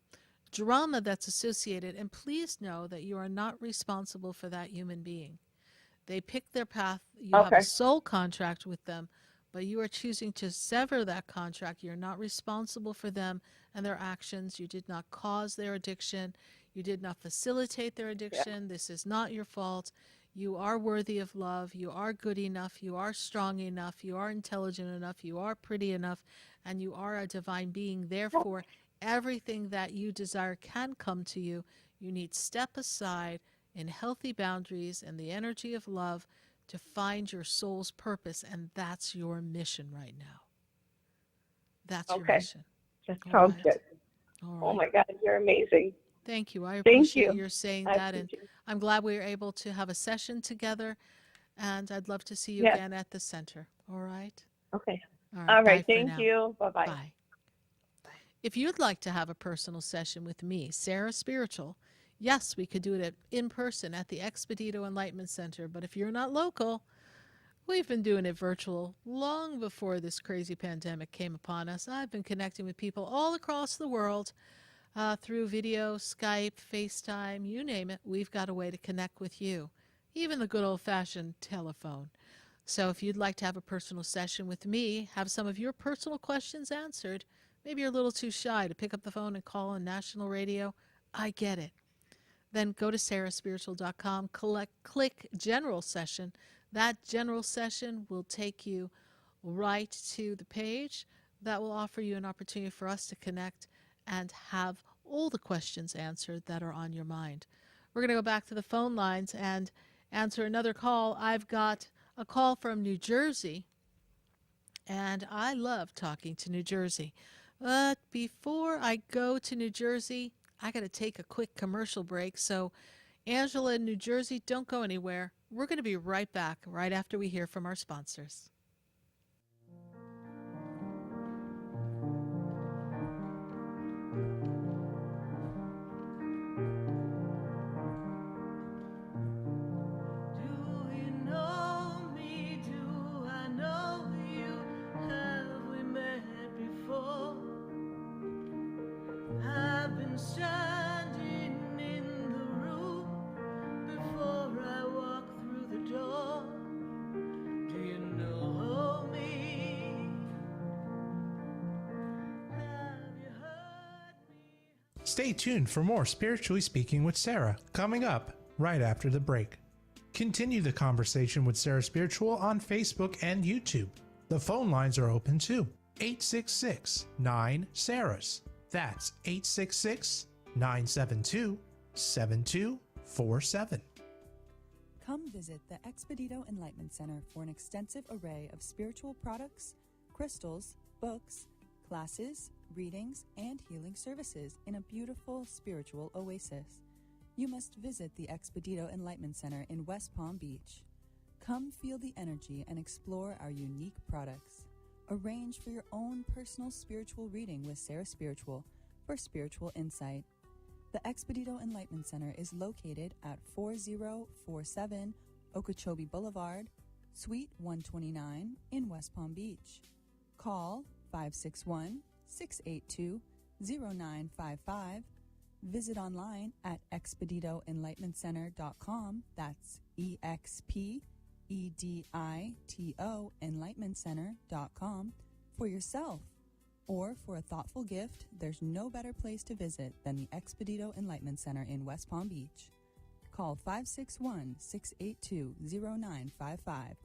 drama that's associated. And please know that you are not responsible for that human being. They pick their path. You have a soul contract with them, but you are choosing to sever that contract. You're not responsible for them and their actions. You did not cause their addiction. You did not facilitate their addiction. This is not your fault. You are worthy of love. You are good enough. You are strong enough. You are intelligent enough. You are pretty enough. And you are a divine being. Therefore, everything that you desire can come to you. You need step aside in healthy boundaries and the energy of love to find your soul's purpose. And that's your mission right now. That's your mission. That sounds good. Oh my God, you're amazing. Thank you. I appreciate you. your saying that. And I'm glad we were able to have a session together. And I'd love to see you again at the center. All right? Okay. All right. Thank you. Bye-bye. Bye. If you'd like to have a personal session with me, Sarah Spiritual, yes, we could do it in person at the Expedito Enlightenment Center. But if you're not local, We've been doing it virtual long before this crazy pandemic came upon us. I've been connecting with people all across the world through video, Skype, FaceTime, you name it. We've got a way to connect with you, even the good old-fashioned telephone. So if you'd like to have a personal session with me, have some of your personal questions answered, maybe you're a little too shy to pick up the phone and call on national radio, I get it. Then go to sarahspiritual.com, click General Session. That General Session will take you right to the page that will offer you an opportunity for us to connect and have all the questions answered that are on your mind. We're going to go back to the phone lines and answer another call. I've got a call from New Jersey, and I love talking to New Jersey. But before I go to New Jersey, I got to take a quick commercial break. So, Angela in New Jersey, don't go anywhere. We're going to be right back right after we hear from our sponsors. Standing in the room before I walk through the door. Do you know me? Have you heard me? Stay tuned for more Spiritually Speaking with Sarah, coming up right after the break. Continue the conversation with Sarah Spiritual on Facebook and YouTube. The phone lines are open too. 866-9-SARAHS. That's 866-972-7247. Come visit the Expedito Enlightenment Center for an extensive array of spiritual products, crystals, books, classes, readings, and healing services in a beautiful spiritual oasis. You must visit the Expedito Enlightenment Center in West Palm Beach. Come feel the energy and explore our unique products. Arrange for your own personal spiritual reading with Sarah Spiritual for spiritual insight. The Expedito Enlightenment Center is located at 4047 Okeechobee Boulevard, Suite 129 in West Palm Beach. Call 561-682-0955. Visit online at expeditoenlightenmentcenter.com. That's EXPEDITO enlightenmentcenter.com for yourself. Or for a thoughtful gift, there's no better place to visit than the Expedito Enlightenment Center in West Palm Beach. Call 561-682-0955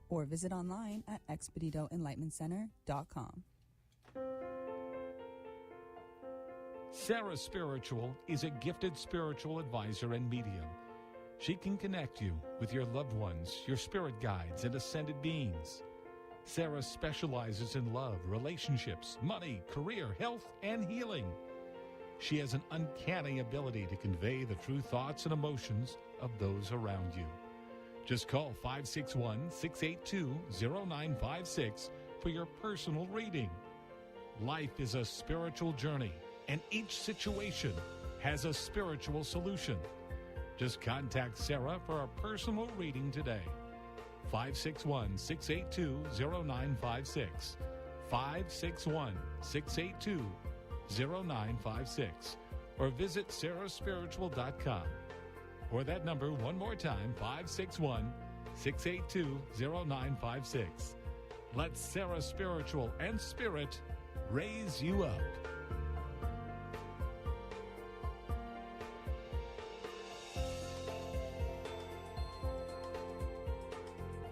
or visit online at expeditoenlightenmentcenter.com. Sarah Spiritual is a gifted spiritual advisor and medium. She can connect you with your loved ones, your spirit guides, and ascended beings. Sarah specializes in love, relationships, money, career, health, and healing. She has an uncanny ability to convey the true thoughts and emotions of those around you. Just call 561-682-0956 for your personal reading. Life is a spiritual journey, and each situation has a spiritual solution. Just contact Sarah for a personal reading today. 561-682-0956. 561-682-0956. Or visit sarahspiritual.com. Or that number one more time, 561-682-0956. Let Sarah Spiritual and Spirit raise you up.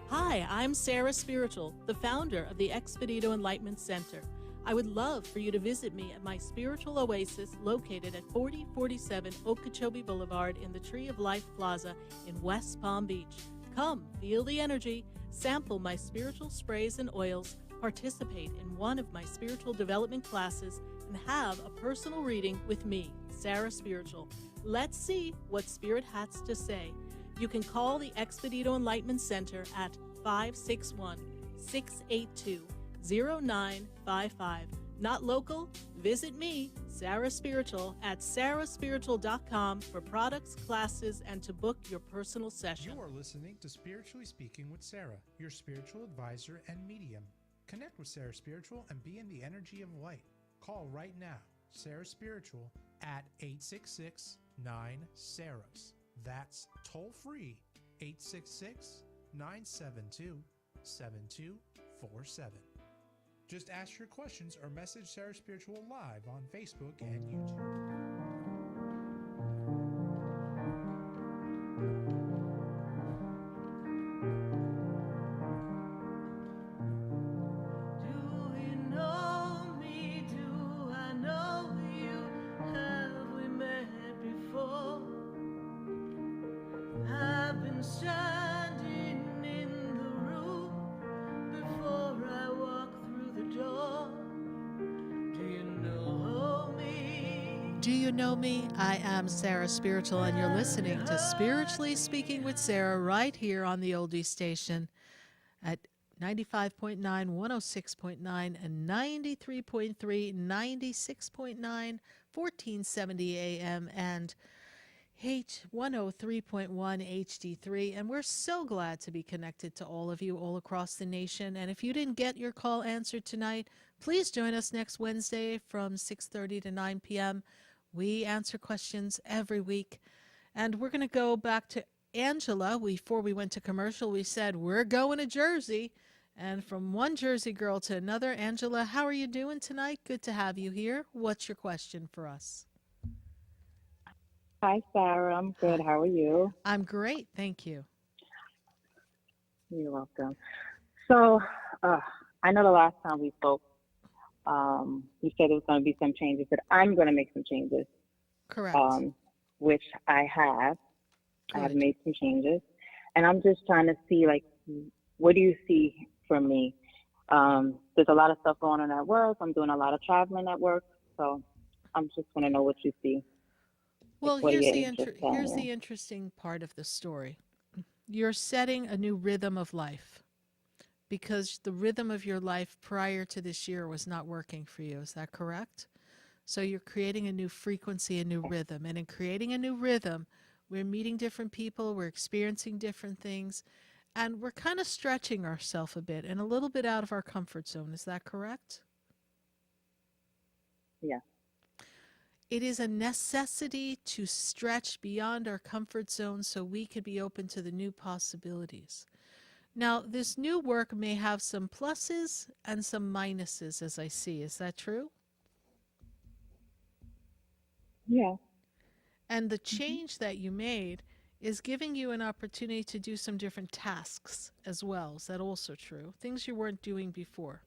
Hi, I'm Sarah Spiritual, the founder of the Expedito Enlightenment Center. I would love for you to visit me at my spiritual oasis located at 4047 Okeechobee Boulevard in the Tree of Life Plaza in West Palm Beach. Come, feel the energy, sample my spiritual sprays and oils, participate in one of my spiritual development classes, and have a personal reading with me, Sarah Spiritual. Let's see what Spirit has to say. You can call the Expedito Enlightenment Center at 561-682-0955. Not local? Visit me, Sarah Spiritual, at sarahspiritual.com for products, classes, and to book your personal session. You are listening to Spiritually Speaking with Sarah, your spiritual advisor and medium. Connect with Sarah Spiritual and be in the energy of light. Call right now, Sarah Spiritual, at 866-9-SARAHS. That's toll free, 866-972-7247. Just ask your questions or message Sarah Spiritual live on Facebook and YouTube. Do you know me? Do I know you? Have we met before? I've been standing in the room before I walk through the door. Do you know me? Do you know me? I am Sarah Spiritual, and you're listening to Spiritually Speaking with Sarah right here on the Oldies station at 95.9, 106.9, and 93.3, 96.9, 1470 AM, and H103.1 HD3. And we're so glad to be connected to all of you all across the nation. And if you didn't get your call answered tonight, please join us next Wednesday from 6:30 to 9 p.m. We answer questions every week. And we're going to go back to Angela. Before we went to commercial, we said we're going to Jersey. And from one Jersey girl to another, Angela, how are you doing tonight? Good to have you here. What's your question for us? Hi, Sarah. I'm good. How are you? I'm great. Thank you. You're welcome. So, I know the last time we spoke, you said there was going to be some changes, but I'm going to make some changes. Correct. Which I have. I have Good. made some changes. And I'm just trying to see, like, what do you see for me? There's a lot of stuff going on at work. I'm doing a lot of traveling at work. So I'm just want to know what you see. Well, What are here's your the interests here's on? the interesting part of the story. You're setting a new rhythm of life because the rhythm of your life prior to this year was not working for you. Is that correct? So you're creating a new frequency, a new rhythm. And in creating a new rhythm, we're meeting different people, we're experiencing different things, and we're kind of stretching ourselves a bit and a little bit out of our comfort zone. Is that correct? Yeah. It is a necessity to stretch beyond our comfort zone so we could be open to the new possibilities. Now, this new work may have some pluses and some minuses, as I see. Is that true? Yeah. And the change that you made is giving you an opportunity to do some different tasks as well. Is that also true? Things you weren't doing before.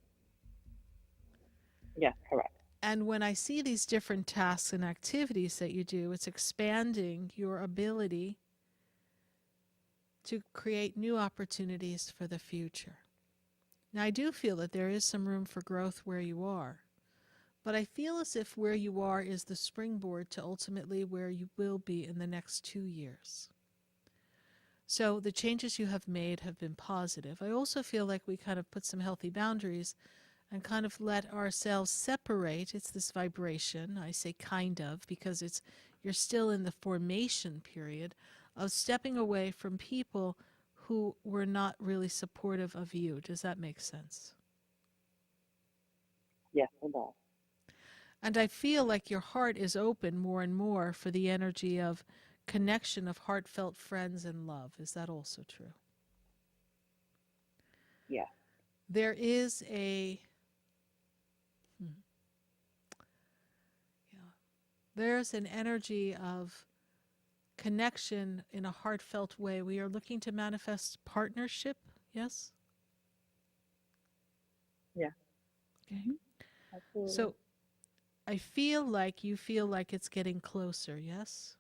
Yes, correct. And when I see these different tasks and activities that you do, it's expanding your ability to create new opportunities for the future. Now, I do feel that there is some room for growth where you are, but I feel as if where you are is the springboard to ultimately where you will be in the next 2 years. So the changes you have made have been positive. I also feel like we kind of put some healthy boundaries and kind of let ourselves separate. It's this vibration, I say kind of, because you're still in the formation period of stepping away from people who were not really supportive of you. Does that make sense? Yes, it does. And I feel like your heart is open more and more for the energy of connection of heartfelt friends and love. Is that also true? Yeah. There is there's an energy of connection in a heartfelt way. We are looking to manifest partnership, yes? Yeah. Okay. Absolutely. So I feel like you feel like it's getting closer, yes?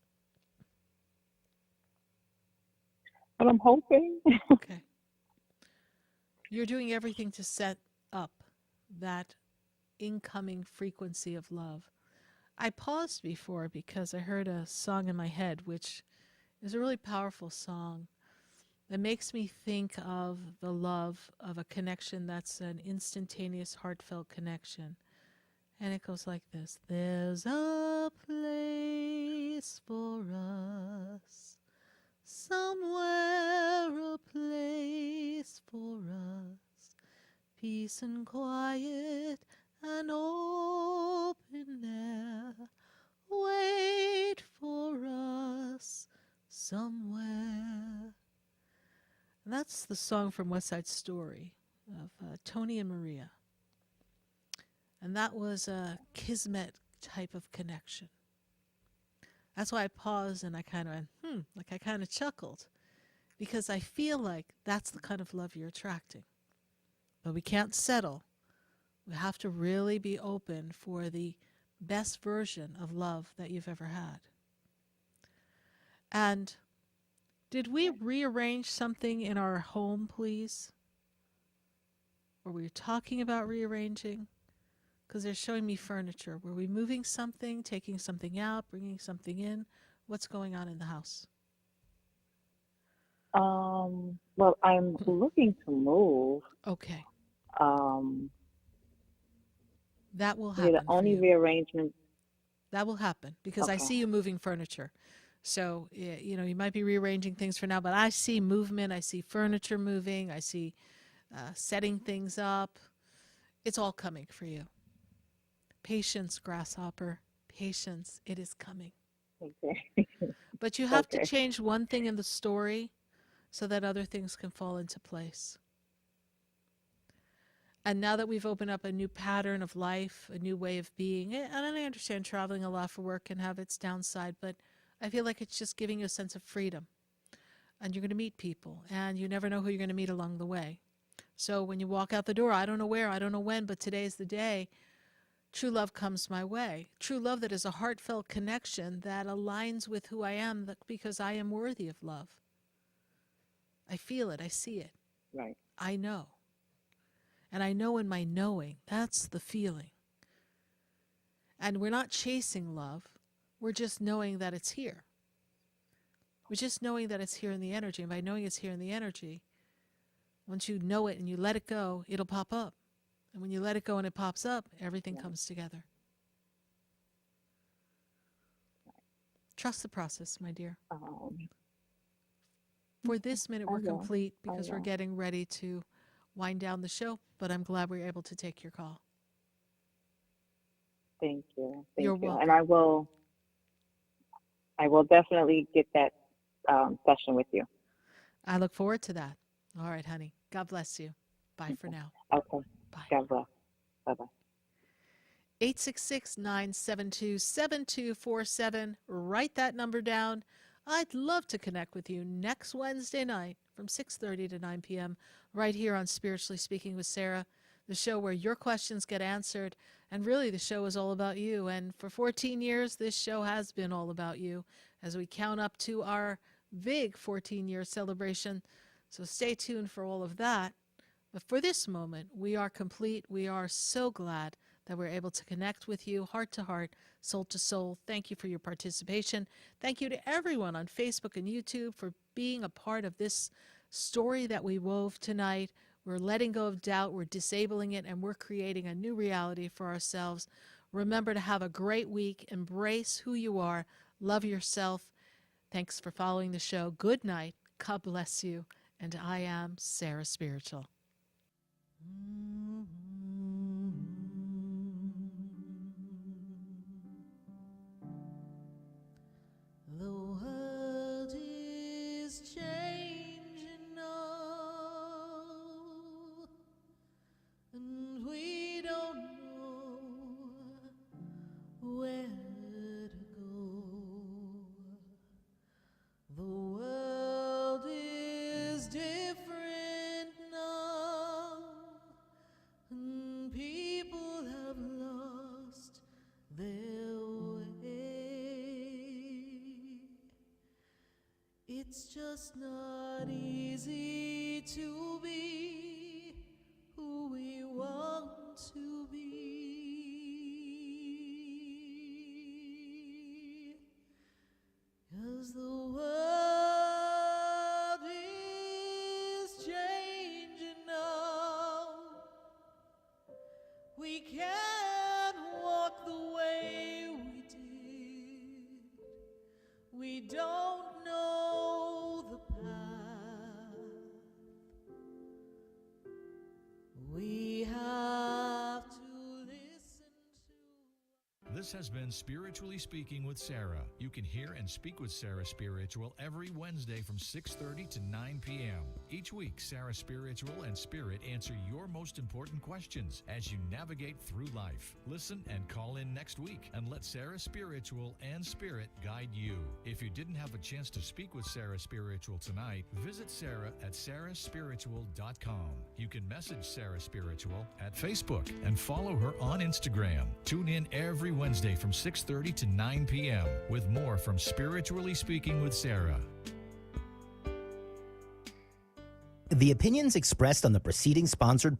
But I'm hoping. Okay. You're doing everything to set up that incoming frequency of love. I paused before because I heard a song in my head, which is a really powerful song that makes me think of the love of a connection that's an instantaneous, heartfelt connection. And it goes like this. There's a place for us, somewhere a place for us, peace and quiet and open air, wait for us somewhere. And that's the song from West Side Story of Tony and Maria. And that was a kismet type of connection. That's why I paused and I kind of went, like I kind of chuckled, because I feel like that's the kind of love you're attracting. But we can't settle. We have to really be open for the best version of love that you've ever had. And did we rearrange something in our home, please? Or were we talking about rearranging? Because they're showing me furniture. Were we moving something, taking something out, bringing something in? What's going on in the house? Well, I'm looking to move. Okay. That will yeah, happen the only rearrangement. That will happen because I Okay. see you moving furniture. So, you might be rearranging things for now, but I see movement. I see furniture moving. I see setting things up. It's all coming for you. Patience, grasshopper. Patience. It is coming. Okay. But you have to Okay. change one thing in the story so that other things can fall into place. And now that we've opened up a new pattern of life, a new way of being, and I understand traveling a lot for work can have its downside, but I feel like it's just giving you a sense of freedom. And you're going to meet people, and you never know who you're going to meet along the way. So when you walk out the door, I don't know where, I don't know when, but today's the day, true love comes my way. True love that is a heartfelt connection that aligns with who I am because I am worthy of love. I feel it. I see it. Right. I know. And I know in my knowing, that's the feeling. And we're not chasing love. We're just knowing that it's here. We're just knowing that it's here in the energy. And by knowing it's here in the energy, once you know it and you let it go, it'll pop up. And when you let it go and it pops up, everything comes together. Trust the process, my dear. For this minute, we're complete because we're getting ready to wind down the show, but I'm glad we were able to take your call. Thank you. You're Thank you. welcome. And I will definitely get that session with you. I look forward to that. All right, honey. God bless you. Bye for now. Okay. Bye. God bless. Bye-bye. 866-972-7247. Write that number down. I'd love to connect with you next Wednesday night from 6:30 to 9 p.m. right here on Spiritually Speaking with Sarah, the show where your questions get answered. And really, the show is all about you. And for 14 years, this show has been all about you as we count up to our big 14-year celebration. So stay tuned for all of that. But for this moment, we are complete. We are so glad that we're able to connect with you heart to heart, soul to soul. Thank you for your participation. Thank you to everyone on Facebook and YouTube for being a part of this story that we wove tonight. We're letting go of doubt, we're disabling it, and we're creating a new reality for ourselves. Remember to have a great week. Embrace who you are. Love yourself. Thanks for following the show. Good night. God bless you. And I am Sarah Spiritual. The world is changing now, and we don't know where to go. The world is different now, and people have lost their way. It's just not easy to be who we want to be, 'cause the world is changing now. We can't walk We don't know the path. We have to listen to. This has been Spiritually Speaking with Sarah. You can hear and speak with Sarah Spiritual every Wednesday from 6:30 to 9 p.m. Each week, Sarah Spiritual and Spirit answer your most important questions as you navigate through life. Listen and call in next week and let Sarah Spiritual and Spirit guide you. If you didn't have a chance to speak with Sarah Spiritual tonight, visit Sarah at sarahspiritual.com. You can message Sarah Spiritual at Facebook and follow her on Instagram. Tune in every Wednesday from 6:30 to 9 p.m. with more from Spiritually Speaking with Sarah. The opinions expressed on the preceding sponsored